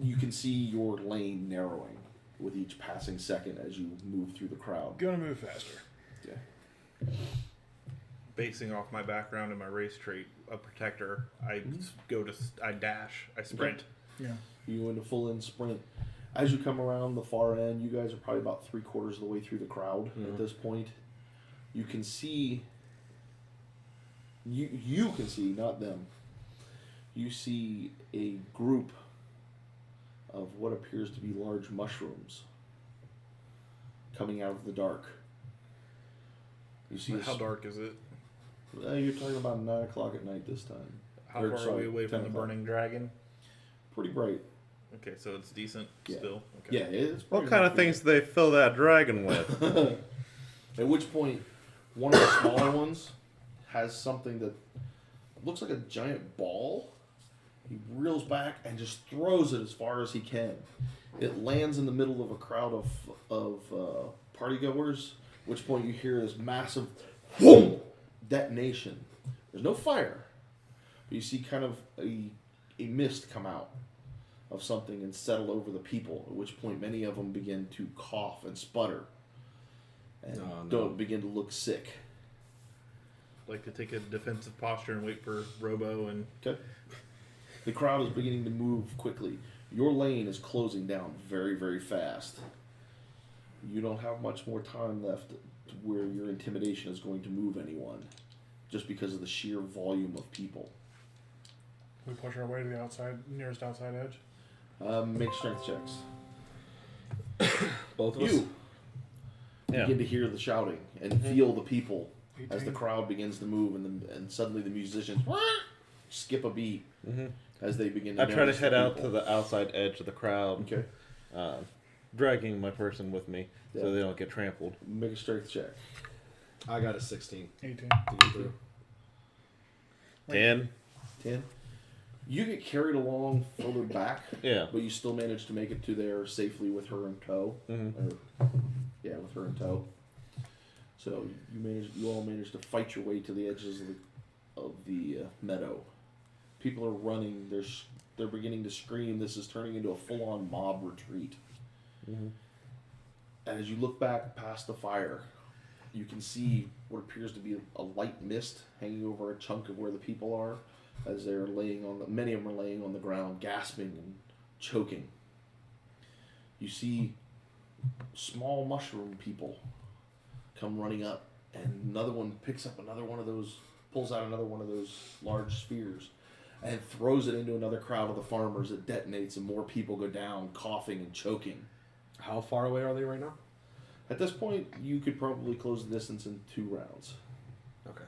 you can see your lane narrowing with each passing second as you move through the crowd. Gonna move faster. Yeah. Basing off my background and my race trait, a protector, I I dash, I sprint. Yeah. You go into full in sprint. As you come around the far end, you guys are probably about 3/4 of the way through the crowd at this point. You can see. You can see, not them. You see a group of what appears to be large mushrooms coming out of the dark. You see. How dark is it? You're talking about 9 o'clock at night this time. How Or, far sorry, are we away from 10 the o'clock. burning dragon? Pretty bright. Okay, so it's decent Yeah. still. Okay. Yeah, it's What pretty kind of much- things do they fill that dragon with? At which point, one of the smaller ones has something that looks like a giant ball. He reels back and just throws it as far as he can. It lands in the middle of a crowd of partygoers. At which point you hear this massive whoom detonation. There's no fire, but you see kind of a mist come out of something and settle over the people. At which point many of them begin to cough and sputter. And Oh, no. don't begin to look sick. Like to take a defensive posture and wait for Robo and Okay. The crowd is beginning to move quickly. Your lane is closing down very, very fast. You don't have much more time left to where your intimidation is going to move anyone, just because of the sheer volume of people. We push our way to the nearest outside edge. Make strength checks. Both of us. You Yeah. begin to hear the shouting and feel the people as the 18. crowd begins to move, and suddenly the musicians skip a beat as they begin to I try to notice the head out people. to the outside edge of the crowd, Okay. dragging my person with me Yeah. so they don't get trampled. Make a strength check. I got a 16 18. to get through. 10. 10. You get carried along further back, Yeah. but you still manage to make it to there safely with her in tow. Mhm. Yeah, with her in tow. So you all managed to fight your way to the edges of the meadow. People are running. They're beginning to scream. This is turning into a full-on mob retreat. As you look back past the fire, You can see what appears to be a light mist hanging over a chunk of where the people are, as they're laying on many of them are laying on the ground, gasping and choking. You see small mushroom people come running up, and another one picks up another one of those, pulls out another one of those large spheres, and throws it into another crowd of the farmers. It detonates, and more people go down, coughing and choking. How far away are they right now? At this point, you could probably close the distance in 2 rounds. Okay.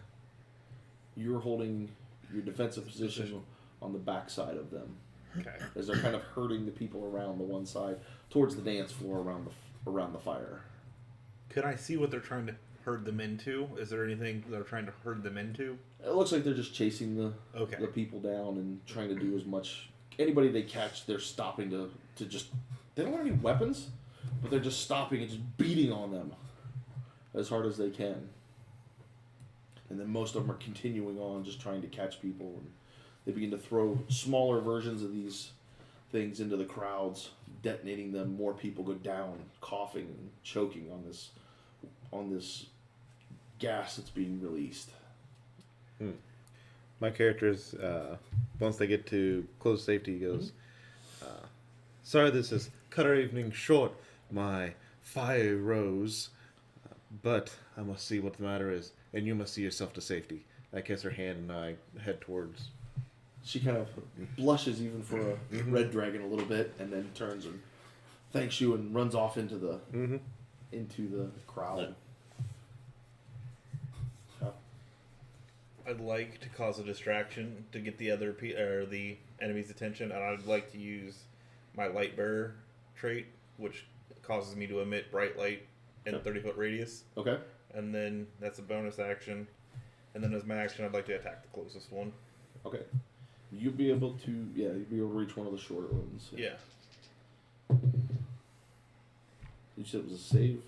You're holding your defensive position on the backside of them, Okay. as they're kind of herding the people around the one side towards the dance floor around the fire. Could I see what they're trying to herd them into? Is there anything they're trying to herd them into? It looks like they're just chasing the people down and trying to do as much. Anybody they catch, they're stopping to just. They don't have any weapons, but they're just stopping and just beating on them as hard as they can. And then most of them are continuing on, just trying to catch people. And they begin to throw smaller versions of these things into the crowds, detonating them. More people go down, coughing and choking on this gas that's being released. My character's, once they get to close safety, he goes, sorry this has cut our evening short, my fire rose, but I must see what the matter is, and you must see yourself to safety. I kiss her hand and I head towards... She kind of blushes even for a red dragon a little bit, and then turns and thanks you and runs off into the crowd. I'd like to cause a distraction to get the other the enemy's attention, and I'd like to use my light bearer trait, which causes me to emit bright light in a 30-foot radius. Okay. And then that's a bonus action. And then as my action, I'd like to attack the closest one. Okay. You'll be able to reach one of the shorter ones. Yeah. You said it was a save?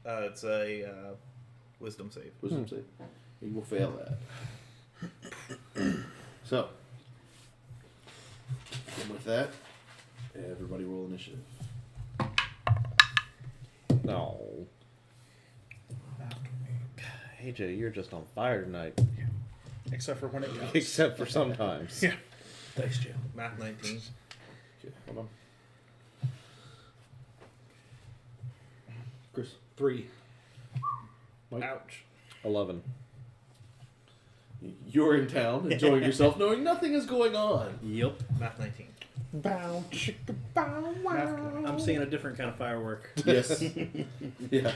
It's a wisdom save. Wisdom save. You will fail that. So, and with that, everybody roll initiative. No. AJ, you're just on fire tonight. Except for when it counts. Except for sometimes. Yeah. Thanks, Jim. Math 19. Okay, hold on. Chris. 3. Mike. Ouch. 11. You're in town, enjoying yourself, knowing nothing is going on. Yep. Math 19. Bow, chicka, bow, wow. I'm seeing a different kind of firework. Yes. Yeah. Yeah.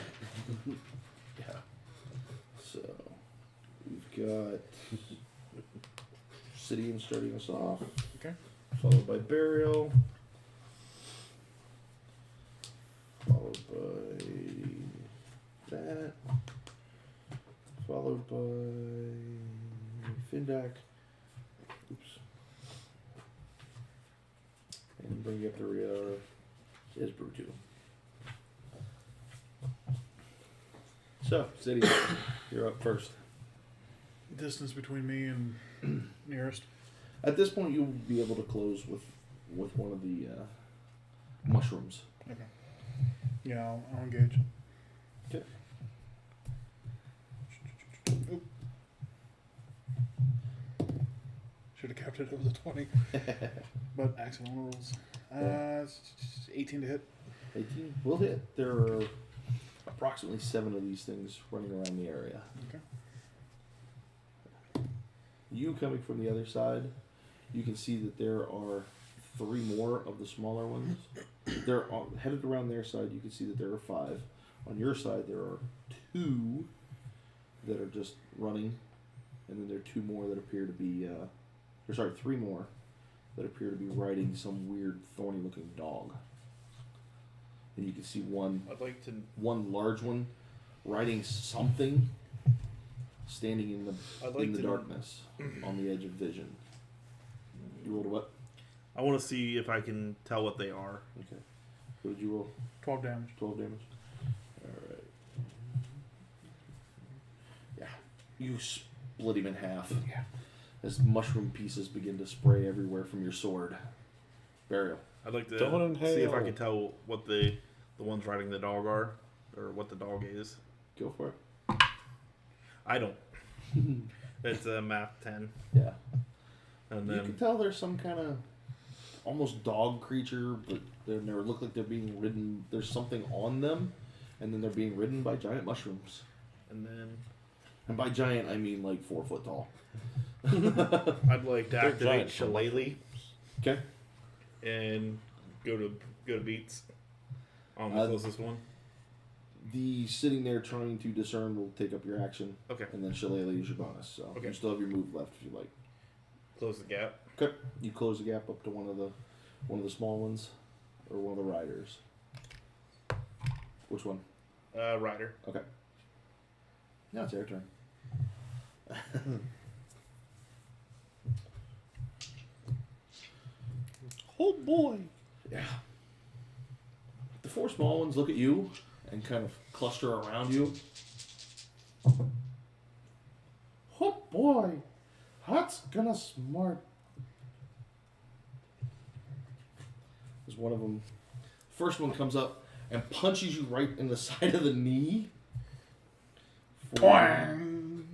So, we've got Obsidian starting us off. Okay. Followed by Burial. Followed by that. Followed by Findak. Oops. And bring up the rear is Brutu. So, City, you're up first. Distance between me and nearest. At this point, you'll be able to close with one of the mushrooms. Okay. Yeah, I'll engage. Okay. Oop. Should have kept it. It was a 20. But accidental rolls. 18 to hit. 18 will hit. There are approximately 7 of these things running around the area. Okay. You coming from the other side, you can see that there are 3 more of the smaller ones. They're headed around their side. You can see that there are 5. On your side, there are 2 that are just running, and then there are 2 more that appear to be, 3 more that appear to be riding some weird thorny-looking dog. And you can see one large one riding something, standing in the darkness on the edge of vision. You rolled a what? I want to see if I can tell what they are. Okay. What did you roll? 12 damage. 12 damage. Alright. Yeah. You split him in half. Yeah. As mushroom pieces begin to spray everywhere from your sword. Burial. I'd like to Don't see if I inhale. can tell what the ones riding the dog are, or what the dog is. Go for it. I don't. It's a math 10. Yeah. And You then can tell there's some kind of almost dog creature, but they never look like they're being ridden. There's something on them, and then they're being ridden by giant mushrooms. And by giant, I mean like 4 foot tall. I'd like to They're activate giant. Shillelagh Okay. and go to beats on the closest one. The sitting there trying to discern will take up your action. Okay. And then Shillelagh is your bonus. So Okay. you still have your move left if you like. Close the gap. Okay. You close the gap up to one of the small ones, or one of the riders. Which one? Rider. Okay. Now it's your turn. Oh boy. Yeah. The 4 small ones look at you and kind of cluster around you. Oh boy, that's gonna smart. There's one of them. First one comes up and punches you right in the side of the knee. Boing.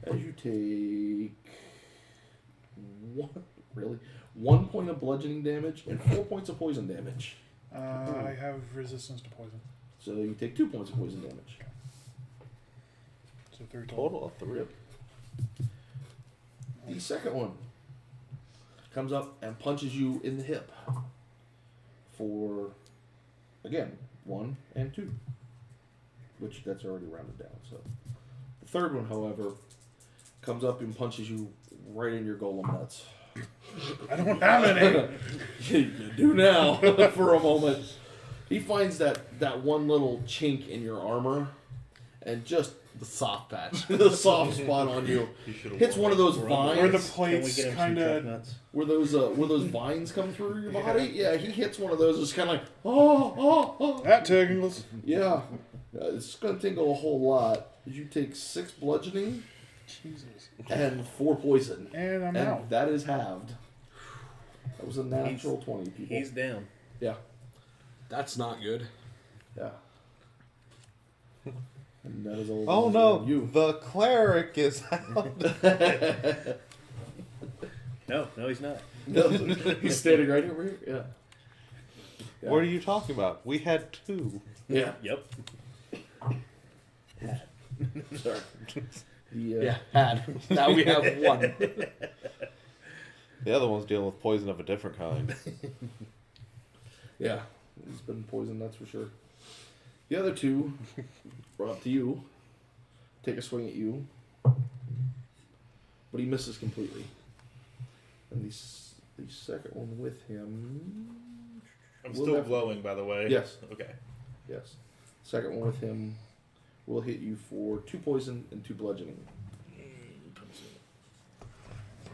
As you take one point of bludgeoning damage and 4 points of poison damage. I have resistance to poison. So you take 2 points of poison damage. So 3 total. Total of 3. Yep. The second one comes up and punches you in the hip for, again, 1 and 2. Which that's already rounded down. So the third one, however, comes up and punches you right in your golem nuts. I don't have any. You do now for a moment. He finds that one little chink in your armor and just The soft patch. the soft spot on you hits one of those vines Where the Can we plates get him some kind truck of. nuts? where those vines come through your body. Yeah, he hits one of those. It's kind of like oh. That tingles. Yeah, it's gonna tingle a whole lot. You take 6 bludgeoning Jesus. and 4 poison, And I'm and out. that is halved. That was a natural 20, people. He's down. Yeah, That's not good. yeah. And that is all. Oh no, you. the cleric is out. No, he's not. He's standing right over here. Yeah. Yeah. What are you talking about? We had 2. Yeah. Yep. Sorry. The, Yeah, had. Now we have 1. The other one's dealing with poison of a different kind. Yeah. He's been poisoned, that's for sure. The other 2 run up to you, take a swing at you, but he misses completely. And the second one with him. I'm Will still that- glowing, by the way. Yes. Okay. Yes. Second one with him will hit you for 2 poison and 2 bludgeoning.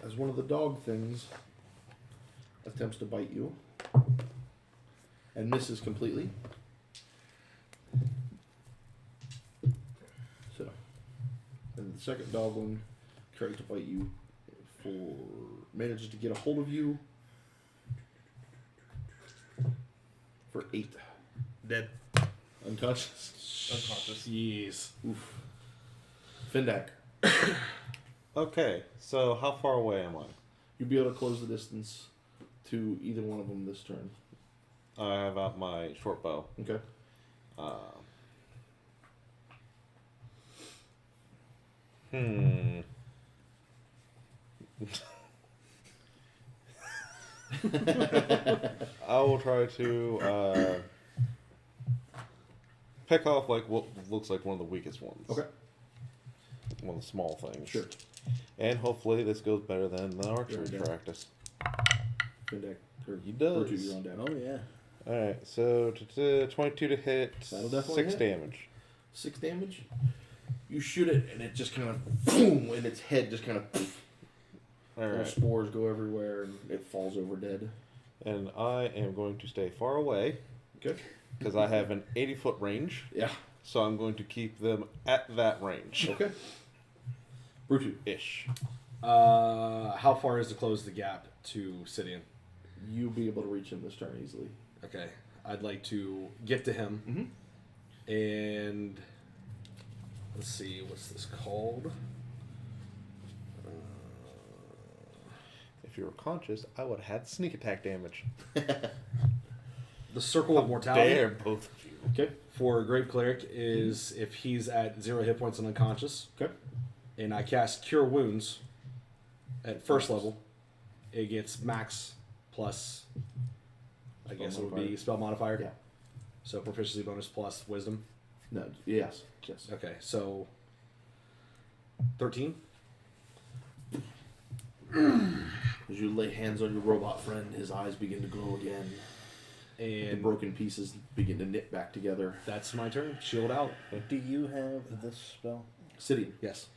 As one of the dog things attempts to bite you and misses completely. So, and the second dog one tries to bite you manages to get a hold of you for 8. Dead. Unconscious. Unconscious. Jeez. Oof. Findak. Okay, so how far away am I? You'll be able to close the distance to either one of them this turn. I have out my short bow. Okay. I will try to pick off like what looks like one of the weakest ones. Okay. One of the small things. Sure. And hopefully this goes better than the archery Yeah. practice. Findak. He does. Virtue, you're on down. Oh yeah. Alright, so 22 to hit, That'll definitely 6 hit. damage. 6 damage. You shoot it, and it just kind of boom, and its head just kind of Alright. spores go everywhere, and it falls over dead. And I am going to stay far away Okay. because I have an 80-foot range. Yeah. So I'm going to keep them at that range. Okay. Brutu. Ish. How far is to close the gap to Sidian? You'll be able to reach him this turn easily. Okay. I'd like to get to him Mm-hmm. and let's see, what's this called? If you were conscious, I would have had sneak attack damage. The Circle of Mortality. Dare both of you. Okay. For a Grave Cleric is if he's at 0 hit points and unconscious. Okay. And I cast Cure Wounds at first level. It gets max plus, I guess it would be spell modifier. Yeah. So proficiency bonus plus wisdom. No. Yes. Yes. Okay, so 13. As you lay hands on your robot friend, his eyes begin to glow again. The And broken pieces begin to knit back together. that's my turn. Shield out. Do you have this spell? Sitting. Yes.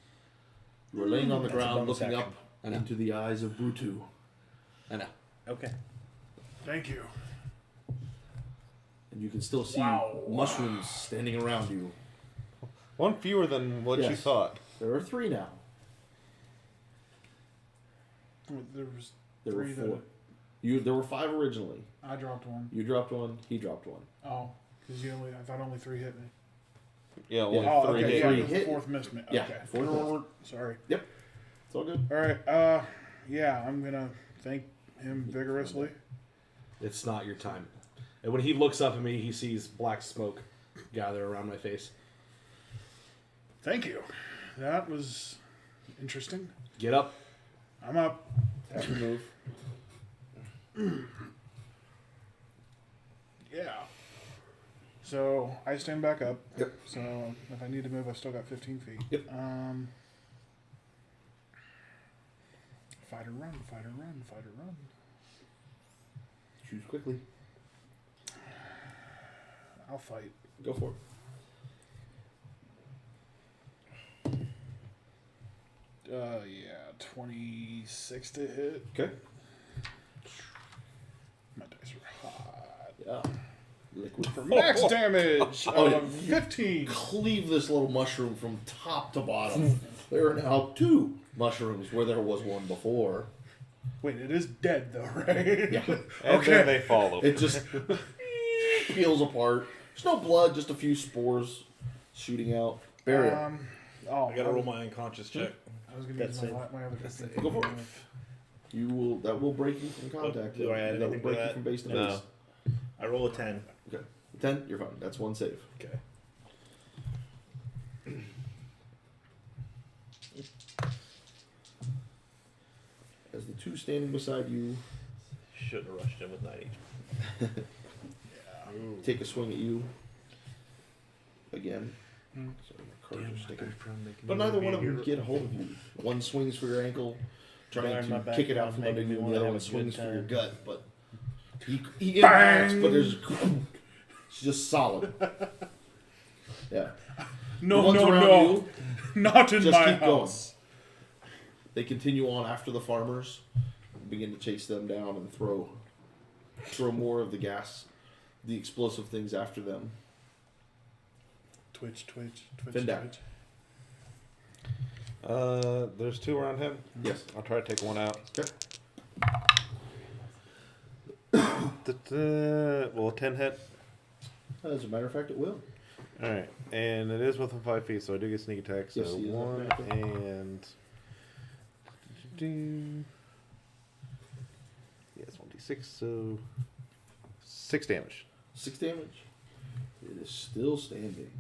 You are laying on the That's a ground, bonus looking action. up I know. into the eyes of Brutu. I know. Okay. Thank you. And you can still see Wow. mushrooms standing around you. One fewer than what you Yes. thought. There are 3 now. There was There were 3 4. that There were 5 originally. I dropped one. You dropped 1. He dropped 1. Oh, because I thought only 3 hit me. Yeah, Yeah. well, Oh, 3 okay. hit. Yeah, Three the hit. 4th missed me. Yeah. Okay. 4th. Sorry. It's all good. All right. Yeah, I'm gonna thank him vigorously. It's not your time. And when he looks up at me, he sees black smoke gather around my face. Thank you. That was interesting. Get up. I'm up. Have to move. Yeah. So I stand back up. Yep. So if I need to move, I still got 15 feet. Yep. Fight or run, fight or run, fight or run. Choose quickly. I'll fight. Go for it. Yeah, 26 to hit. Okay. My dice are hot. Yeah. Liquid. For max damage Oh, yeah. of 15. Cleave this little mushroom from top to bottom. There are now 2 mushrooms where there was 1 before. Wait, it is dead though, right? Yeah. And Okay. then they fall over. It just peels apart. There's no blood, just a few spores shooting out. Bury it. I gotta roll my unconscious check. I was going to use That's my other 15. Go for it. You will. That will break you from contact. Do I add that will anything to break you that? from base to No. base. I roll a 10. Okay. 10. You're fine. That's 1 save. Okay. As the 2 standing beside you Shouldn't have rushed in with 9 each. take a swing at you again. Hmm. So your cards are sticking. But neither one of them get a hold of you. One swings for your ankle, trying Behind my to back, kick it out from making under me you, and wanna the other have one a good swings for your time. gut. But he impacts, but there's it's just solid. Yeah. The No, ones no, around no. you, Not in just my keep going. house. They continue on after the farmers, begin to chase them down and throw more of the gas, the explosive things after them. Twitch, twitch, twitch, Fin twitch. down. There's 2 around him. Yes. I'll try to take one out. Okay. Will a 10 hit? As a matter of fact, it will. Alright. And it is within 5 feet, so I do get sneak attack. So Yes, he is up 1 there. and. Yes, 1d6, so. 6 damage. 6 damage. It is still standing.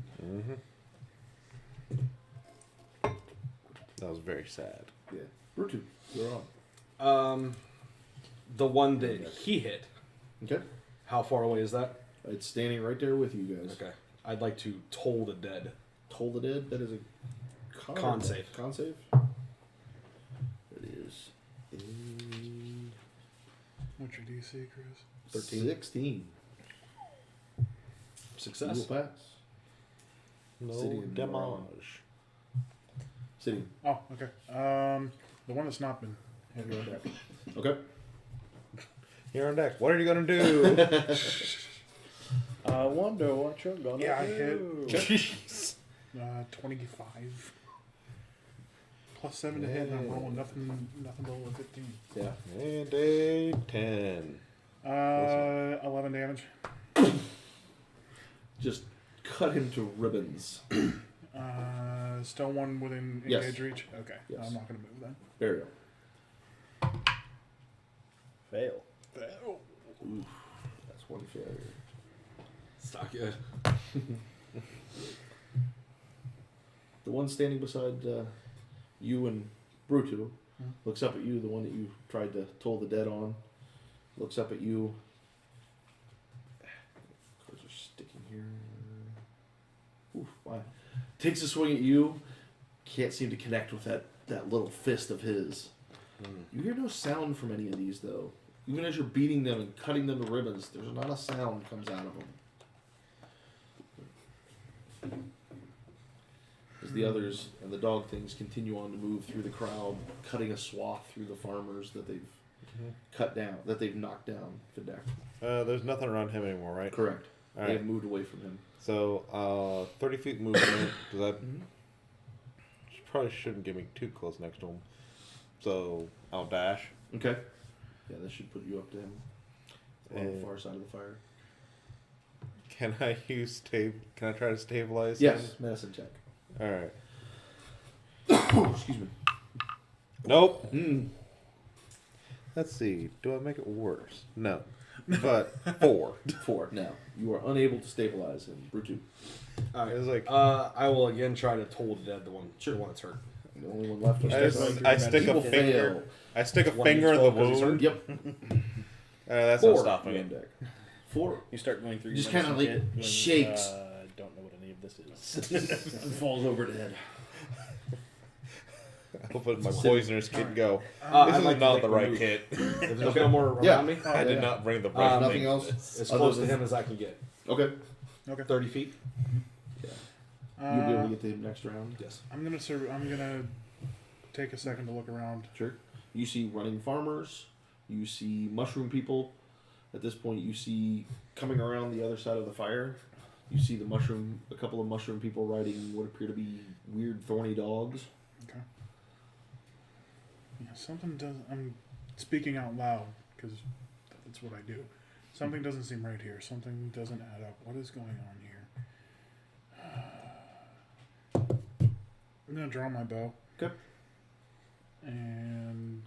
That was very sad. Yeah. Brutu, you're on. The one that he hit, Okay. how far away is that? It's standing right there with you guys. Okay. I'd like to toll the dead. Toll the dead. That is a Con save. Con save. It is a What's your DC, Chris? 16. Success. You will pass. No City and damage. City. Oh, okay. The one that's not been hit. You're on deck. Okay. You're on deck. What are you going to do? I wonder what you're gonna Yeah, I do. hit. 25. Plus 7 to hit, and I'm rolling nothing below a 15. Yeah. And a 10. 11 damage. Just cut him to ribbons. Still one within Yes. engage reach? Okay. Yes. I'm not going to move then. Burial. Fail. Oof, that's one failure. It's not good. The one standing beside you and Brutu looks up at you, the one that you tried to toll the dead on. Looks up at you. Cards are sticking here. Oof, why? Takes a swing at you. Can't seem to connect with that little fist of his. You hear no sound from any of these, though. Even as you're beating them and cutting them to ribbons, there's not a sound comes out of them. As the others and the dog things continue on to move through the crowd, cutting a swath through the farmers that they've cut down, that they've knocked down. Findak. There's nothing around him anymore, right? Correct. All They right. have moved away from him. So, 30 feet movement. Does that probably shouldn't get me too close next to him. So I'll dash. Okay. Yeah, that should put you up to him. On the And- far side of the fire. Can I use Can I try to stabilize? Yes, him? medicine check. All right. Excuse me. Nope. Mm. Let's see. Do I make it worse? No. But 4. 4. Now, you are unable to stabilize him. Brutu. All right. It was like I will again try to toll the dead, the one that's hurt. The only one left. I stick He will a finger. fail. I stick a One finger in the 12 'cause he's wound. Yep. That's 4. not stopping on it. deck. 4. You start going through your Just kinda, medicine like, kit when, shakes. I don't know what any of this is. And falls over dead. I'll put my poisoner's kit go. I'd This is like to not take the the right move. kit. If there's no more around Yeah. me, I did yeah. not bring the right Nothing thing. else? as Other close to than- him as I can get. Okay. Okay. 30 feet? You'll be able to get to him next round. Yes. I'm gonna take a second to look around. Sure. You see running farmers. You see mushroom people. At this point, you see coming around the other side of the fire. You see a couple of mushroom people riding what appear to be weird thorny dogs. Okay. Yeah, something does. I'm speaking out loud because that's what I do. Something doesn't seem right here. Something doesn't add up. What is going on here? I'm gonna draw my bow. Okay. And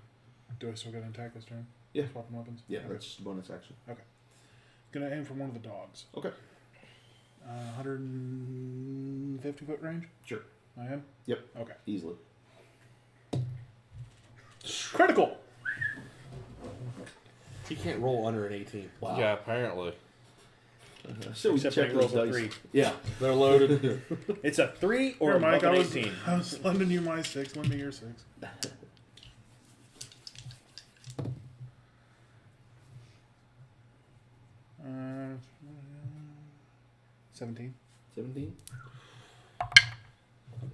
do I still get an attack this turn? Yeah. Swapping weapons. Yeah, Okay. that's just a bonus action. Gonna aim for one of the dogs. Okay. 150 foot range. Sure. I am. Yep. Okay. Easily. Critical. He can't roll under an 18. Wow. Yeah, apparently. So we Except check when he rolls those a dice. 3. Yeah. They're loaded. It's a 3 or Here, Mike. above I an was 18. I was lending you my 6. Lend me your 6. Uh, 17. 17.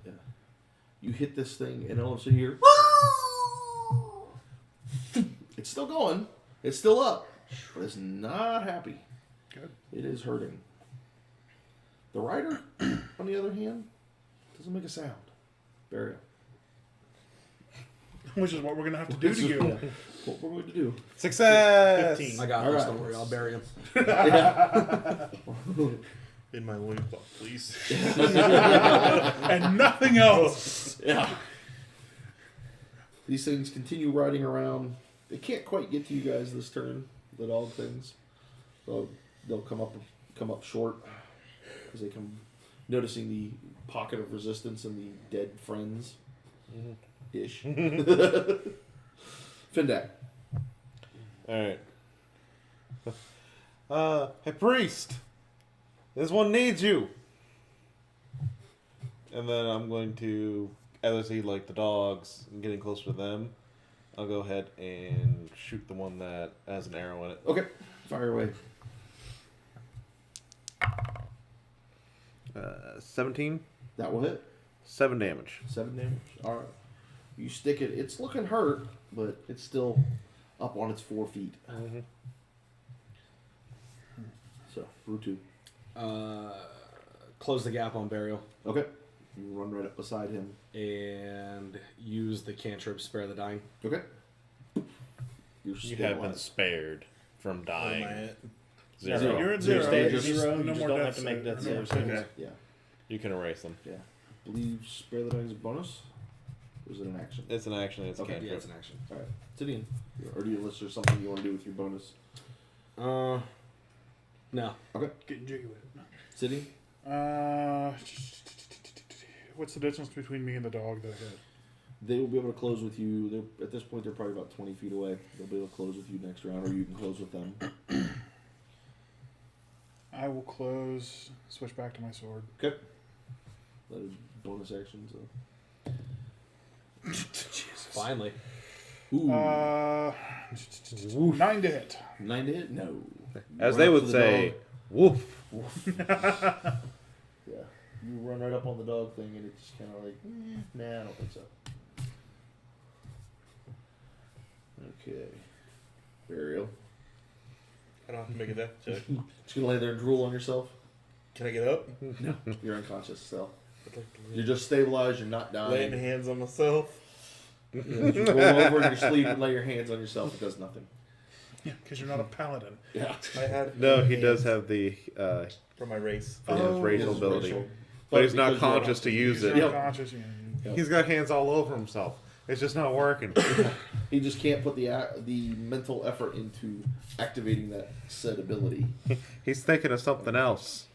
Yeah. You hit this thing, and all of a sudden you're. It's still going. It's still up, but it's not happy. Good. It is hurting. The rider, on the other hand, doesn't make a sound. Burial. Which is what we're gonna have to do to you. Yeah. What we're going to do. Success! 15. I got All this. right. Don't worry. I'll bury him. In my loincloth, please. And nothing else. Yeah. These things continue riding around. They can't quite get to you guys this turn. The dog things. They'll come up short as they come, noticing the pocket of resistance and the dead friends. Ish. Findak. Alright. Hey, priest! This one needs you! And then I'm going to, as I see, like, the dogs and getting closer to them, I'll go ahead and shoot the one that has an arrow in it. Okay. Fire away. 17. That will hit. 7 damage. 7 damage. All right. You stick it. It's looking hurt, but it's still up on its 4 feet. Mm-hmm. So, Brutu. Close the gap on burial Okay. You run right up beside him. and use the cantrip spare the dying. Okay. You're You still have been alive. spared from What am I dying. at? Zero. Zero. You're at Zero. 0. Stay at Just 0. no You just more don't death have to make save- death no more saves. saves. Yeah. You can erase them. Yeah. believe spare the die is a bonus. Or is it an action? It's an action. It's a Okay, cantrip. Yeah, it's an action. All right, Sidian, or do you unless there's something you want to do with your bonus? No. Okay, Getting jiggy with it. Sidian. What's the distance between me and the dog that I hit? They will be able to close with you. They're at this point they're probably about 20 feet away. They'll be able to close with you next round, or you can close with them. I will close, switch back to my sword. Okay. That is bonus action. So. Finally. Ooh. 9 to hit. 9 to hit? No. As Run they up would to the say, dog. woof. Yeah. You run right up on the dog thing, and it's just kind of like, nah, I don't think so. Okay. Burial. I don't have to make a death check. Just gonna lay there and drool on yourself? Can I get up? No. You're unconscious still. You're just stabilized, you're not dying. Laying hands on myself. Yeah, you roll over in your sleep and lay your hands on yourself. It does nothing. Yeah, because you're not a paladin. Yeah. I had No, he hands does have the for my race. his Oh. racial His ability, racial. but he's not because you're conscious to use You're it. Yep. not conscious. Yep. He's got hands all over himself. It's just not working. He just can't put the mental effort into activating that said ability. He's thinking of something else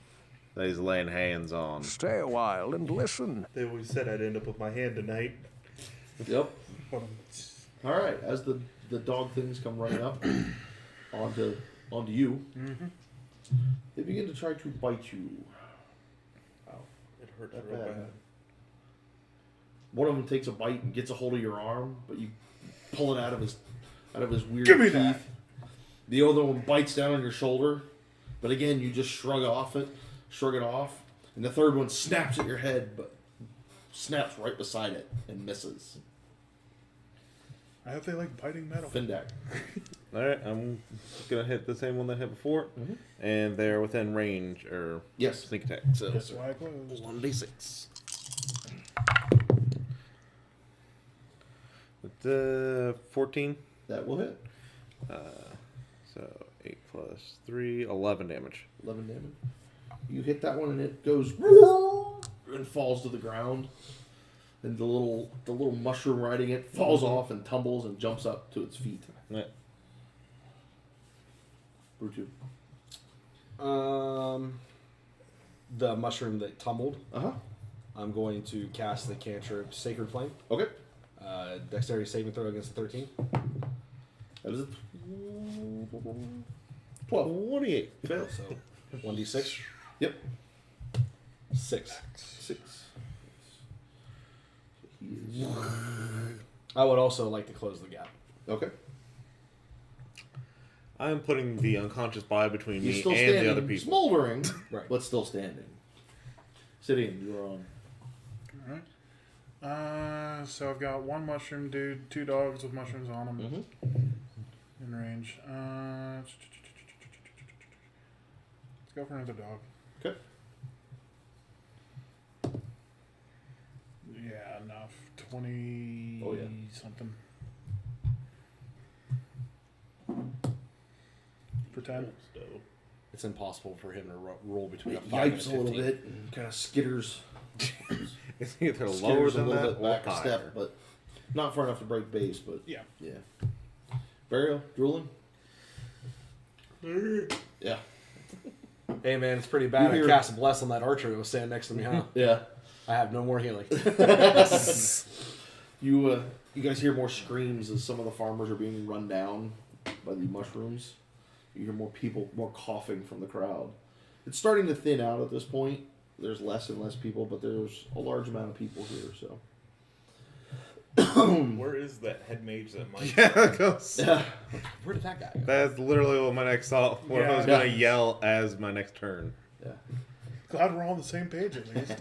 that he's laying hands on. Stay a while and listen. They always said I'd end up with my hand tonight. Yep. All right. As the dog things come running up onto you, they begin to try to bite you. Wow. It hurts Not real bad, bad. huh? One of them takes a bite and gets a hold of your arm, but you pull it out of his weird Give me teeth. that. The other one bites down on your shoulder, but again you just shrug it off, and the third one snaps at your head, but snaps right beside it and misses. I hope they like biting metal. Findak. All right, I'm gonna hit the same one that hit before, and they're within range or Yes. sneak attack. So That's why I closed. 1d6. With the 14, That will hit. so 8 plus 3, 11 damage. 11 damage. You hit that one and it goes and falls to the ground. And the little mushroom riding it falls off and tumbles and jumps up to its feet. Yeah. Brutu. The mushroom that tumbled. Uh-huh. I'm going to cast the cantrip Sacred Flame. Okay. Dexterity saving throw against a 13. That is a 12. 28. Fail. So 1d6. Yep. 6. 6. He is... I would also like to close the gap. Okay. I'm putting the unconscious body between He's me still and standing, the other people. smoldering, Right. but still standing. Sitting, you're on. Alright. So I've got one mushroom dude, 2 dogs with mushrooms on them in range. Let's go for another dog. Okay. Yeah, enough. 20 Oh, yeah. something. For 10. It's impossible for him to roll between a It 5 and a yipes a 15. little bit and kind of skitters. It's either lower Skitters a than little that bit or back a higher. step, but not far enough to break base. But Yeah. yeah. Burial, drooling. Yeah, Hey man, it's pretty bad. You I hear- cast a bless on that archer that was standing next to me, huh? yeah. I have no more healing. You guys hear more screams as some of the farmers are being run down by the mushrooms. You hear more people, more coughing from the crowd. It's starting to thin out at this point. There's less and less people, but there's a large amount of people here. So Where is that head mage that Mike? Yeah, it goes. yeah, Where did that guy go? That's literally what my next thought. What I was Yeah. gonna yell as my next turn. yeah. Glad we're all on the same page at least.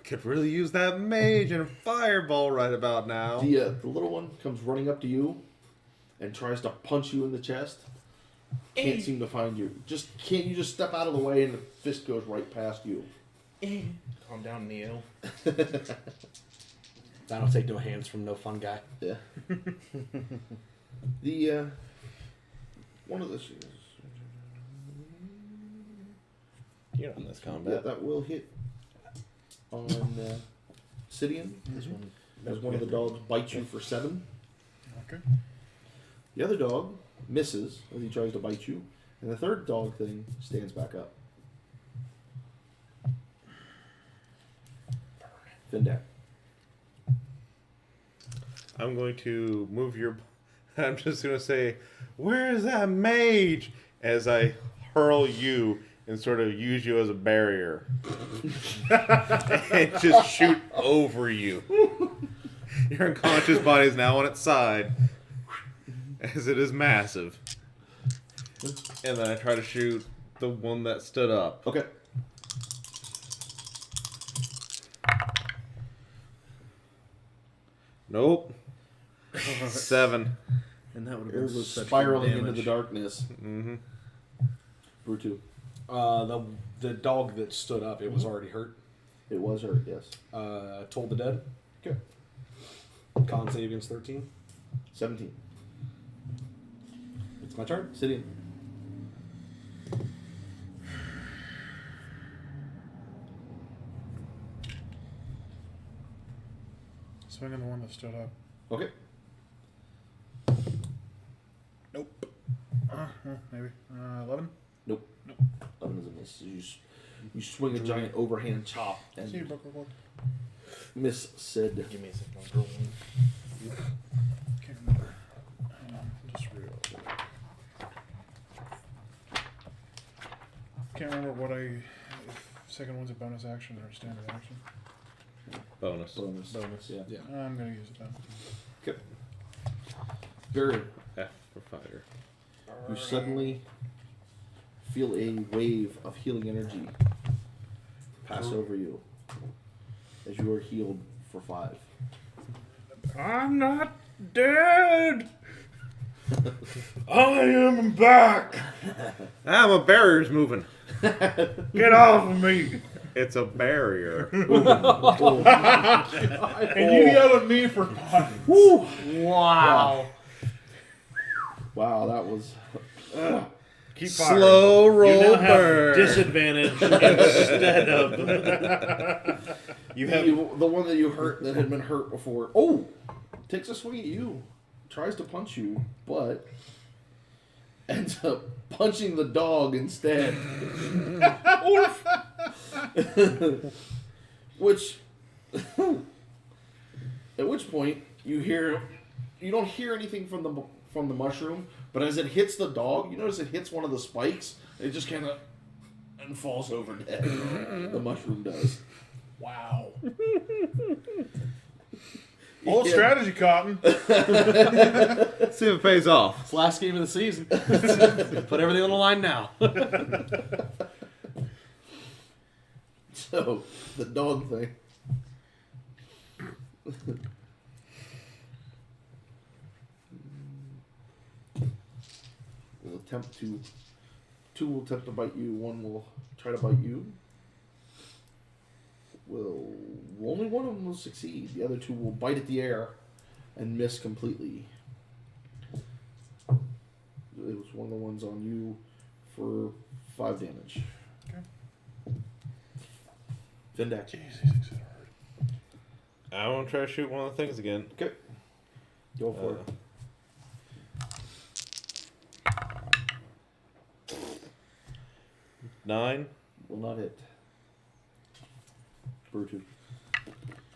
Could really use that mage and a fireball right about now. The little one comes running up to you and tries to punch you in the chest. Can't seem to find you. Can't you just step out of the way and the fist goes right past you? Calm down, Neo. I don't take no hands from no fun guy. Yeah. The one of the You're on this Yeah, combat. that will hit on Sidian. This one. As one of the dogs bites you for 7. Okay. The other dog misses as he tries to bite you, and the third dog thing stands back up. Findak. I'm going to move your. I'm just going to say, where is that mage? As I hurl you and sort of use you as a barrier. And just shoot over you. Your unconscious body is now on its side. As it is massive. And then I try to shoot the one that stood up. Okay. Nope. 7. And that would have It been was such spiraling good into the damage. darkness. Mm-hmm. Brutu. The dog that stood up, it was already hurt. It was hurt, yes. Told the dead. Okay. Con savings 13. 17. It's my turn. Sidian. Swing on the one that stood up. Okay. Nope. Maybe. 11? Nope. 11 is a miss. You swing a giant overhand chop and See you, Book Report. miss Sid. Give me a second. I'll roll one. Can't remember. Hang on. Just real. Can't remember what if second one's a bonus action or a standard action. Bonus. Bonus, yeah. I'm gonna use it then. Okay. Barry, F for fire. you suddenly feel a wave of healing energy pass over you as you are healed for 5. I'm not dead. I am back. My barrier's moving. Get off of me. It's a barrier. And you yell at me for fun. Wow. Wow, that was. Keep firing. Slow roll You now have burn. disadvantage instead of. You have. The one that you hurt that had been hurt before. Oh! Takes a swing at you. Tries to punch you, but ends up punching the dog instead. Which, at which point you don't hear anything from the mushroom, but as it hits the dog, you notice it hits one of the spikes. And it just kind of and falls over dead. The mushroom does. Wow. Old strategy, Cotton. See if it pays off. It's the last game of the season. Put everything on the line now. So, the dog thing. Will attempt to. 2 will attempt to bite you, 1 will try to bite you. Only one of them will succeed. The other 2 will bite at the air and miss completely. It was one of the ones on you for 5 damage. Okay. Findak. I want to try to shoot one of the things again. Okay. Go for it. 9. Will not hit. Brutu.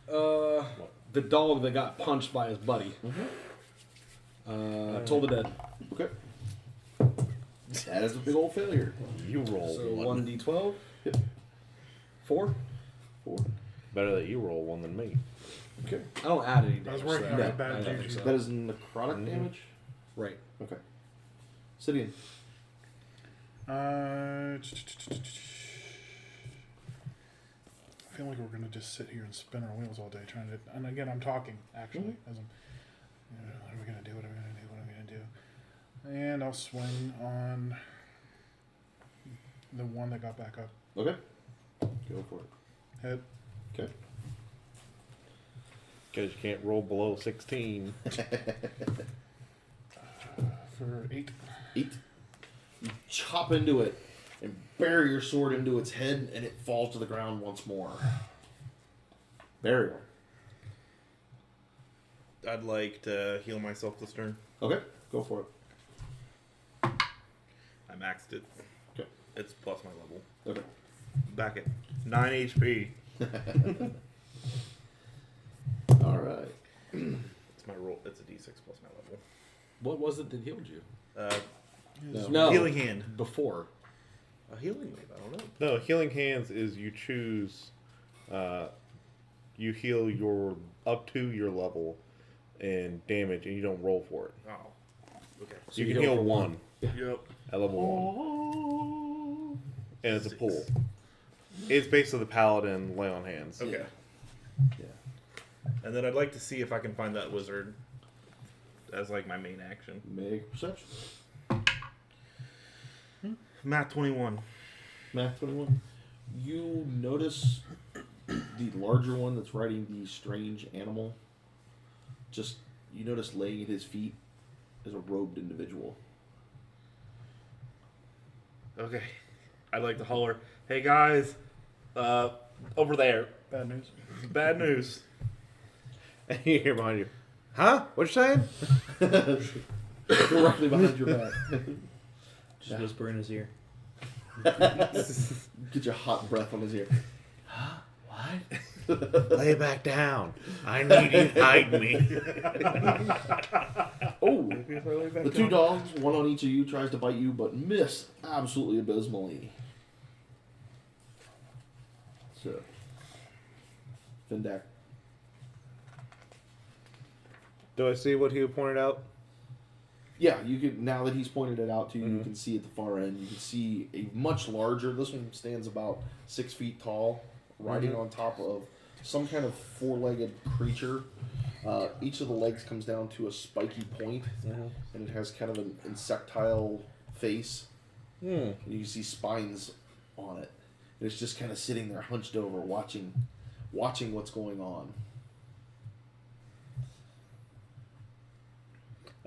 The dog that got punched by his buddy. Told the dead. Okay. That is a big old failure. You roll So one. 1d12. Yep. 4. 4. Better that you roll one than me. Okay. I don't add any damage. I was working so on I that bad don't think juju. so. That is necrotic damage? Right. Okay. Sidian. I feel like we're gonna just sit here and spin our wheels all day trying to. And again, I'm talking actually as I'm. What are we gonna do? What are we gonna do? What are we gonna do? And I'll swing on the one that got back up. Okay. Go for it. Hit. Okay. Because you can't roll below 16. For 8. 8. You chop into it and bury your sword into its head, and it falls to the ground once more. Burial. I'd like to heal myself this turn. Okay, go for it. I maxed it. Okay. It's plus my level. Okay. Back at 9 HP. All right. It's my roll. It's a D6 plus my level. What was it that healed you? No. Healing hand. Before. A healing wave. I don't know. No, healing hands is you choose. You heal your up to your level and damage, and you don't roll for it. Oh. Okay. So you can heal for one Yep. at level 1, and it's a pool. It's basically the paladin lay on hands. Okay. Yeah. And then I'd like to see if I can find that wizard as like my main action. Make perception. Math 21. Math 21. You notice the larger one that's riding the strange animal. Just, you notice laying at his feet is a robed individual. Okay. I'd like to holler, hey guys, over there. Bad news. Bad news. And you hear behind you, huh? What you saying? Directly behind your back. Just whisper in his ear. Get your hot breath on his ear. Huh? What? Lay back down. I need you to hide me. Oh, the two dogs, one on each of you, tries to bite you, but miss absolutely abysmally. So, Findak. Do I see what he pointed out? Yeah, you can. Now that he's pointed it out to you, you can see at the far end. You can see a much larger. This one stands about 6 feet tall, riding on top of some kind of four-legged creature. Each of the legs comes down to a spiky point, and it has kind of an insectile face. And you can see spines on it. And it's just kind of sitting there, hunched over, watching what's going on.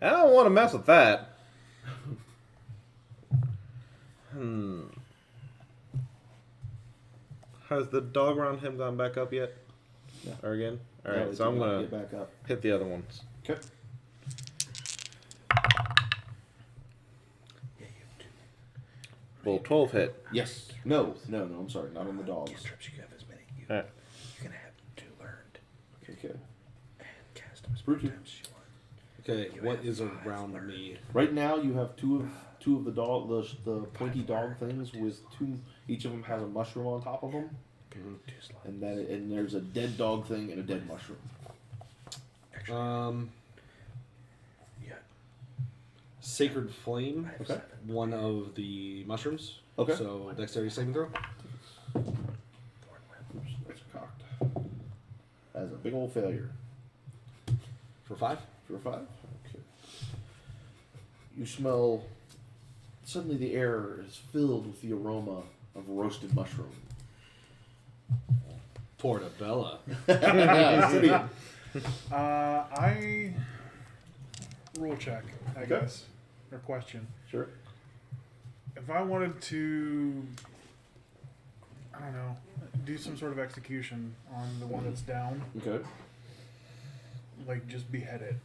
I don't want to mess with that. Has the dog around him gone back up yet? Yeah. Or again? All Now right, that so I'm you gonna get back up. hit the other ones. Okay. Well, 12 hit. Yes. No. I'm sorry. Not on the dogs. Cantrips, you have as many. All right. You're gonna have 2 learned Okay. and cast them as Brute. many times as you want. Okay, what is around me? Right now, you have two of the the pointy dog things with two. Each of them has a mushroom on top of them, and there's a dead dog thing and a dead mushroom. Yeah. Sacred Flame. I have Okay. 7. One of the mushrooms. Okay. So dexterity saving throw. Oops, that's cocked. That's a big old failure. For 5. For a 5? Okay. You smell. Suddenly the air is filled with the aroma of roasted mushroom. Portabella. I rule check, I Okay. guess, or question. Sure. If I wanted to, I don't know, do some sort of execution on the one that's down, Okay. like just behead it.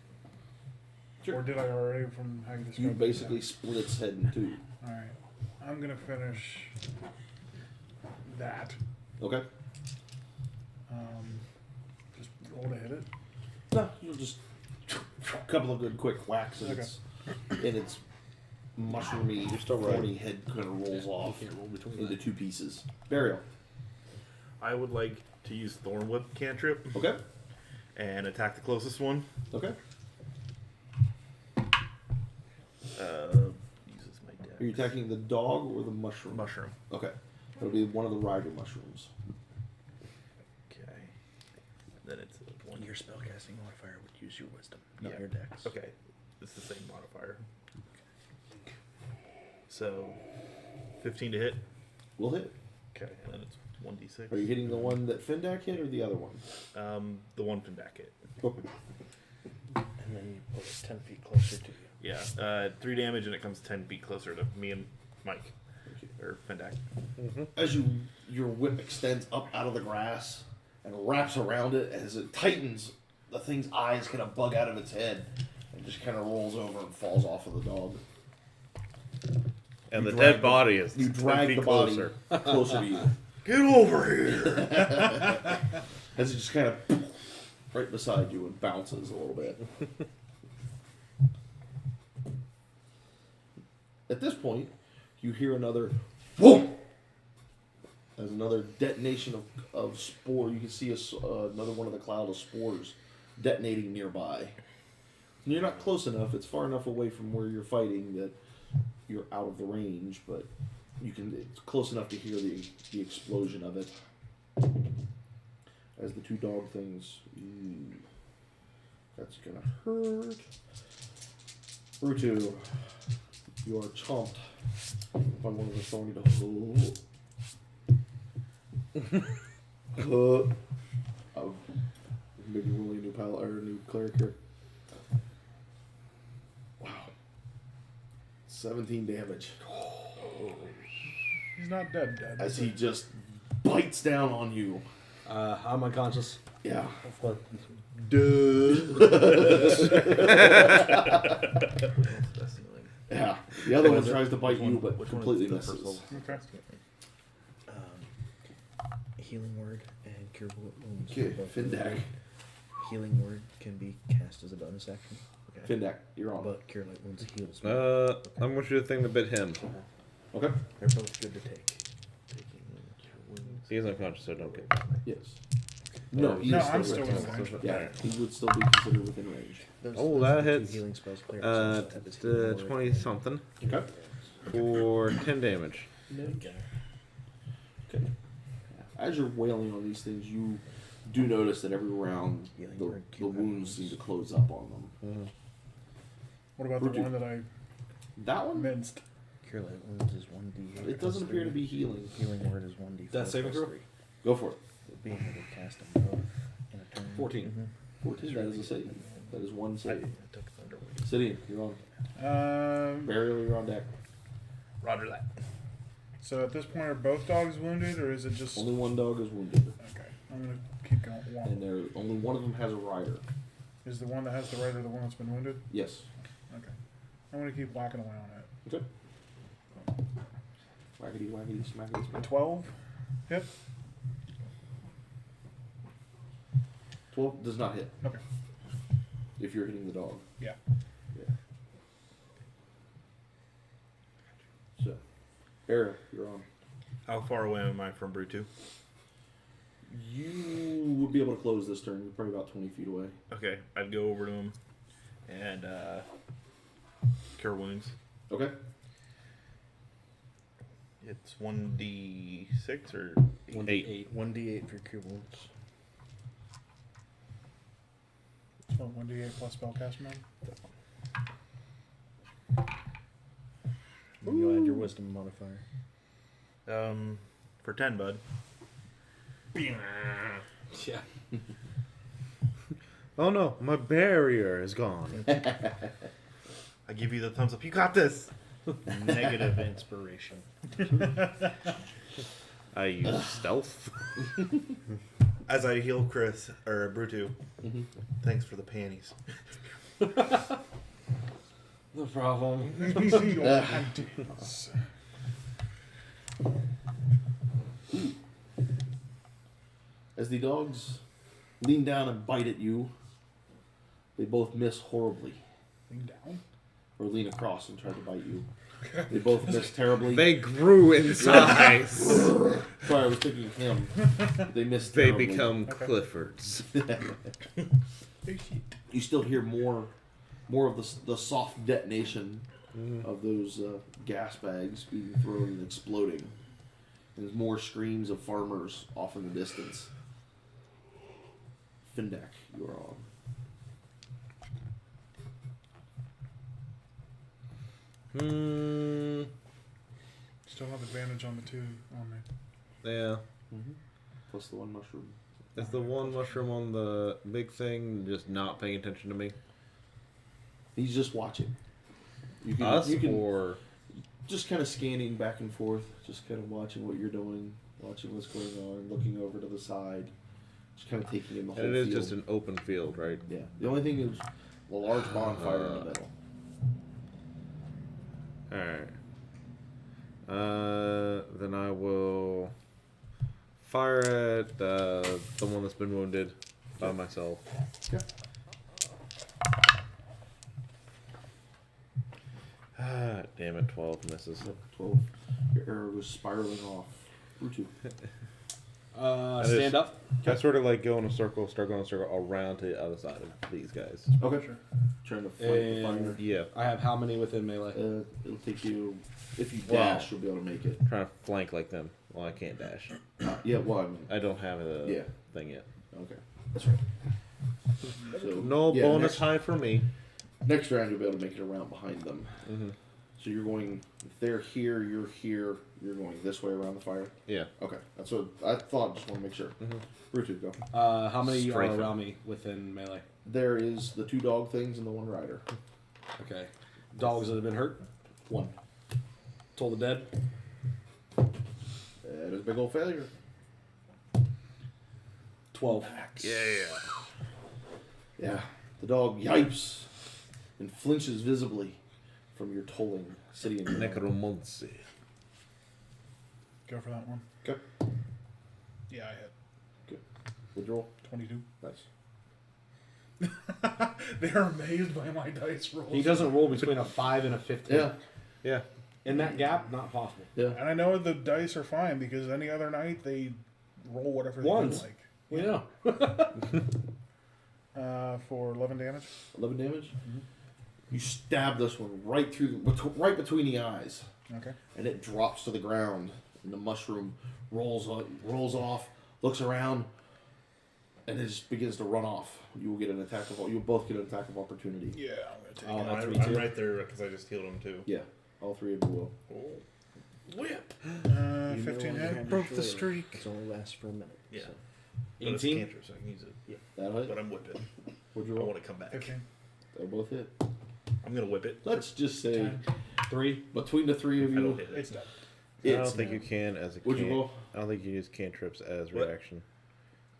Sure. Or did I already from how you described You it? basically split its head in two. Alright. I'm gonna finish that. Okay. Just roll to hit it. No, you'll just a couple of good quick whacks and its mushroomy, thorny head kind of rolls off into 2 pieces. Burial. I would like to use Thorn Whip cantrip Okay. and attack the closest one. Okay. Uses my dex. Are you attacking the dog or the mushroom? Mushroom. Okay. It'll be one of the rider mushrooms. Okay. Then it's a 1. Your spellcasting modifier would use your wisdom, not Yeah. your dex. Okay. It's the same modifier. So, 15 to hit. We'll hit. Okay. And then it's 1d6. Are you hitting the one that Findak hit or the other one? The one from back hit. Okay. And then you pull it 10 feet closer to you. Yeah. 3 damage and it comes 10 feet closer to me and Mike. or Fendak. As your whip extends up out of the grass and wraps around it, as it tightens, the thing's eyes kind of bug out of its head and just kind of rolls over and falls off of the dog. And You the drag dead body is You 10 drag feet the closer. body closer to you. Get over here! As it just kind of right beside you and bounces a little bit. At this point, you hear another whoa! As another detonation of spore. You can see another one of the cloud of spores detonating nearby. And you're not close enough. It's far enough away from where you're fighting that you're out of the range, but it's close enough to hear the explosion of it. As the two dog things, that's gonna hurt. Brutu, you are chomped by one of the thorny dogs. Maybe rolling a new pilot or a new cleric here. Wow, 17 damage. He's not dead. As he just bites down on you. I'm unconscious. Yeah. Yeah. The other one tries to bite you, but completely misses. Okay. Healing word and cure bullet wounds. Okay, are both Findak. limited. Healing word can be cast as a bonus action. Okay. Findak, you're on. But cure light wounds heals. I'm going to do the thing that bit him. Okay. They're both good to take. Taking cure wounds. He is unconscious, so don't get that. Yes. No, No, he's I'm still still within within range. Yeah, he would still be considered within range. Those- Oh, those that are the two hits. Healing spells clerics also have this healing word 20 and- something Okay. for 10 damage. Okay. As you're wailing on these things, you do notice that every round Healing the word, cure light wounds wounds. seem to close up on them. What about Where'd the you- one that I That one? minced? Cure light wounds is 1d8. It doesn't appear to be healing. Healing word is 1d4. That saving plus throw? 3. Go for it. Being able to cast them both in a turn. 14. Mhm. 14, that is a save. That is one I save. took Thunderwave. Sidian, you're on. Burial, you're on deck. Roger that. So at this point, are both dogs wounded, or is it just? Only one dog is wounded. Okay, I'm gonna keep going. And only one of them has a rider. Is the one that has the rider the one that's been wounded? Yes. Okay, I'm gonna keep whacking away on it. Okay. Waggity, waggity, smackety, smack. 12. Hit. 12 does not hit. Okay. If you're hitting the dog. Yeah. Yeah. So, Eric, you're on. How far away am I from Brutu? You would be able to close this turn. You're probably about 20 feet away. Okay, I'd go over to him and cure wounds. Okay. It's 1d6 or 8. 1d8 for cure wounds. So 1d8 plus spellcast mode. And you'll add your wisdom modifier. For 10, bud. Yeah. Oh no, my barrier is gone. I give you the thumbs up. You got this. Negative inspiration. I use stealth. As I heal Chris or Brutu. Thanks for the panties. No problem. Your panties. As the dogs lean down and bite at you, they both miss horribly. Lean down. Or lean across and try to bite you. They both miss terribly. They grew in size. Sorry, I was thinking of him. They miss They terribly. become Cliffords. You still hear more of the soft detonation of those gas bags being thrown and exploding. And there's more screams of farmers off in the distance. Findak, you are on. Still have advantage on the two on me. Yeah. Plus the one mushroom. Is the one mushroom on the big thing just not paying attention to me? He's just watching. You Us you can, or just kind of scanning back and forth, just kind of watching what you're doing, watching what's going on, looking over to the side, just kind of taking in the whole And it is field. just an open field, right? Yeah. The only thing is a large bonfire in the middle. Alright. Then I will fire at the one that's been wounded by myself. Okay. Ah, damn it, 12 misses. 12. Your arrow was spiraling off. Rutu. Stand up. I sort of like go in a circle, start going in a circle around to the other side of these guys. Okay. Sure. Trying to flank the fire. And Yeah, I have how many within melee? It'll take you, if you Wow. dash, you'll be able to make it. trying to flank like them. Well, I can't dash. Yeah, well, I mean, I don't have a Yeah. thing yet. okay. That's right. So, No yeah, bonus next, high for me. next round, you'll be able to make it around behind them. Mm-hmm. So you're going, if they're here, you're going this way around the fire? Yeah. Okay. That's what I thought, just want to make sure. Rutu, go. How many Strafe are it. around me within melee? There is the 2 dog things and the 1 rider. Okay. Dogs that have been hurt? 1. Toll the dead? That is a big old failure. 12. Yeah. The dog yipes and flinches visibly from your tolling city and Necromancy. Go for that one. Okay. Yeah, I hit. Good. Would you roll? 22. Nice. They're amazed by my dice rolls. He doesn't roll between a 5 and a 15. Yeah. Yeah. In that gap, not possible. Yeah. And I know the dice are fine because any other night they roll whatever they Ones. feel like. We know. For 11 damage. 11 damage. You stab this one right through, right between the eyes, Okay. and it drops to the ground. And the mushroom rolls off, looks around, and it just begins to run off. You will get an attack of. You'll both get an attack of opportunity. Yeah, I'm going to take Oh, it. that's I'm, me I'm too. right there because I just healed him too. Yeah, all 3 of you will. Whip. 15 hit. Broke the streak. It only lasts for a minute. Yeah. So. But it's 18? cantrip, so I can use it. Yeah. That'll hit. But I'm whipping. Would you I roll? want to come back. 15. They'll both hit. I'm gonna whip it. Let's just say 3. between the 3 of I you, don't hit It's it. dead. I don't it's. think you can as a Would you can- roll? I don't think you use cantrips as What? reaction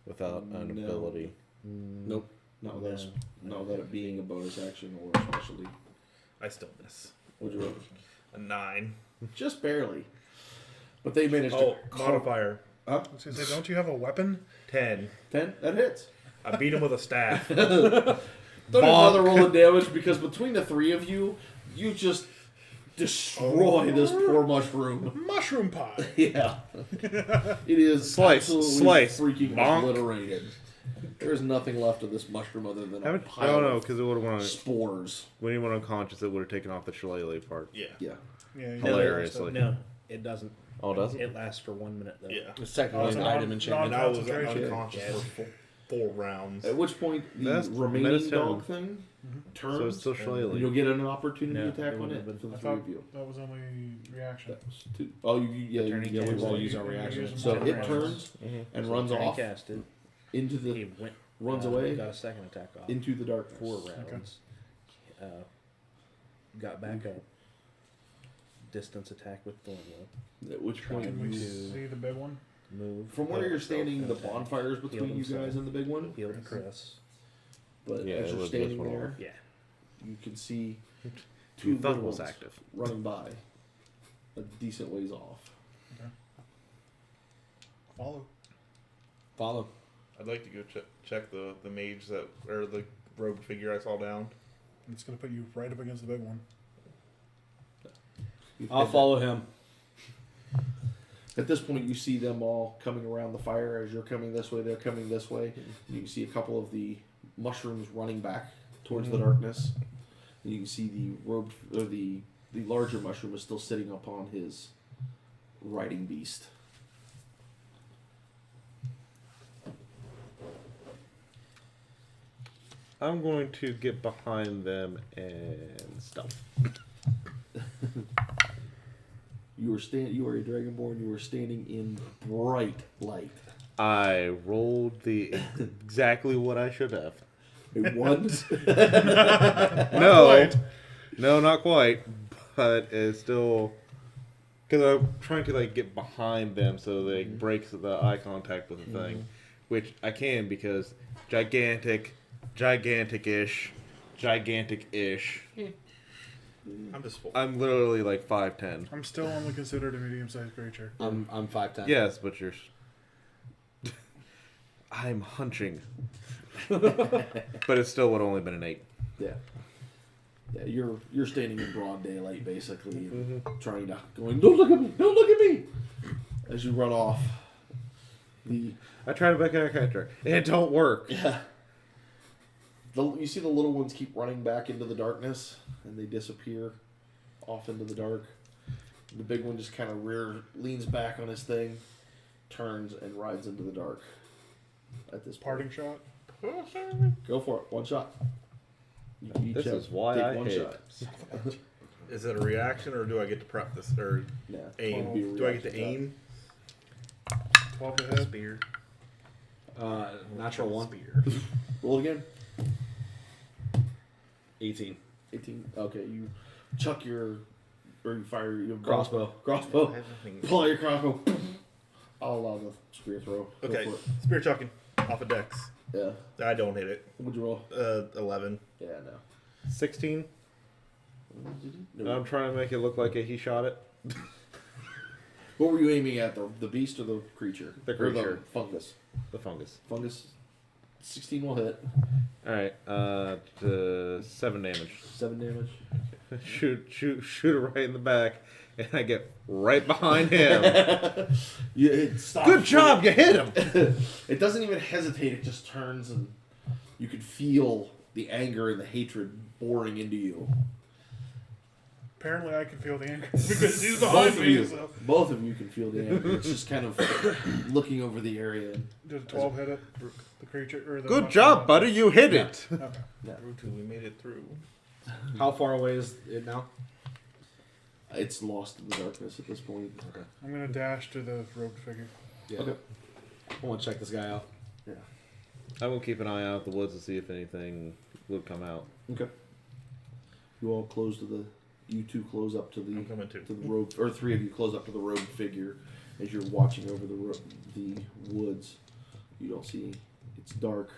without an No. ability. Nope. Not without, not without it being a bonus action or a specialty. I still miss. Would you roll? A 9. Just barely. But they managed Oh, to. modifier. Huh? I was gonna say, don't you have a weapon? 10. 10? That hits. I beat him with a staff. Don't even bother rolling damage because between the 3 of you, you just destroy this poor mushroom. Mushroom pie. Yeah. It is Slice, absolutely slice, freaking bonk. obliterated. There's nothing left of this mushroom other than a I pile don't know of because it would have went spores. when he went unconscious. It would have taken off the shillelagh part. Yeah. Yeah. Yeah, you Hilariously. No, it doesn't. Oh, does it? It lasts for 1 minute though. Yeah. It's technically it's an a item non- enchantment. And I was Concentration. unconscious for 4 rounds. At which point the That's remaining medicine. dog thing So it's turns. still and shillelagh. you'll get an opportunity No, attack it on wouldn't it have been. for the I 3 thought of you. that was only reaction. That was 2. Oh, yeah, Turning yeah, we we all all use our You reaction. use them So all it rounds. turns and runs Turn off casted. into He the went. runs away Got a second attack off. into the darkness. 4 rounds. Got back up. Distance attack with Thornwood. At which point Can we you, see the big one? Move. from where you're standing, the attack. bonfire's between you himself. guys and the big one. Heal to Chris. But Yeah, as it you're was standing this one there, Yeah. you can see You two thought it little was ones active. running by, a decent ways off. Follow. Follow. I'd like to go check the mage that or the robed figure I saw down. It's gonna put you right up against the big one. You've I'll had follow him. that. At this point, you see them all coming around the fire as you're coming this way. They're coming this way. You can see a couple of the mushrooms running back towards the darkness. And you can see the robed or the larger mushroom is still sitting upon his riding beast. I'm going to get behind them and stealth. You are a dragonborn. You are standing in bright light. I rolled the exactly what I should have. A 1. No, no, not quite. But it's still Because I'm trying to like get behind them so they breaks the eye contact with the thing, which I can because gigantic-ish. I'm just full. I'm literally like 5'10". I'm still only considered a medium-sized creature. I'm 5'10". Yes, but you're. I'm hunching. But it still would have only been an 8. Yeah. Yeah, you're standing in broad daylight, basically, and trying to going. Don't look at me! Don't look at me! As you run off. I tried to back out a character. It don't work. Yeah. You see the little ones keep running back into the darkness, and they disappear off into the dark. The big one just kind of leans back on his thing, turns, and rides into the dark. At this Parting shot. Go for it. One shot. You This check. is why Take I one hate. shot. Is it a reaction or do I get to prep this or Yeah. aim? Be a Do I get to reaction aim? 12 to hit. Spear. Natural 1. Spear. Roll again. 18. 18. Okay, you chuck you fire your Crossbow. Crossbow. I have nothing. Pull out your crossbow. I'll allow the spear throw. Go Okay, for it. spear chucking off of dex. Yeah. I don't hit it. What'd you roll? 11. Yeah, no. 16. No. I'm trying to make it look like he shot it. What were you aiming at? The beast or the creature? The Or creature. the fungus. The fungus. Fungus. 16 will hit. All right. 7 damage. 7 damage. Shoot it right in the back, and I get right behind him. Yeah, it stops. Good job, you hit him. It doesn't even hesitate. It just turns, and you can feel the anger and the hatred boring into you. Apparently, I can feel the anger because he's behind me. So. Both of you can feel the anger. It's just kind of looking over the area. Did a 12 hit it? The creature or the Good mushroom? job, buddy. You hit it. Okay. Brutal, we made it through. How far away is it now? It's lost in the darkness at this point. Okay. I'm gonna dash to the robed figure. Yeah. Okay. I want to check this guy out. Yeah. I will keep an eye out the woods to see if anything would come out. Okay. You all close to the. You two close up to the. I'm coming too. To the robe, or 3 of you close up to the robed figure as you're watching over the woods. You don't see. It's dark.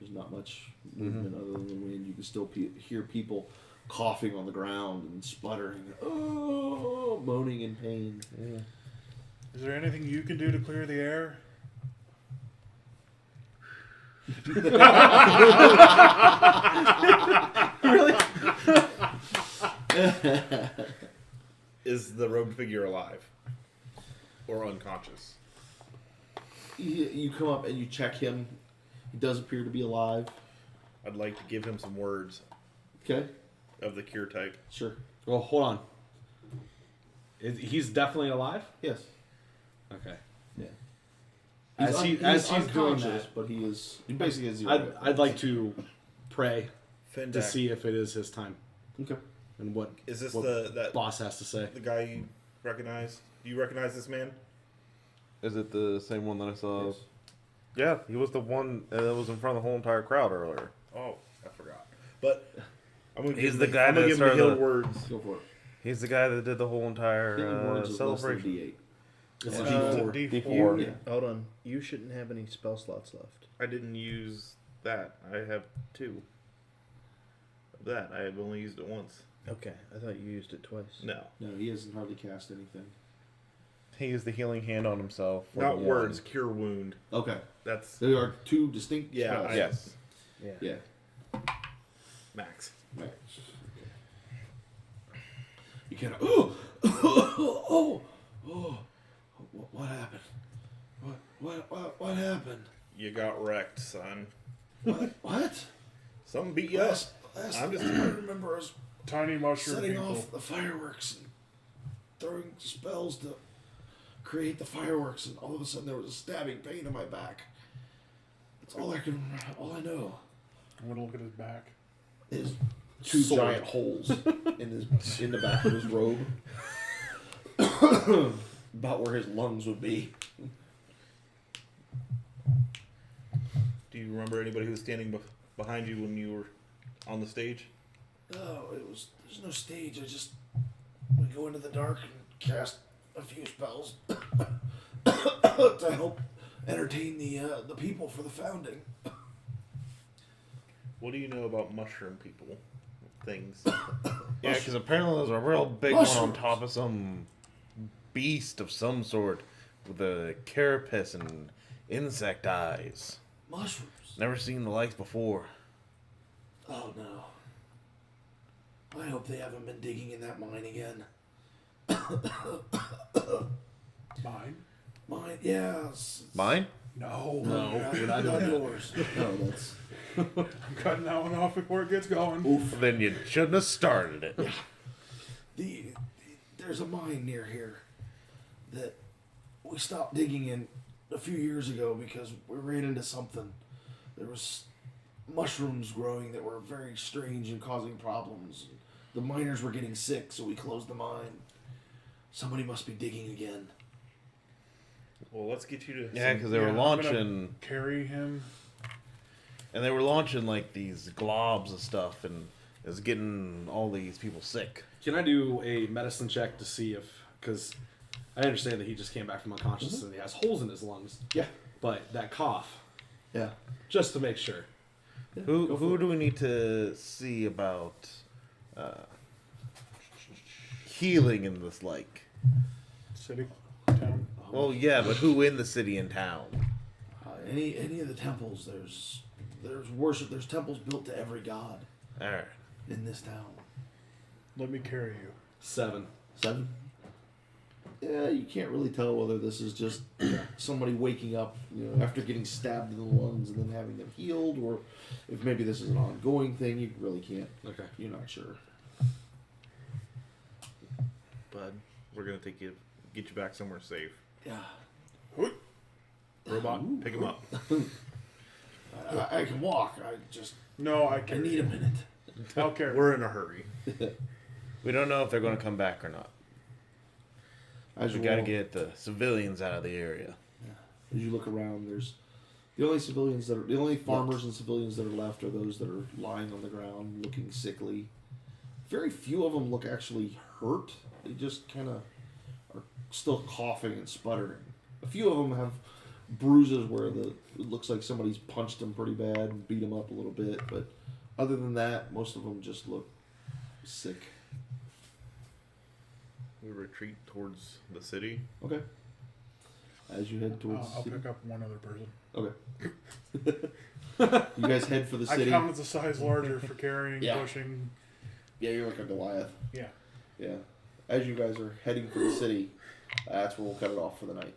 There's not much movement other than the wind. You can still hear people coughing on the ground and sputtering, moaning in pain. Yeah. Is there anything you can do to clear the air? Really? Is the robed figure alive? Or unconscious? You come up and you check him. He does appear to be alive. I'd like to give him some words Okay, of the cure type. sure. Well, hold on. He's definitely alive? Yes. Okay. Yeah. As he's doing unconscious, that, but he basically has 0. I'd like to pray to Fendak. see if it is his time Okay. and what Is this what that boss has to say. the guy you recognize? Do you recognize this man? Is it the same one that I saw? Yes. Yeah, he was the one that was in front of the whole entire crowd earlier. Oh, I forgot. But I'm gonna He's give the him guy I'm gonna that give him the started healed the- words. Go for it. He's the guy that did the whole Healing entire words is less than celebration. D8. It's Uh, a D4. D4. Yeah. Hold on. You shouldn't have any spell slots left. I didn't use that. I have 2 of that. I have only used it once. Okay, I thought you used it twice. No, No, he hasn't hardly cast anything. He used the healing hand on himself. for not the words. one. Cure wound. Okay. That's There are 2 distinct Yeah, spells. Yes. Yeah. Yeah. max. Right. You kind of what happened? What happened? You got wrecked, son. What? Something beat you up. I'm just. I remember us Tiny mushroom setting people. off the fireworks and throwing spells to create the fireworks, and all of a sudden there was a stabbing pain in my back. That's all I know. I'm gonna look at his back. Is 2 giant holes in the back of his robe, about where his lungs would be. Do you remember anybody who was standing behind you when you were on the stage? No, there's no stage. We go into the dark and cast a few spells to help entertain the people for the founding. What do you know about mushroom people? Things. Yeah, because apparently there's a real big one on Mushrooms. top of some beast of some sort with a carapace and insect eyes. Mushrooms. Never seen the likes before. Oh no. I hope they haven't been digging in that mine again. Mine? Mine, yeah. Mine? No. we're not doing that. yours. No, that's. I'm cutting that one off before it gets going. Oof. Then you shouldn't have started it. There's a mine near here that we stopped digging in a few years ago because we ran into something. There was mushrooms growing that were very strange and causing problems. The miners were getting sick, so we closed the mine. Somebody must be digging again. Well, let's get you to. Yeah, because they were I'm launching, gonna carry him. and they were launching like these globs of stuff, and it was getting all these people sick. Can I do a medicine check to see if, because I understand that he just came back from unconsciousness and he has holes in his lungs. Yeah. But that cough, Yeah. just to make sure. Who do we need to see about healing in this like? City. Town. Well, yeah, but who in the city and town? Any of the temples, there's worship. There's temples built to every god All right. in this town. Let me carry you. 7. 7. Yeah, you can't really tell whether this is just somebody waking up, after getting stabbed in the lungs and then having them healed, or if maybe this is an ongoing thing. You really can't. Okay. You're not sure. Bud, we're gonna get you back somewhere safe. Yeah. Robot, pick him up. I can walk. No, I I carry need a minute. I'll carry We're in a hurry. We don't know if they're going to come back or not. As We you got to walk- get the civilians out of the area. As you look around, there's the only farmers and civilians that are left are those that are lying on the ground, looking sickly. Very few of them look actually hurt. They just kind of are still coughing and sputtering. A few of them have bruises where it looks like somebody's punched them pretty bad and beat them up a little bit, but other than that, most of them just look sick. We retreat towards the city. Okay. As you head towards I'll the city. pick up one other person. Okay. You guys head for the I city. count as a size larger for carrying, Yeah. pushing. Yeah, you're like a Goliath. Yeah. Yeah. As you guys are heading for the city, that's where we'll cut it off for the night.